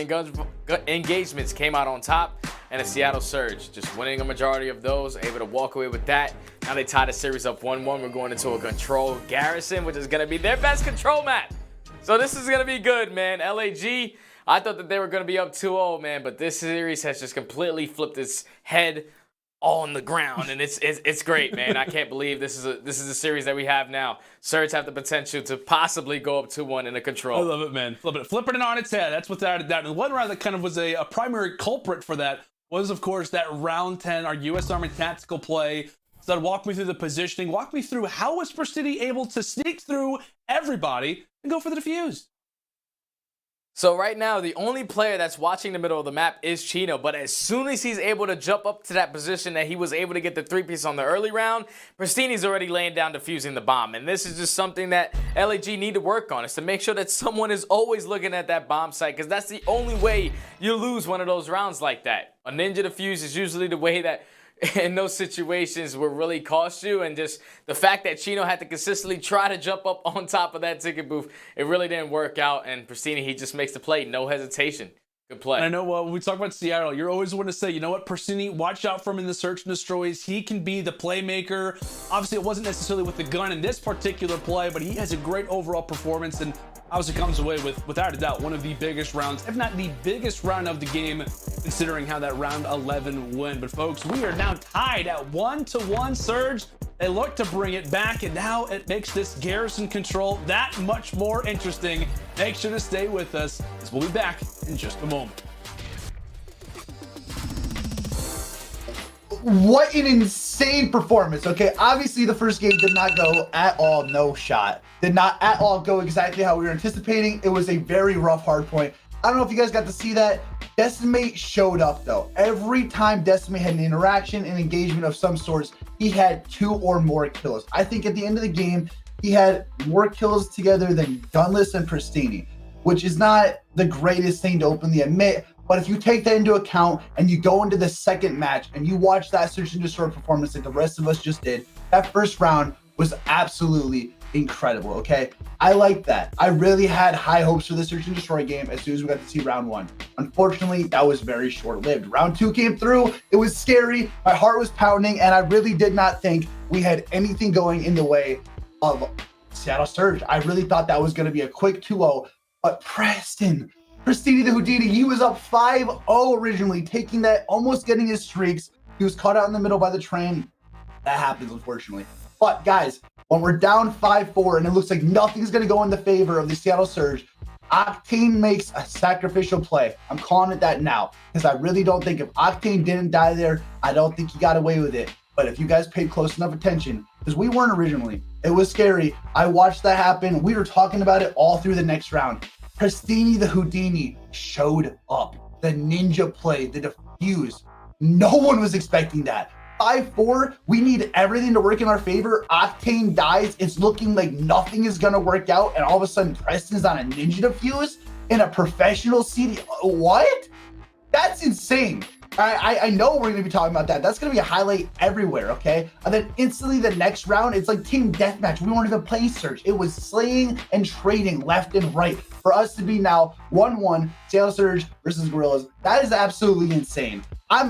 engagements came out on top, and the Seattle Surge just winning a majority of those, able to walk away with that. Now they tie the series up 1-1. We're going into a control garrison, which is going to be their best control map. So this is going to be good, man. LAG, I thought that they were going to be up 2-0, man, but this series has just completely flipped its head on the ground, and it's great, man. I can't believe this is a series that we have now. Surge have the potential to possibly go up 2-1 in a control. I love it, man. Flipping it on its head. That's without a doubt. And one round that kind of was a primary culprit for that was, of course, that round 10, our U.S. Army tactical play. So walk me through the positioning. Walk me through how was Pristini able to sneak through everybody and go for the defuse? So right now, the only player that's watching the middle of the map is Chino, but as soon as he's able to jump up to that position that he was able to get the 3-piece on the early round, Pristini's already laying down defusing the bomb. And this is just something that LAG need to work on, is to make sure that someone is always looking at that bomb site, because that's the only way you lose one of those rounds like that. A ninja defuse is usually the way that in those situations will really cost you, and just the fact that Chino had to consistently try to jump up on top of that ticket booth, it really didn't work out, and Pristini, he just makes the play, no hesitation. Good play. And I know when we talk about Seattle, you're always want to say, you know what, Pristini, watch out for him in the search and destroys. He can be the playmaker. Obviously, it wasn't necessarily with the gun in this particular play, but he has a great overall performance, and obviously comes away with, without a doubt, one of the biggest rounds, if not the biggest round of the game, considering how that round 11 went. But folks, we are now tied at 1-1. Surge, they look to bring it back, and now it makes this Garrison control that much more interesting. Make sure to stay with us, as we'll be back in just a moment. What an insane performance. Okay, obviously the first game did not go at all, no shot. Did not at all go exactly how we were anticipating. It was a very rough hard point. I don't know if you guys got to see that. Decimate showed up though. Every time Decimate had an interaction, an engagement of some sorts, he had 2 or more kills. I think at the end of the game, he had more kills together than Gunless and Pristini, which is not the greatest thing to openly admit. But if you take that into account and you go into the second match and you watch that search and destroy performance like the rest of us just did, that first round was absolutely incredible, okay? I like that. I really had high hopes for the search and destroy game as soon as we got to see round 1. Unfortunately, that was very short-lived. Round 2 came through. It was scary. My heart was pounding, and I really did not think we had anything going in the way of Seattle Surge. I really thought that was going to be a quick 2-0, but Pristini the Houdini, he was up 5-0 originally, taking that, almost getting his streaks. He was caught out in the middle by the train. That happens, unfortunately. But guys, when we're down 5-4 and it looks like nothing's going to go in the favor of the Seattle Surge, Octane makes a sacrificial play. I'm calling it that now, because I really don't think if Octane didn't die there, I don't think he got away with it. But if you guys paid close enough attention, because we weren't originally, it was scary. I watched that happen. We were talking about it all through the next round. Pristini the Houdini showed up. The ninja play, the defuse. No one was expecting that. 5-4, we need everything to work in our favor. Octane dies. It's looking like nothing is going to work out. And all of a sudden, Preston's on a ninja defuse in a professional CD. What? That's insane. I know we're going to be talking about that. That's going to be a highlight everywhere, okay? And then instantly the next round, it's like team deathmatch. We weren't even playing Surge. It was slaying and trading left and right. For us to be now 1-1, Seattle Surge versus Guerrillas, that is absolutely insane. I'm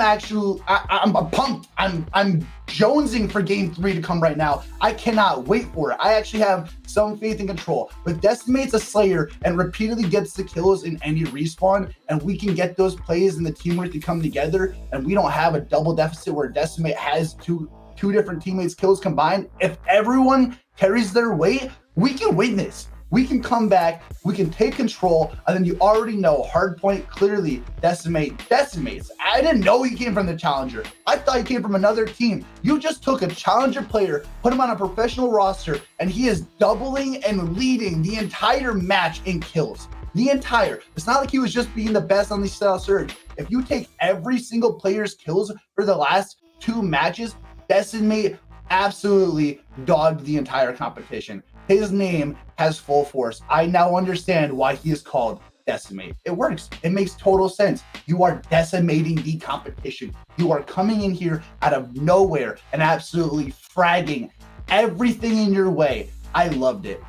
pumped. I'm jonesing for game 3 to come right now. I cannot wait for it. I actually have some faith and control. But Decimate's a slayer and repeatedly gets the kills in any respawn, and we can get those plays and the teamwork to come together, and we don't have a double deficit where Decimate has two different teammates' kills combined. If everyone carries their weight, we can win this. We can come back, we can take control, and then you already know hardpoint clearly decimates. I didn't know he came from the challenger. I thought he came from another team. You just took a challenger player, put him on a professional roster, and he is doubling and leading the entire match in kills. The entire. It's not like he was just being the best on the Seattle Surge. If you take every single player's kills for the last 2 matches, Decimate absolutely dogged the entire competition. His name has full force. I now understand why he is called Decimate. It works. It makes total sense. You are decimating the competition. You are coming in here out of nowhere and absolutely fragging everything in your way. I loved it.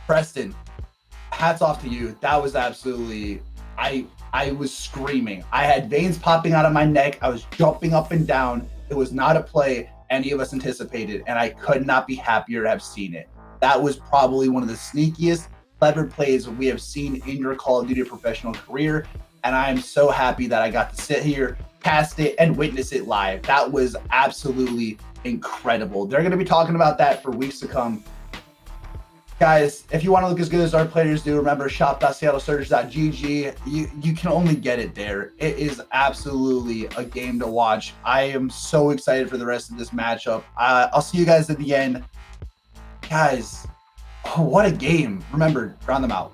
Preston, hats off to you. That was absolutely, I was screaming. I had veins popping out of my neck. I was jumping up and down. It was not a play any of us anticipated, and I could not be happier to have seen it. That was probably one of the sneakiest, clever plays we have seen in your Call of Duty professional career. And I am so happy that I got to sit here, cast it, and witness it live. That was absolutely incredible. They're going to be talking about that for weeks to come. Guys, if you want to look as good as our players do, remember shop.seattlesurge.gg. You can only get it there. It is absolutely a game to watch. I am so excited for the rest of this matchup. I'll see you guys at the end. Guys, oh, what a game. Remember, round them out.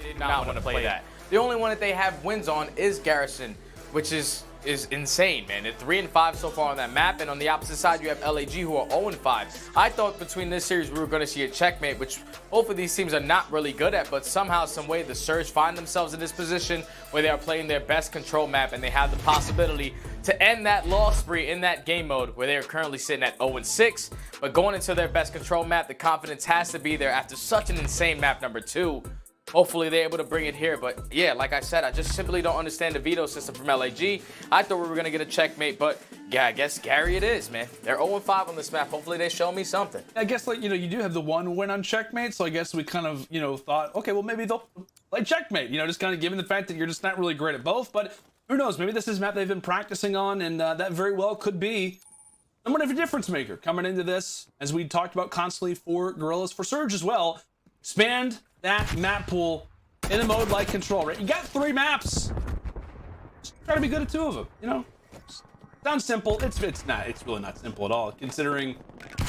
did not want to play that. The only one that they have wins on is Garrison, which is insane, man. They're 3-5 so far on that map, and on the opposite side, you have LAG, who are 0-5. I thought between this series we were going to see a checkmate, which both of these teams are not really good at, but somehow, some way, the Surge find themselves in this position where they are playing their best control map, and they have the possibility to end that loss spree in that game mode where they are currently sitting at 0-6. But going into their best control map, the confidence has to be there after such an insane map number 2. Hopefully they're able to bring it here, but yeah, like I said, I just simply don't understand the veto system from LAG. I thought we were going to get a checkmate, but yeah, I guess Gary it is, man. They're 0-5 on this map. Hopefully they show me something. I guess, like, you do have the one win on checkmate, so I guess we kind of, thought, okay, well, maybe they'll play checkmate, just kind of given the fact that you're just not really great at both, but who knows, maybe this is a map they've been practicing on, and that very well could be somewhat of a difference maker coming into this, as we talked about constantly for Guerrillas, for Surge as well. Expand that map pool in a mode like Control, right? You got 3 maps. Just try to be good at 2 of them, Sounds simple. It's really not simple at all, considering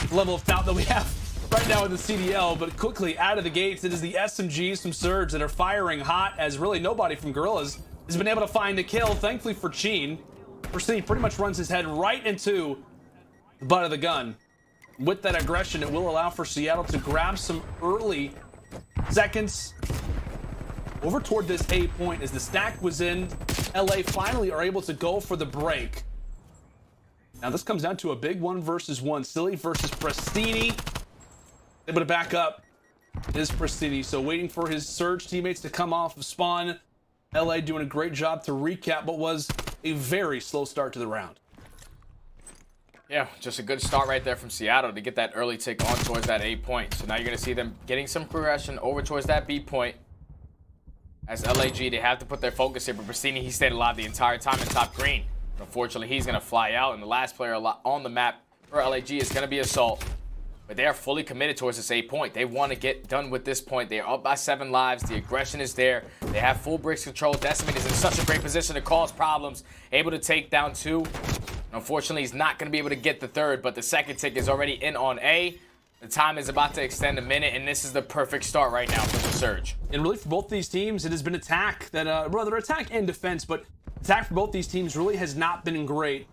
the level of talent that we have right now in the CDL. But quickly out of the gates, it is the SMGs from Surge that are firing hot, as really nobody from Guerrillas has been able to find the kill. Thankfully for Sheen, Persini pretty much runs his head right into the butt of the gun. With that aggression, it will allow for Seattle to grab some early seconds over toward this A point as the stack was in. LA finally are able to go for the break. Now this comes down to a big 1-versus-1. Silly versus Prestini. Able to back up is Prestini. So waiting for his Surge teammates to come off of spawn. LA doing a great job to recap what was a very slow start to the round. Yeah, just a good start right there from Seattle to get that early tick on towards that A point. So now you're going to see them getting some progression over towards that B point. As LAG, they have to put their focus here, but Prestini, he stayed alive the entire time in top green. But unfortunately, he's going to fly out, and the last player on the map for LAG is going to be Assault. But they are fully committed towards this A point. They want to get done with this point. They are up by 7 lives. The aggression is there. They have full bricks control. Decimate is in such a great position to cause problems. Able to take down 2. Unfortunately, he's not going to be able to get the 3rd, but the 2nd tick is already in on A. The time is about to extend a minute, and this is the perfect start right now for the Surge. And really, for both these teams, it has been attack that, rather attack and defense, but attack for both these teams really has not been great.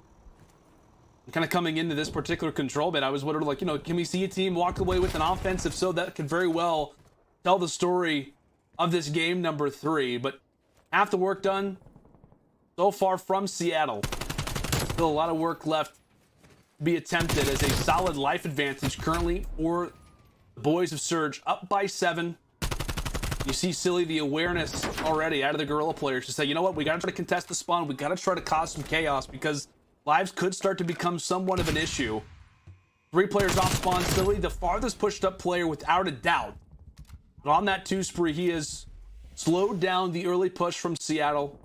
Kind of coming into this particular control bit, I was wondering, like, can we see a team walk away with an offense? If so, that could very well tell the story of this game number 3. But half the work done so far from Seattle. Still a lot of work left to be attempted, as a solid life advantage currently for the boys of Surge, up by 7. You see Silly, the awareness already out of the Guerrilla players to say, you know what, we got to try to contest the spawn. We got to try to cause some chaos, because lives could start to become somewhat of an issue. 3 players off spawn. Silly, the farthest pushed up player without a doubt. But on that 2 spree, he has slowed down the early push from Seattle,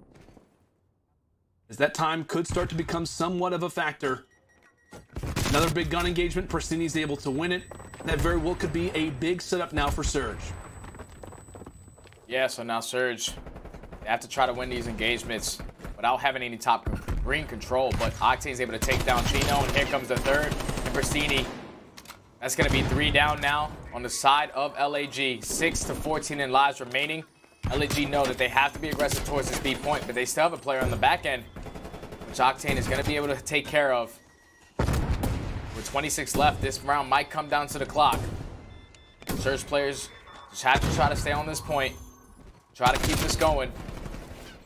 as that time could start to become somewhat of a factor. Another big gun engagement. Prestini's able to win it. That very well could be a big setup now for Surge. Yeah, so now Surge, they have to try to win these engagements without having any top green control, but Octane's able to take down Chino, and here comes the 3rd, and Prestini. That's going to be 3 down now on the side of LAG. 6 to 14 in lives remaining. LAG know that they have to be aggressive towards this B point, but they still have a player on the back end, which Octane is going to be able to take care of. With 26 left, this round might come down to the clock. Surge players just have to try to stay on this point, try to keep this going.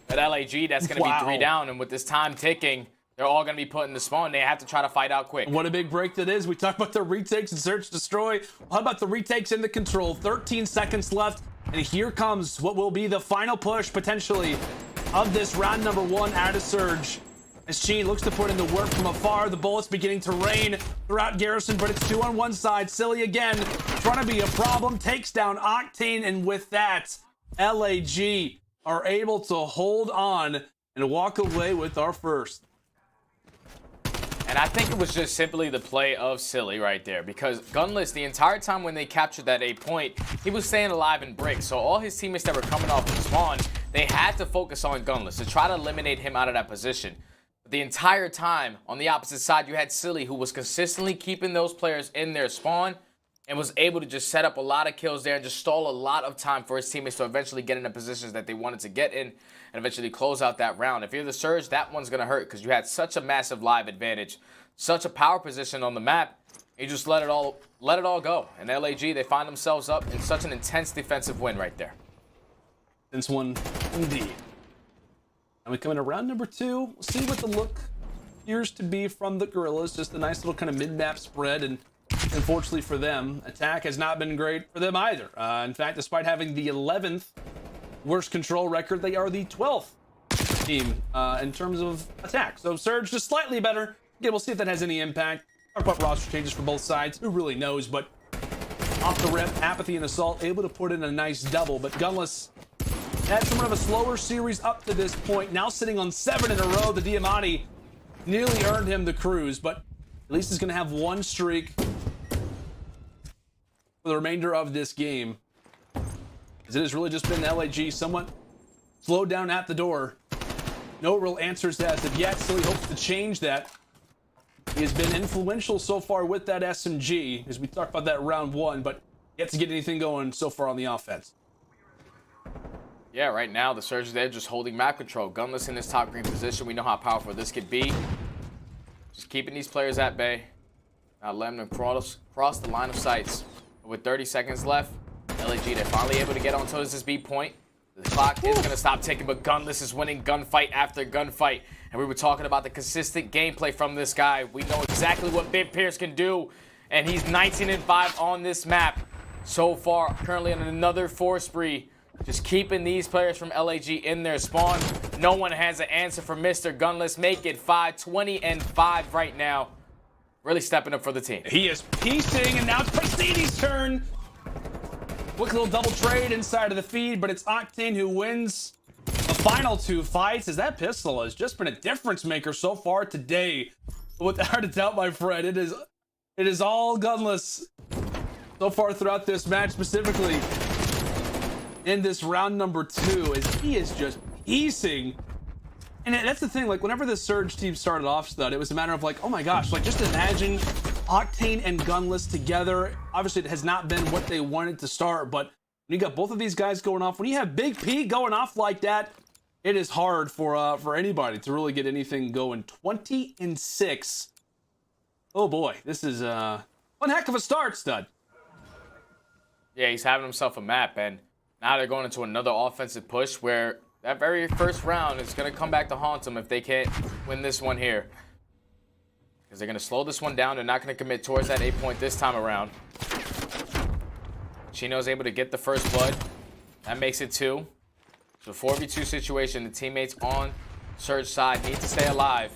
At LAG, that's going to be 3 down, and with this time ticking, they're all going to be put in the spawn. They have to try to fight out quick. What a big break that is. We talked about the retakes and Search Destroy. How about the retakes in the control? 13 seconds left, and here comes what will be the final push, potentially, of this round number 1 out of Surge. As Sheen looks to put in the work from afar, the bullets beginning to rain throughout Garrison, but it's 2 on one side. Silly again, trying to be a problem, takes down Octane, and with that, LAG are able to hold on and walk away with our first. And I think it was just simply the play of Silly right there, because Gunless, the entire time when they captured that A point, he was staying alive in bricks. So all his teammates that were coming off the spawn, they had to focus on Gunless to try to eliminate him out of that position. But the entire time on the opposite side, you had Silly, who was consistently keeping those players in their spawn and was able to just set up a lot of kills there and just stall a lot of time for his teammates to eventually get into positions that they wanted to get in and eventually close out that round. If you're the Surge, that one's going to hurt because you had such a massive live advantage, such a power position on the map. You just let it all go. And LAG, they find themselves up in such an intense defensive win right there. This one, indeed. And we come into round number 2. We'll see what the look appears to be from the Guerrillas. Just a nice little kind of mid-map spread, and unfortunately for them, attack has not been great for them either. In fact, despite having the 11th worst control record, they are the 12th team in terms of attack. So Surge just slightly better. Again, we'll see if that has any impact. Talk about roster changes for both sides. Who really knows? But off the rip, Apathy and Assault able to put in a nice double. But Gunless had somewhat of a slower series up to this point. Now sitting on 7 in a row. The Diamante nearly earned him the cruise, but at least he's going to have one streak for the remainder of this game. As it has really just been LAG somewhat slowed down at the door. No real answers as of yet, so he hopes to change that. He has been influential so far with that SMG, as we talked about that round 1, but yet to get anything going so far on the offense. Yeah, right now the Surge, they're just holding map control. Gunless in this top green position. We know how powerful this could be. Just keeping these players at bay. Not letting them cross the line of sights. With 30 seconds left, LAG, they're finally able to get onto this B point. The clock is going to stop ticking, but Gunless is winning gunfight after gunfight. And we were talking about the consistent gameplay from this guy. We know exactly what Big Pierce can do, and he's 19-5 on this map so far. Currently on another 4 spree, just keeping these players from LAG in their spawn. No one has an answer for Mr. Gunless. Make it 20-5 right now. Really stepping up for the team. He is piecing, and now it's Prestidi's turn. Quick little double trade inside of the feed, but it's Octane who wins the final 2 fights, as that pistol has just been a difference maker so far today. Without a doubt, my friend, it is all Gunless so far throughout this match, specifically in this round number 2, as he is just piecing. And that's the thing, like, whenever the Surge team started off, Stud, it was a matter of like, oh my gosh, like, just imagine Octane and Gunless together. Obviously, it has not been what they wanted to start, but when you got both of these guys going off, when you have Big P going off like that, it is hard for anybody to really get anything going. 20-6. Oh boy, this is one heck of a start, Stud. Yeah, he's having himself a map, and now they're going into another offensive push where that very first round is going to come back to haunt them if they can't win this one here. Because they're going to slow this one down. They're not going to commit towards that 8 point this time around. Chino's able to get the first blood. That makes it 2. So 4v2 situation. The teammates on Surge side need to stay alive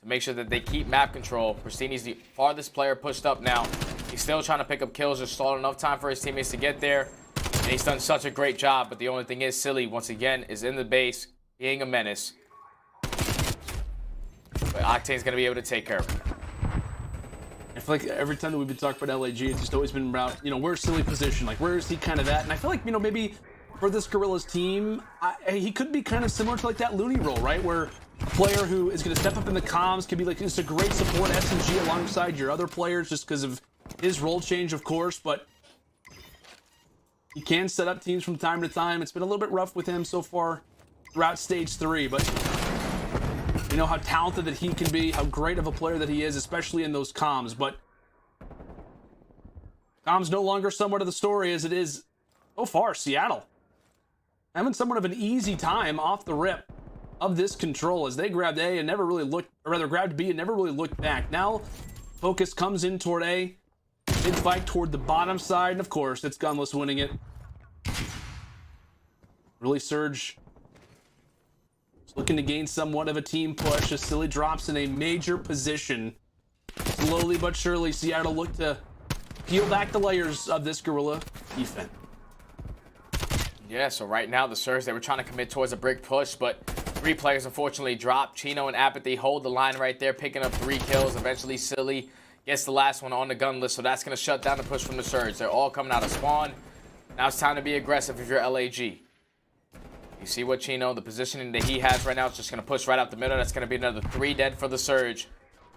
to make sure that they keep map control. Pristini's the farthest player pushed up now. He's still trying to pick up kills. Just stalled enough time for his teammates to get there. And he's done such a great job, but the only thing is, Silly, once again, is in the base, being a menace. But Octane's going to be able to take care of him. I feel like every time that we've been talking about LAG, it's just always been about, you know, where's Silly position? Like, where is he kind of at? And I feel like, you know, maybe for this Guerrillas team, he could be kind of similar to like that Looney role, right? Where a player who is going to step up in the comms could be like just a great support SMG alongside your other players just because of his role change, of course, but he can set up teams from time to time. It's been a little bit rough with him so far throughout stage 3, but you know how talented that he can be, how great of a player that he is, especially in those comms. But comms no longer somewhat of the story as it is so far. Seattle having somewhat of an easy time off the rip of this control as they grabbed A and never really looked, or rather grabbed B and never really looked back. Now focus comes in toward A. Big fight toward the bottom side, and of course, it's Gunless winning it. Really Surge looking to gain somewhat of a team push as Silly drops in a major position. Slowly but surely, Seattle look to peel back the layers of this Guerrilla defense. Yeah, so right now, the Surge, they were trying to commit towards a brick push, but 3 players unfortunately dropped. Chino and Apathy hold the line right there, picking up 3 kills. Eventually, Silly gets the last one on the gun list, so that's going to shut down the push from the Surge. They're all coming out of spawn. Now it's time to be aggressive if you're LAG. You see what Chino, the positioning that he has right now, is just going to push right out the middle. That's going to be another 3 dead for the Surge.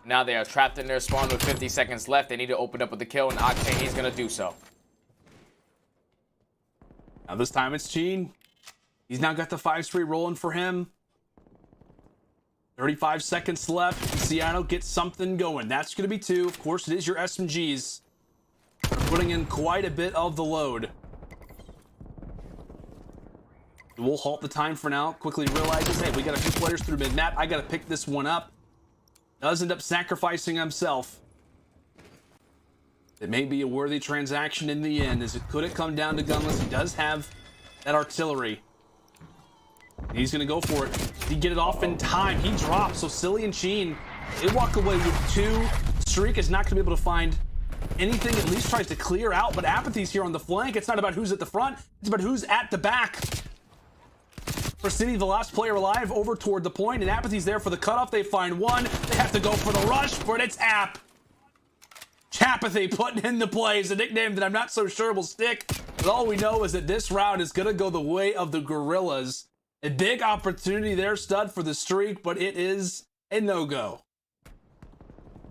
Now they are trapped in their spawn with 50 seconds left. They need to open up with the kill, and Octane, he's going to do so. Now this time it's Gene. He's now got the 5-3 rolling for him. 35 seconds left. Seattle gets something going. That's going to be 2. Of course, it is your SMGs. They're putting in quite a bit of the load. We'll halt the time for now. Quickly realizes, hey, we got a few players through mid-map. I got to pick this one up. Does end up sacrificing himself. It may be a worthy transaction in the end, as it couldn't come down to gunless. He does have that artillery. He's going to go for it. Did he get it off in time? He drops. So Silly and Sheen, they walk away with 2. Streak is not going to be able to find anything. At least tries to clear out, but Apathy's here on the flank. It's not about who's at the front. It's about who's at the back. For City, the last player alive, over toward the point, and Apathy's there for the cutoff. They find 1. They have to go for the rush, but it's App. Chapathy putting in the plays, a nickname that I'm not so sure will stick. But all we know is that this round is going to go the way of the Guerrillas. A big opportunity there, Stud, for the streak, but it is a no-go.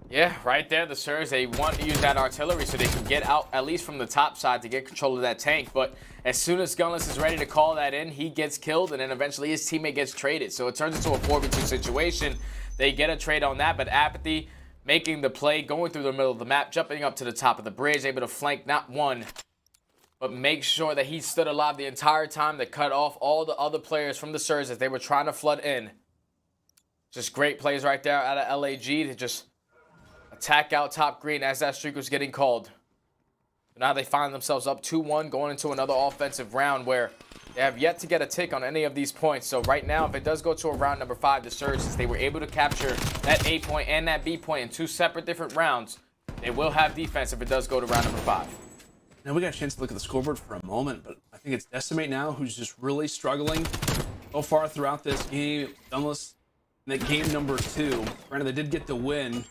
Yeah, right there, the Surge, they want to use that artillery so they can get out at least from the top side to get control of that tank. But as soon as Gunless is ready to call that in, he gets killed, and then eventually his teammate gets traded. So it turns into a 4v2 situation. They get a trade on that, but Apathy making the play, going through the middle of the map, jumping up to the top of the bridge, able to flank not one, but make sure that he stood alive the entire time to cut off all the other players from the Surge as they were trying to flood in. Just great plays right there out of LAG to just attack out top green as that streak was getting called. Now they find themselves up 2-1 going into another offensive round where they have yet to get a tick on any of these points. So right now, if it does go to a round number 5, the Surge, since they were able to capture that A point and that B point in 2 separate different rounds, they will have defense if it does go to round number 5. Now we got a chance to look at the scoreboard for a moment, but I think it's Decimate now who's just really struggling so far throughout this game. Gunless in that game number 2. Granted, they did get the win.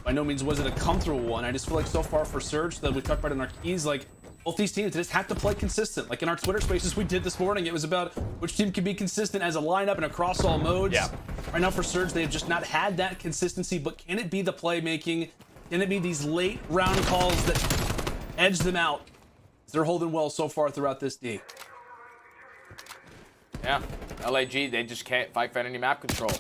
By no means was it a comfortable one. I just feel like so far for Surge, that we talked about in our keys, like both these teams just have to play consistent. Like in our Twitter spaces we did this morning, it was about which team can be consistent as a lineup and across all modes. Yeah. Right now for Surge, they have just not had that consistency, but can it be the playmaking? Can it be these late round calls that edge them out? They're holding well so far throughout this D. Yeah, LAG, they just can't fight for any map control.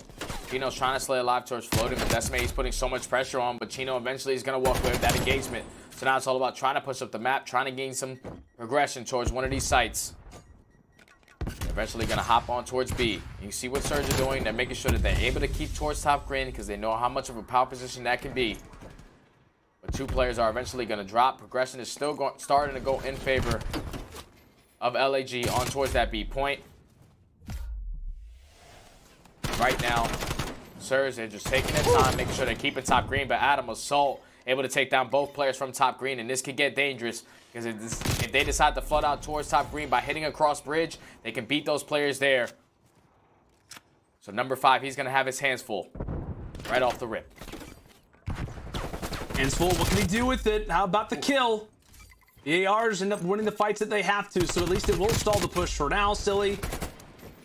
Chino's trying to slay alive towards floating, but Decimate, he's putting so much pressure on, but Chino eventually is going to walk away with that engagement. So now it's all about trying to push up the map, trying to gain some progression towards one of these sites. Eventually going to hop on towards B. You see what Surge are doing. They're making sure that they're able to keep towards top green because they know how much of a power position that can be. But 2 players are eventually going to drop. Progression is still starting to go in favor of LAG on towards that B point. Right now, Surge, they're just taking their time, making sure they're keeping top green, but Adam Assault able to take down both players from top green, and this could get dangerous because if they decide to flood out towards top green by hitting across bridge, they can beat those players there. So number 5, he's going to have his hands full right off the rip. Hands full, what can he do with it? How about the kill? The ARs end up winning the fights that they have to, so at least it will stall the push for now. Silly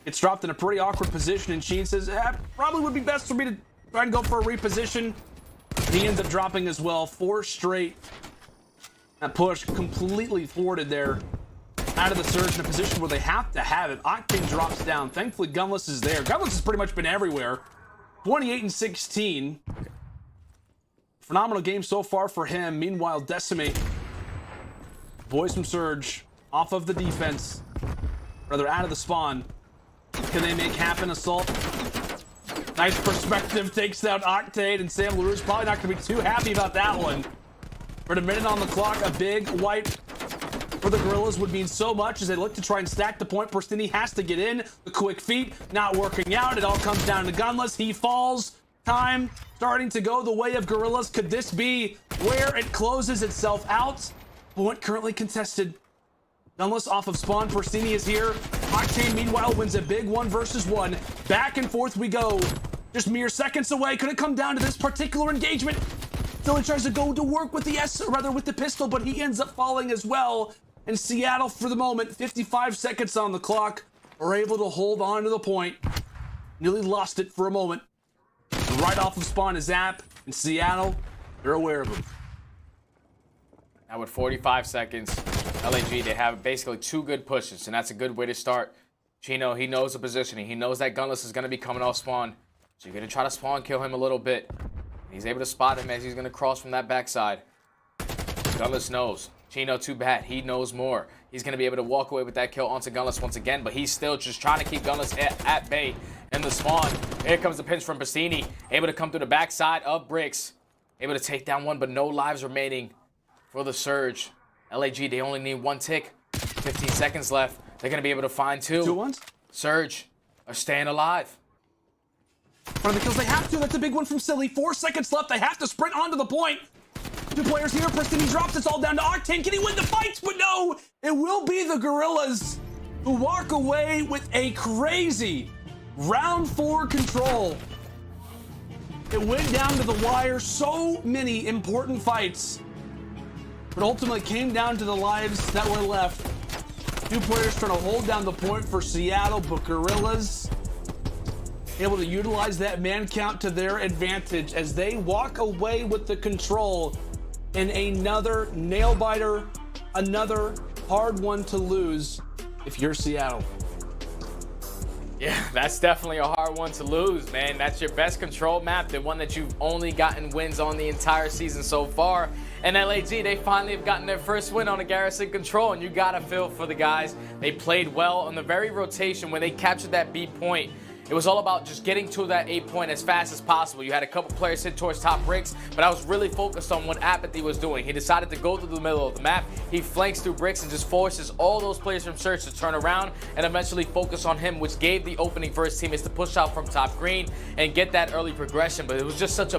gets dropped in a pretty awkward position, and Sheen says, probably would be best for me to try and go for a reposition. He ends up dropping as well. 4 straight. That push completely thwarted there out of the Surge in a position where they have to have it. Octane drops down. Thankfully, Gunless is there. Gunless has pretty much been everywhere. 28-16. Phenomenal game so far for him. Meanwhile, Decimate, boys from Surge, off of the defense. Rather, out of the spawn. Can they make happen? Assault. Nice perspective, takes out Octane, and Sam LaRue's probably not going to be too happy about that one. For a minute on the clock, a big wipe for the Guerrillas would mean so much as they look to try and stack the point. Porstini has to get in. The quick feet, not working out. It all comes down to Gunless. He falls. Time starting to go the way of Guerrillas. Could this be where it closes itself out? Point currently contested. Gunless off of spawn. Porstini is here. Octane, meanwhile, wins a big 1-versus-1. Back and forth we go. Just mere seconds away. Could it come down to this particular engagement? Philly tries to go to work with with the pistol, but he ends up falling as well. And Seattle, for the moment, 55 seconds on the clock, are able to hold on to the point. Nearly lost it for a moment. right off of spawn is Zap in Seattle. They're aware of him. Now with 45 seconds, LAG, they have basically 2 good pushes, and that's a good way to start. Chino, he knows the positioning. He knows that Gunless is going to be coming off spawn. So you're going to try to spawn kill him a little bit. He's able to spot him as he's going to cross from that backside. Gunless knows. Chino, too bad. He knows more. He's going to be able to walk away with that kill onto Gunless once again, but he's still just trying to keep Gunless at bay in the spawn. Here comes the pinch from Bassini. Able to come through the backside of Bricks. Able to take down one, but no lives remaining for the Surge. LAG, they only need 1 tick. 15 seconds left. They're going to be able to find 2. 2 ones? Surge are staying alive. One of the kills they have to. That's a big one from Silly. 4 seconds left. They have to sprint onto the point. 2 players here. Pristini drops. It's all down to Octane. Can he win the fights? But no, it will be the Guerrillas who walk away with a crazy round 4 control. It went down to the wire. So many important fights, but ultimately came down to the lives that were left. 2 players trying to hold down the point for Seattle, but Guerrillas able to utilize that man count to their advantage as they walk away with the control in another nail biter, another hard one to lose if you're Seattle. Yeah, that's definitely a hard one to lose, man. That's your best control map, the one that you've only gotten wins on the entire season so far. And LAG, they finally have gotten their first win on a Garrison control, and you gotta feel for the guys. They played well on the very rotation when they captured that B point. It was all about just getting to that 8 point as fast as possible. You had a couple players hit towards top bricks, but I was really focused on what Apathy was doing. He decided to go through the middle of the map. He flanks through bricks and just forces all those players from Search to turn around and eventually focus on him, which gave the opening for his teammates to push out from top green and get that early progression. But it was just such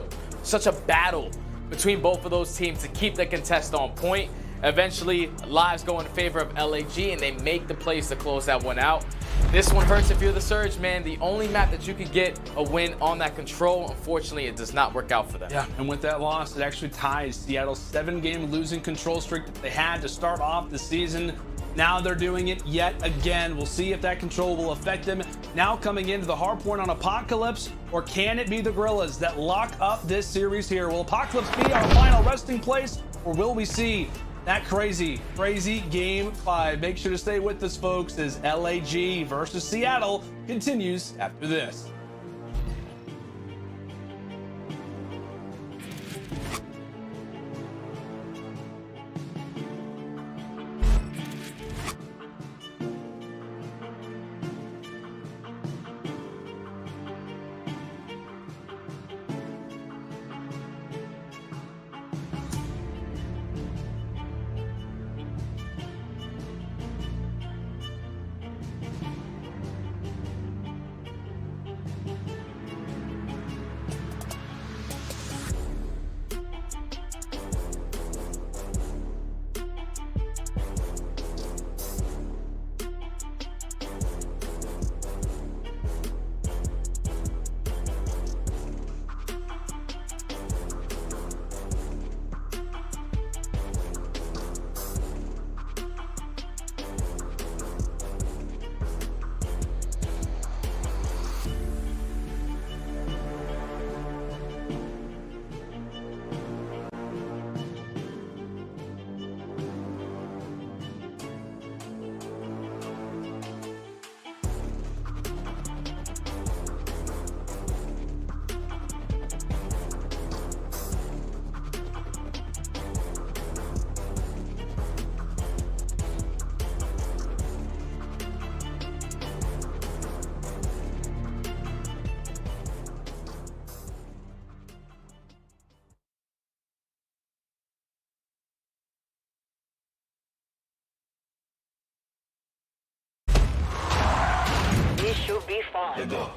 a battle between both of those teams to keep the contest on point. Eventually, lives go in favor of LAG, and they make the plays to close that one out. This one hurts if you're the Surge, man. The only map that you could get a win on that control, unfortunately, it does not work out for them. Yeah, and with that loss, it actually ties Seattle's 7-game losing control streak that they had to start off the season. Now they're doing it yet again. We'll see if that control will affect them. Now coming into the hard point on Apocalypse, or can it be the Guerrillas that lock up this series here? Will Apocalypse be our final resting place, or will we see that crazy game 5? Make sure to stay with us, folks, as LAG versus Seattle continues after this. Should be fine. Go.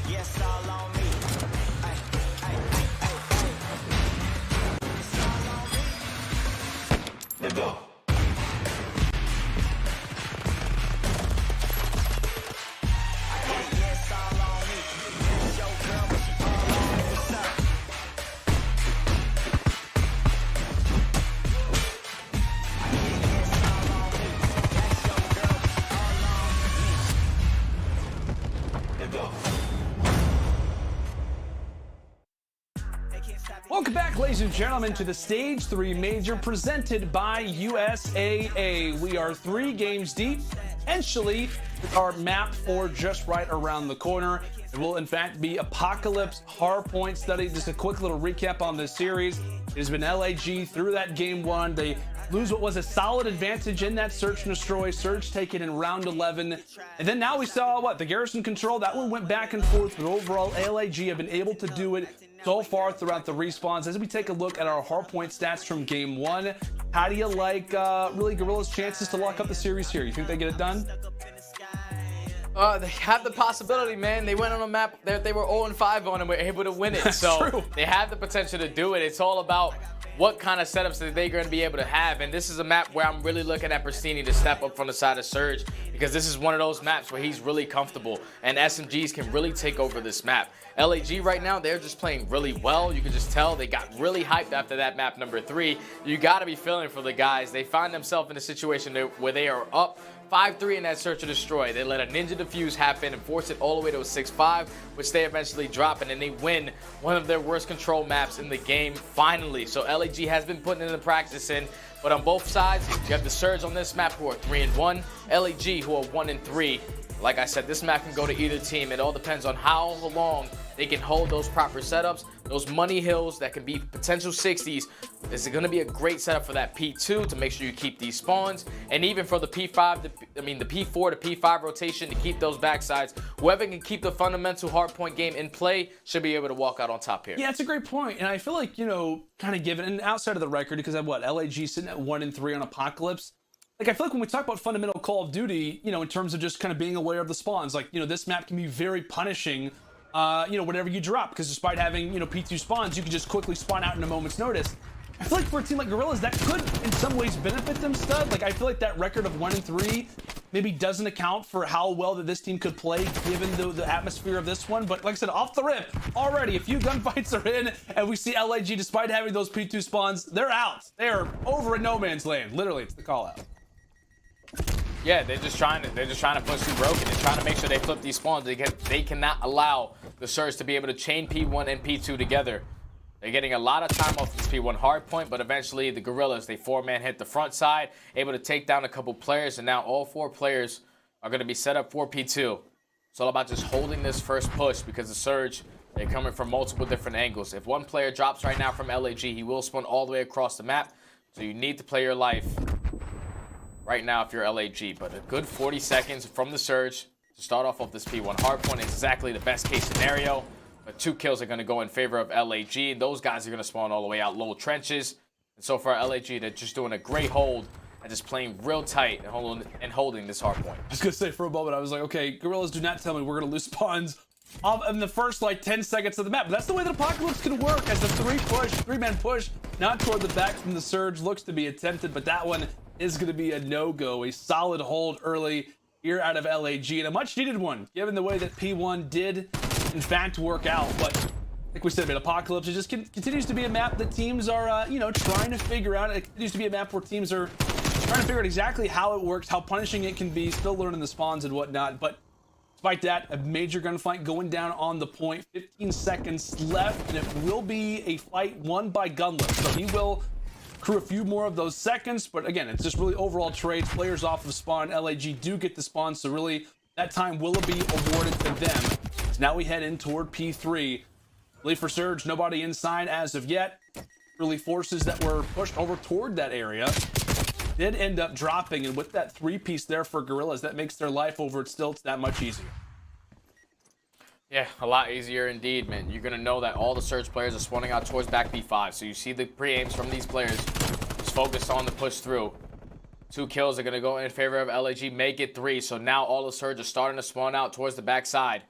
Yes, ladies and gentlemen, to the Stage 3 Major presented by USAA. We are 3 games deep, potentially with our map 4 just right around the corner. It will, in fact, be Apocalypse Hardpoint Study. Just a quick little recap on this series. It has been LAG through that game 1. They lose what was a solid advantage in that search and destroy. Surge taken in round 11. And then now we saw, what, the Garrison Control. That one went back and forth, but overall, LAG have been able to do it so far throughout the respawns. As we take a look at our hardpoint stats from game 1, how do you like, really, Guerrillas' chances to lock up the series here? You think they get it done? They have the possibility, man. They went on a map that they were 0-5 on and were able to win it. So true. They have the potential to do it. It's all about what kind of setups that they're going to be able to have. And this is a map where I'm really looking at Pristini to step up from the side of Surge, because this is one of those maps where he's really comfortable and SMGs can really take over this map. LAG right now, they're just playing really well. You can just tell they got really hyped after that map number 3. You got to be feeling for the guys. They find themselves in a situation where they are up 5-3 in that search and destroy. They let a ninja defuse happen and force it all the way to a 6-5, which they eventually drop, and then they win one of their worst control maps in the game finally. So LAG has been putting in the practice in, but on both sides, you have the Surge on this map who are 3-1, LAG who are 1-3. Like I said, this map can go to either team. It all depends on how long they can hold those proper setups. Those money hills that can be potential 60s. This is going to be a great setup for that P2 to make sure you keep these spawns. And even for the P4 to P5 rotation to keep those backsides. Whoever can keep the fundamental hardpoint game in play should be able to walk out on top here. Yeah, it's a great point. And I feel like, you know, kind of given, and outside of the record, because I have what, LAG sitting at 1-3 on Apocalypse. Like, I feel like when we talk about fundamental Call of Duty, you know, in terms of just kind of being aware of the spawns, like, you know, this map can be very punishing, you know, whatever you drop, because despite having, you know, P2 spawns, you can just quickly spawn out in a moment's notice. I feel like for a team like Guerrillas, that could in some ways benefit them, Stud. Like, I feel like that record of 1-3 maybe doesn't account for how well that this team could play given the atmosphere of this one. But like I said, off the rip, already a few gunfights are in, and we see LAG, despite having those P2 spawns, they're out. They're over in no man's land. Literally, it's the call out. Yeah, they're just trying to push through broken. They're trying to make sure they flip these spawns. They cannot allow the Surge to be able to chain P1 and P2 together. They're getting a lot of time off this P1 hardpoint, but eventually the Guerrillas, they 4-man hit the front side, able to take down a couple players, and now all 4 players are going to be set up for P2. It's all about just holding this first push, because the Surge, they're coming from multiple different angles. If one player drops right now from LAG, he will spawn all the way across the map, so you need to play your life right now if you're LAG. But a good 40 seconds from the Surge to start off this P1 hardpoint is exactly the best case scenario. But 2 kills are going to go in favor of LAG. And those guys are going to spawn all the way out low trenches. And so far, LAG, they're just doing a great hold and just playing real tight and holding this hardpoint. I was going to say for a moment, I was like, okay, Guerrillas, do not tell me we're going to lose spawns in the first, like, 10 seconds of the map. But that's the way that Apocalypse can work, as the 3-man push, not toward the back from the Surge, looks to be attempted. But that one is going to be a no-go. A solid hold early here out of LAG, and a much-needed one, given the way that P1 did, in fact, work out. But like we said, man, Apocalypse, it just continues to be a map that teams are, you know, trying to figure out. It continues to be a map where teams are trying to figure out exactly how it works, how punishing it can be, still learning the spawns and whatnot. But despite that, a major gunfight going down on the point. 15 seconds left, and it will be a fight won by Gunless. So he will crew a few more of those seconds, but again, it's just really overall trades. Players off of spawn. LAG do get the spawn, so really that time will be awarded to them. So now we head in toward P3. Really for Surge, nobody inside as of yet. Really forces that were pushed over toward that area did end up dropping, and with that 3-piece there for Guerrillas, that makes their life over at Stilts that much easier. Yeah, a lot easier indeed, man. You're going to know that all the Surge players are spawning out towards back B5. So you see the pre-aims from these players just focused on the push through. 2 kills are going to go in favor of LAG, make it 3. So now all the Surge are starting to spawn out towards the backside.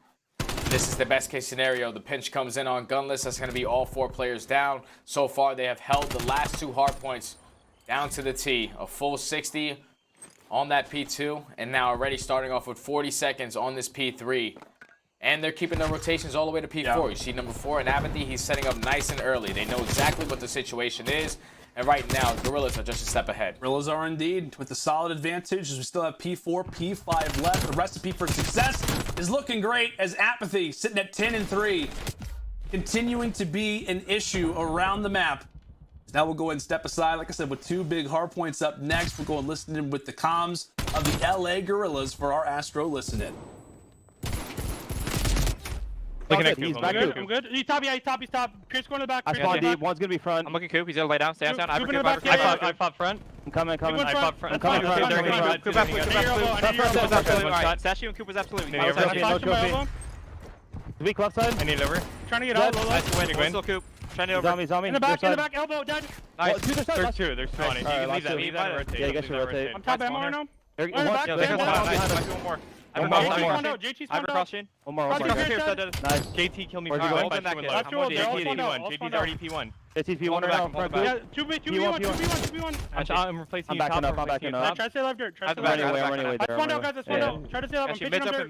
This is the best case scenario. The pinch comes in on Gunless. That's going to be all 4 players down. So far, they have held the last 2 hardpoints down to the T. A full 60 on that P2. And now already starting off with 40 seconds on this P3. And they're keeping their rotations all the way to P4. Yeah. You see number 4 in Abinthy, he's setting up nice and early. They know exactly what the situation is. And right now, Guerrillas are just a step ahead. Guerrillas are indeed with a solid advantage, as we still have P4, P5 left. The recipe for success is looking great, as Apathy sitting at 10-3. Continuing to be an issue around the map. Now we'll go ahead and step aside, like I said, with 2 big hard points up next. We'll go and listen in with the comms of the LA Guerrillas for our Astro Listen In. He's back. I'm good. He's top. Yeah, he's top. Pierce going to the back. I spawned deep. One's gonna be front. I'm looking Coop. He's gonna lay down. Stay down. I pop front. I'm coming. I pop front. I'm coming. Coop absolute. Sashi and Coop was absolute. No weak left side. I need it over. Trying to get out. Nice win. Coop. Trying to over. Zombie. In the back, elbow, dead. Nice. There's 2. There's 2 on it. You can leave that rotate. Yeah, you guys should rotate. I'm top ammo right now. One more. JT One more. Nice. JT kill me. JT's already P1. JT's P1 right now. Yeah, 2v1. I'm replacing I'm backing up. Try to stay left dirt. I'm running away there. I spawned out, guys. Try to stay left.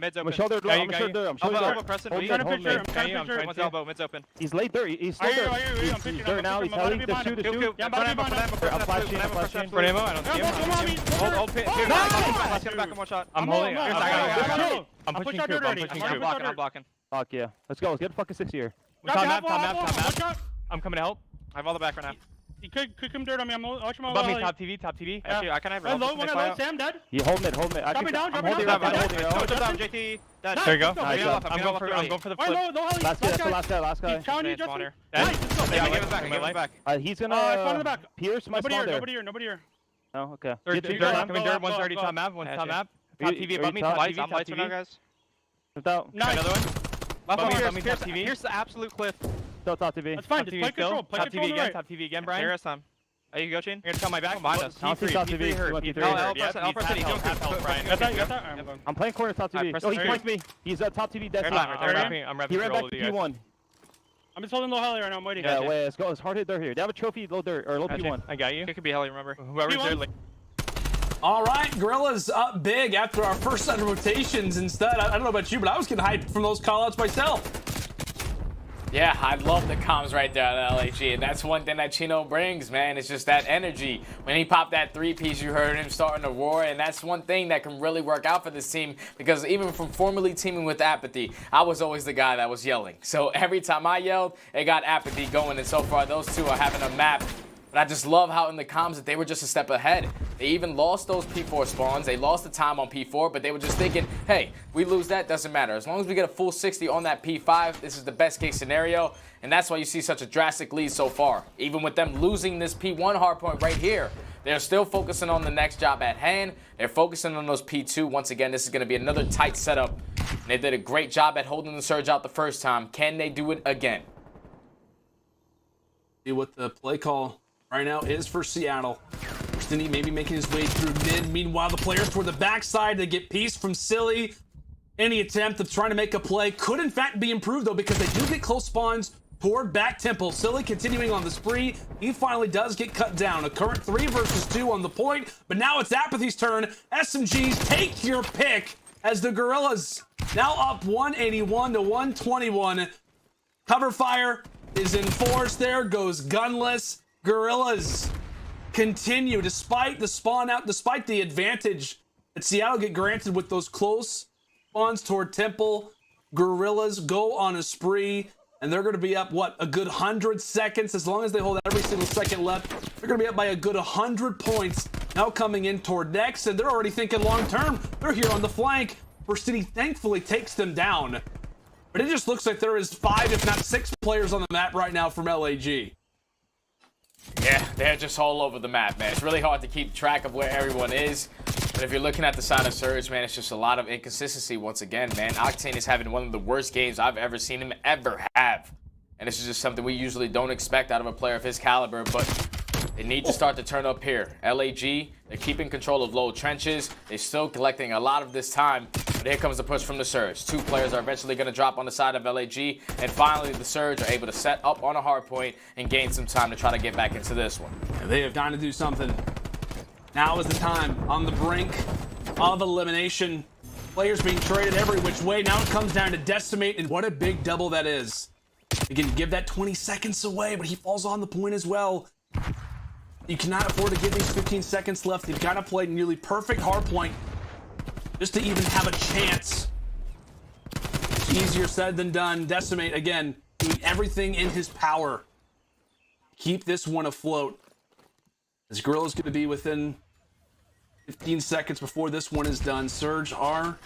Mid's open. I'm shoulder door. I'm trying to picture. One's elbow. Mid's open. He's late dirt. He's still dirt. He's dirt now. He's telling. The shoot. Yeah, I'm flashing. For ammo. I don't see him. Hold pit. Let's get back in one shot. I'm holding. I'm pushing Coop. I'm blocking. Fuck yeah. Let's go. Let's get fucking 6 here. Top map. I'm coming to help. I have all the back right now. He could come dirt on me. I'm watching my above me, top TV. Actually, I can have it. Low, Sam dead. You hold it. Drop me down. JT. There you go. I'm going for the flip. Last guy. He's counting you, Justin. Nice. Yeah, I give it back. He's gonna in the back. Pierce my spawn there. Nobody here. Oh, okay. Coming dirt. 130 top map. One's top map. Top TV above me. I'm lights right now, guys. Another one. Here's the absolute cliff. Still top TV. That's fine. Just play control. Top TV again. Top TV again, Brian. Here's time. Are you go chain? You're gonna come my back. Behind us. Top TV. I'm playing corner top TV. Oh, he points me. He's at top TV. Dead. I'm He ran back to P1. I'm just holding low heli right now. I'm waiting. Yeah, wait. Let's go. It's hard hit dirt here. They have a trophy low dirt or low P1. I got you. It could be heli. Remember. Whoever's there. All right, Guerrillas up big after our first set of rotations. Instead, I don't know about you, but I was getting hyped from those callouts myself. Yeah, I love the comms right there at LAG, and that's one thing that Chino brings, man. It's just that energy. When he popped that 3-piece, you heard him starting to roar, and that's one thing that can really work out for this team, because even from formerly teaming with Apathy, I was always the guy that was yelling. So every time I yelled, it got Apathy going, and so far those two are having a map. But I just love how in the comms that they were just a step ahead. They even lost those P4 spawns. They lost the time on P4, but they were just thinking, hey, we lose that, doesn't matter. As long as we get a full 60 on that P5, this is the best case scenario. And that's why you see such a drastic lead so far. Even with them losing this P1 hardpoint right here, they're still focusing on the next job at hand. They're focusing on those P2. Once again, this is going to be another tight setup. And they did a great job at holding the surge out the first time. Can they do it again? See what the play call right now is for Seattle. Christini maybe making his way through mid. Meanwhile, the players toward the backside, they get piece from Silly. Any attempt of trying to make a play could in fact be improved though, because they do get close spawns toward back temple. Silly continuing on the spree. He finally does get cut down. A current 3 versus 2 on the point, but now it's Apathy's turn. SMGs, take your pick as the Guerrillas now up 181 to 121. Cover fire is in force. There goes gunless. Guerrillas continue despite the spawn out, despite the advantage that Seattle get granted with those close spawns toward temple. Guerrillas go on a spree, and they're going to be up, what, a good 100 seconds? As long as they hold every single second left, they're going to be up by a good 100 points. Now coming in toward next, and they're already thinking long term. They're here on the flank. First City thankfully takes them down. But it just looks like there is 5, if not 6 players on the map right now from LAG. Yeah, they're just all over the map, man. It's really hard to keep track of where everyone is. But if you're looking at the side of Surge, man, it's just a lot of inconsistency once again, man. Octane is having one of the worst games I've ever seen him ever have. And this is just something we usually don't expect out of a player of his caliber, but they need to start to turn up here. LAG, they're keeping control of low trenches. They're still collecting a lot of this time. But here comes the push from the Surge. 2 players are eventually going to drop on the side of LAG. And finally, the Surge are able to set up on a hard point and gain some time to try to get back into this one. And they have time to do something. Now is the time on the brink of elimination. Players being traded every which way. Now it comes down to Decimate, and what a big double that is. You can give that 20 seconds away, but he falls on the point as well. You cannot afford to give these 15 seconds left. You've got to play nearly perfect hard point just to even have a chance. It's easier said than done. Decimate, again, doing everything in his power keep this one afloat. This Guerrilla's going to be within 15 seconds before this one is done. Surge are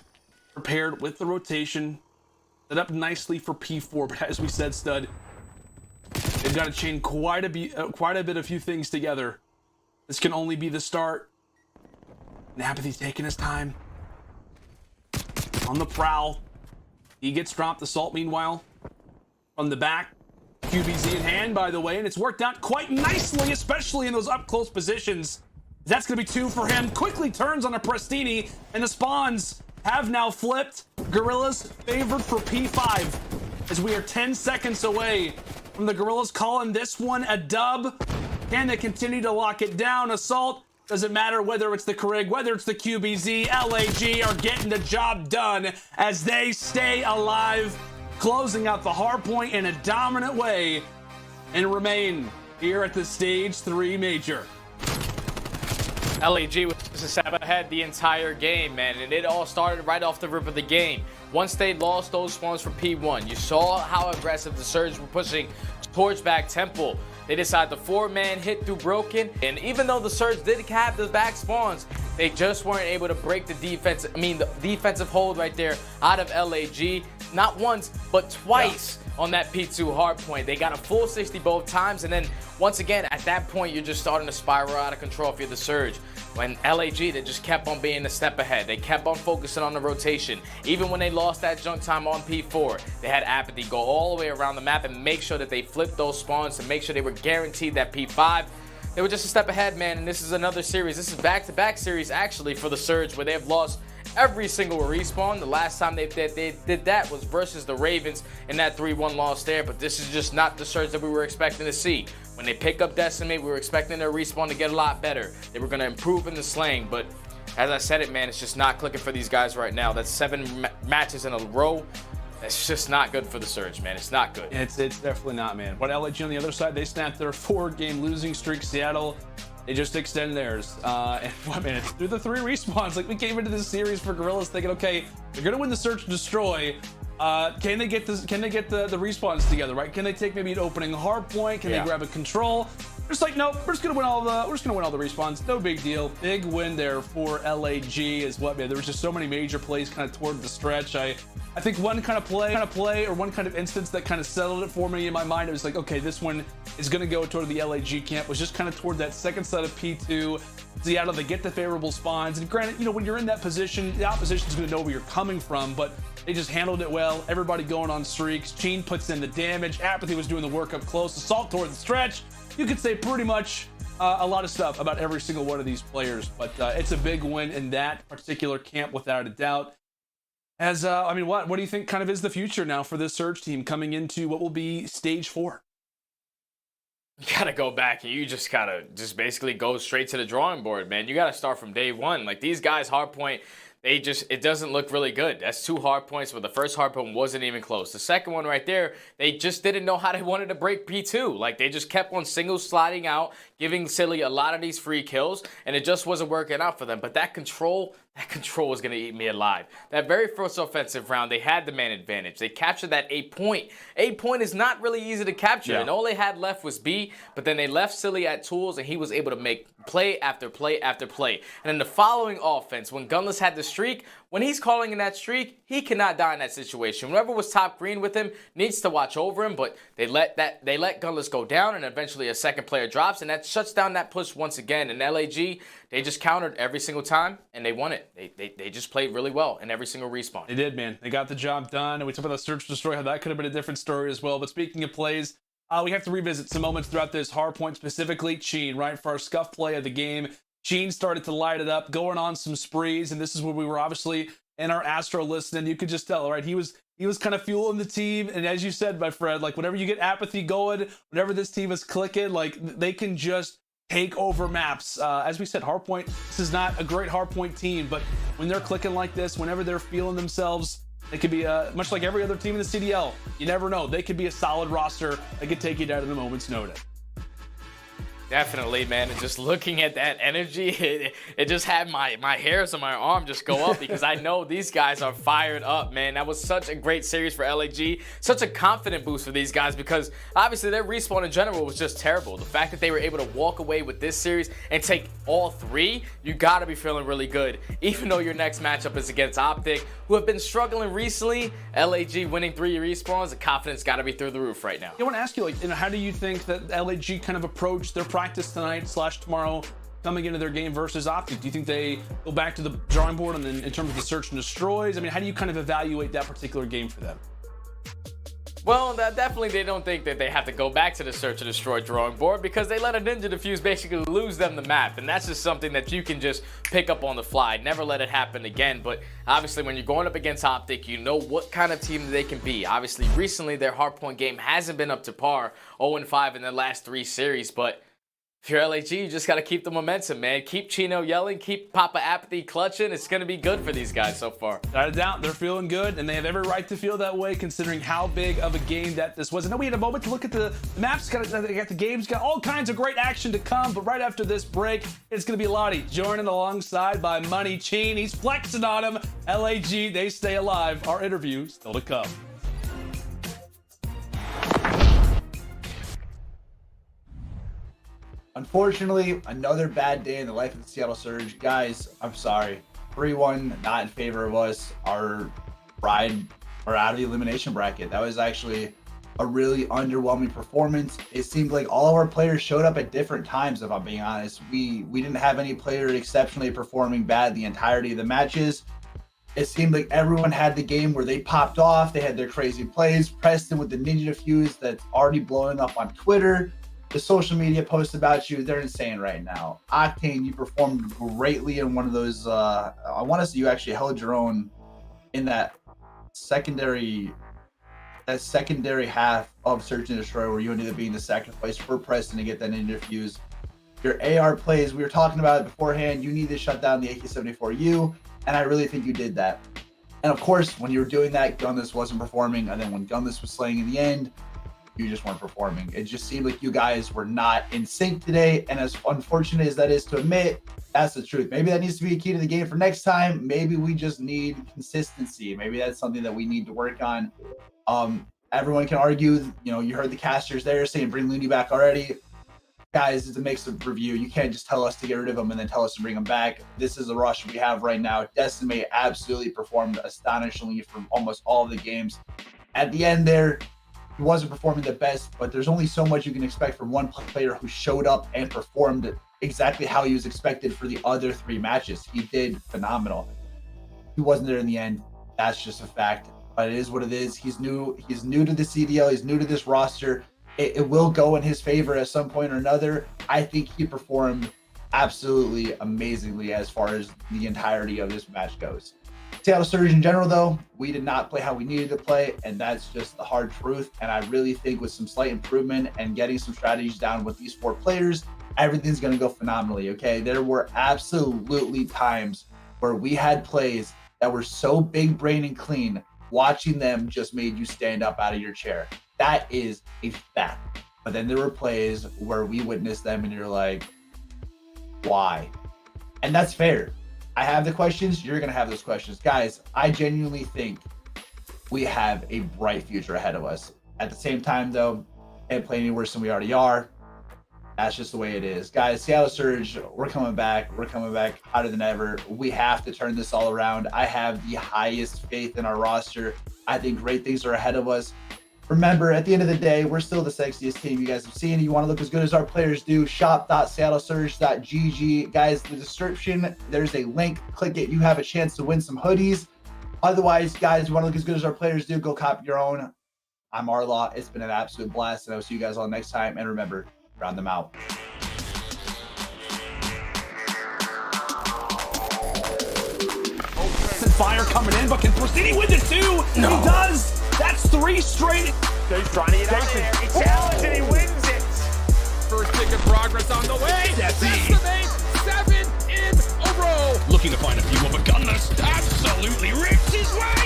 prepared with the rotation, set up nicely for P4, but as we said, Stud, they've got to chain quite a bit of few things together. This can only be the start. And Apathy's taking his time. On the prowl. He gets dropped. Assault, meanwhile, from the back. QBZ in hand, by the way, and it's worked out quite nicely, especially in those up-close positions. That's going to be 2 for him. Quickly turns on a Prestini, and the spawns have now flipped. Guerrillas favored for P5 as we are 10 seconds away from the Guerrillas calling this one a dub. Can they continue to lock it down? Assault, doesn't matter whether it's the Carrig, whether it's the QBZ, LAG are getting the job done as they stay alive, closing out the hard point in a dominant way and remain here at the Stage 3 Major. LAG was a step ahead the entire game, man, and it all started right off the rip of the game. Once they lost those spawns for P1, you saw how aggressive the Surge were pushing towards back Temple. They decided the 4-man hit through Broken, and even though the Surge did have the back spawns, they just weren't able to break the defensive hold right there out of LAG, not once, but twice. On that P2 hard point. They got a full 60 both times, and then once again, at that point, you're just starting to spiral out of control if you're the Surge. When LAG, they just kept on being a step ahead. They kept on focusing on the rotation. Even when they lost that junk time on P4, they had Apathy go all the way around the map and make sure that they flipped those spawns to make sure they were guaranteed that P5. They were just a step ahead, man, and this is another series. This is back-to-back series, actually, for the Surge, where they have lost every single respawn. The last time they did that was versus the Ravens in that 3-1 loss there, but this is just not the Surge that we were expecting to see. When they pick up Decimate, we were expecting their respawn to get a lot better. They were going to improve in the slaying, but as I said it, man, it's just not clicking for these guys right now. That's 7 matches in a row. It's just not good for the Surge, man. It's not good. It's definitely not, man. But LAG on the other side, they snapped their 4-game losing streak. Seattle, they just extend theirs. And what, man, it's through the 3 respawns. Like, we came into this series for Guerrillas thinking, okay, they're gonna win the Search and Destroy. Can they get this? Can they get the respawns together? Right? Can they take maybe an opening hard point? Can they grab a control? Just like, nope, we're just gonna win all the respawns. No big deal. Big win there for LAG is what, man. There was just so many major plays kind of toward the stretch. I think one kind of play or one kind of instance that kind of settled it for me in my mind. It was like, okay, this one is gonna go toward the LAG camp. Was just kind of toward that second set of P2. Seattle, they get the favorable spawns, and granted, you know, when you're in that position, the opposition's gonna know where you're coming from, but they just handled it well. Everybody going on streaks. Cheen puts in the damage. Apathy was doing the work up close. Assault toward the stretch. You could say pretty much a lot of stuff about every single one of these players, but it's a big win in that particular camp without a doubt. As I mean, what do you think kind of is the future now for this Surge team coming into what will be Stage 4? You gotta go back and you just gotta basically go straight to the drawing board, man. You gotta start from day one. Like, these guys, hardpoint, it doesn't look really good. That's 2 hard points, but the first hard point wasn't even close. The second one right there, they just didn't know how they wanted to break P2. Like, they just kept on single sliding out, giving Silly a lot of these free kills, and it just wasn't working out for them. But that control was going to eat me alive. That very first offensive round, they had the man advantage. They captured that 8 point. 8 point is not really easy to capture, and all they had left was B, but then they left Silly at tools, and he was able to make play after play after play. And in the following offense, when Gunless had the streak, when he's calling in that streak, he cannot die in that situation. Whoever was top green with him needs to watch over him, but they let Gunless go down, and eventually a second player drops, and that shuts down that push once again. And LAG, they just countered every single time, and they won it. They just played really well in every single respawn. They did, man. They got the job done, and we talked about the Search Destroy, how that could have been a different story as well. But speaking of plays, we have to revisit some moments throughout this hard point, specifically Cheen, right? For our scuff play of the game, Cheen started to light it up, going on some sprees, and this is where we were obviously in our Astro listening. You could just tell, right? He was kind of fueling the team, and as you said, my friend, like, whenever you get Apathy going, whenever this team is clicking, like, they can just take over maps. As we said, hardpoint, this is not a great hardpoint team, but when they're clicking like this, whenever they're feeling themselves, they could be much like every other team in the CDL. You never know. They could be a solid roster that could take you down at a moment's notice. Definitely, man. And just looking at that energy, it just had my hairs on my arm just go up because I know these guys are fired up, man. That was such a great series for LAG. Such a confident boost for these guys because obviously their respawn in general was just terrible. The fact that they were able to walk away with this series and take all 3, you got to be feeling really good. Even though your next matchup is against Optic, who have been struggling recently, LAG winning 3 respawns, the confidence got to be through the roof right now. I want to ask you, like, how do you think that LAG kind of approached their practice tonight / tomorrow coming into their game versus Optic? Do you think they go back to the drawing board and then in terms of the search and destroys? I mean, how do you kind of evaluate that particular game for them? Well, definitely they don't think that they have to go back to the search and destroy drawing board because they let a ninja defuse basically lose them the map, and that's just something that you can just pick up on the fly. Never let it happen again. But obviously when you're going up against Optic, you know what kind of team they can be. Obviously recently their hardpoint game hasn't been up to par, 0-5 in their last 3 series, but if you're LAG, you just got to keep the momentum, man. Keep Chino yelling, keep Papa Apathy clutching. It's going to be good for these guys so far. Without a doubt, they're feeling good, and they have every right to feel that way considering how big of a game that this was. I know we had a moment to look at the maps, they got the games, got all kinds of great action to come, but right after this break, it's going to be Lottie joining alongside by Money Cheen. He's flexing on him. LAG, they stay alive. Our interview still to come. Unfortunately, another bad day in the life of the Seattle Surge. Guys, I'm sorry. 3-1, not in favor of us. Our ride are out of the elimination bracket. That was actually a really underwhelming performance. It seemed like all of our players showed up at different times, if I'm being honest. We didn't have any player exceptionally performing bad the entirety of the matches. It seemed like everyone had the game where they popped off. They had their crazy plays. Preston with the ninja defuse that's already blowing up on Twitter. The social media posts about you, they're insane right now. Octane, you performed greatly in one of those, I want to say you actually held your own in that secondary half of Search and Destroy where you ended up being the sacrifice for Preston to get that ninja defuse. Your AR plays, we were talking about it beforehand, you need to shut down the AK-74U, and I really think you did that. And of course, when you were doing that, Gunless wasn't performing, and then when Gunless was slaying in the end, you just weren't performing. It just seemed like you guys were not in sync today, and as unfortunate as that is to admit, that's the truth. Maybe that needs to be a key to the game for next time. Maybe we just need consistency. Maybe that's something that we need to work on. Everyone can argue, you heard the casters there saying bring Looney back already. Guys, it's a mixed review. You can't just tell us to get rid of him and then tell us to bring him back. This is a roster we have right now. Decimate absolutely performed astonishingly from almost all of the games. At the end there, he wasn't performing the best, but there's only so much you can expect from one player who showed up and performed exactly how he was expected for the other 3 matches. He did phenomenal. He wasn't there in the end. That's just a fact, but it is what it is. He's new to the CDL. He's new to this roster. It will go in his favor at some point or another. I think he performed absolutely amazingly as far as the entirety of this match goes. Seattle Surge in general, though, we did not play how we needed to play, and that's just the hard truth. And I really think with some slight improvement and getting some strategies down with these 4 players, everything's going to go phenomenally, okay? There were absolutely times where we had plays that were so big brain and clean, watching them just made you stand up out of your chair. That is a fact. But then there were plays where we witnessed them and you're like, why? And that's fair. I have the questions, you're going to have those questions. Guys, I genuinely think we have a bright future ahead of us. At the same time, though, can't play any worse than we already are. That's just the way it is. Guys, Seattle Surge, we're coming back. We're coming back hotter than ever. We have to turn this all around. I have the highest faith in our roster. I think great things are ahead of us. Remember, at the end of the day, we're still the sexiest team you guys have seen. You want to look as good as our players do, shop.seattlesurge.gg. Guys, in the description, there's a link. Click it. You have a chance to win some hoodies. Otherwise, guys, you want to look as good as our players do, go copy your own. I'm RLaw. It's been an absolute blast, and I'll see you guys all next time. And remember, round them out. Fire coming in, but can Porcini win the 2? No. He does. That's 3 straight. He's trying to get out of there. He challenged and he wins it. First ticket progress on the way. Decimate 7 in a row. Looking to find a few of a Gunless. Absolutely rips his way.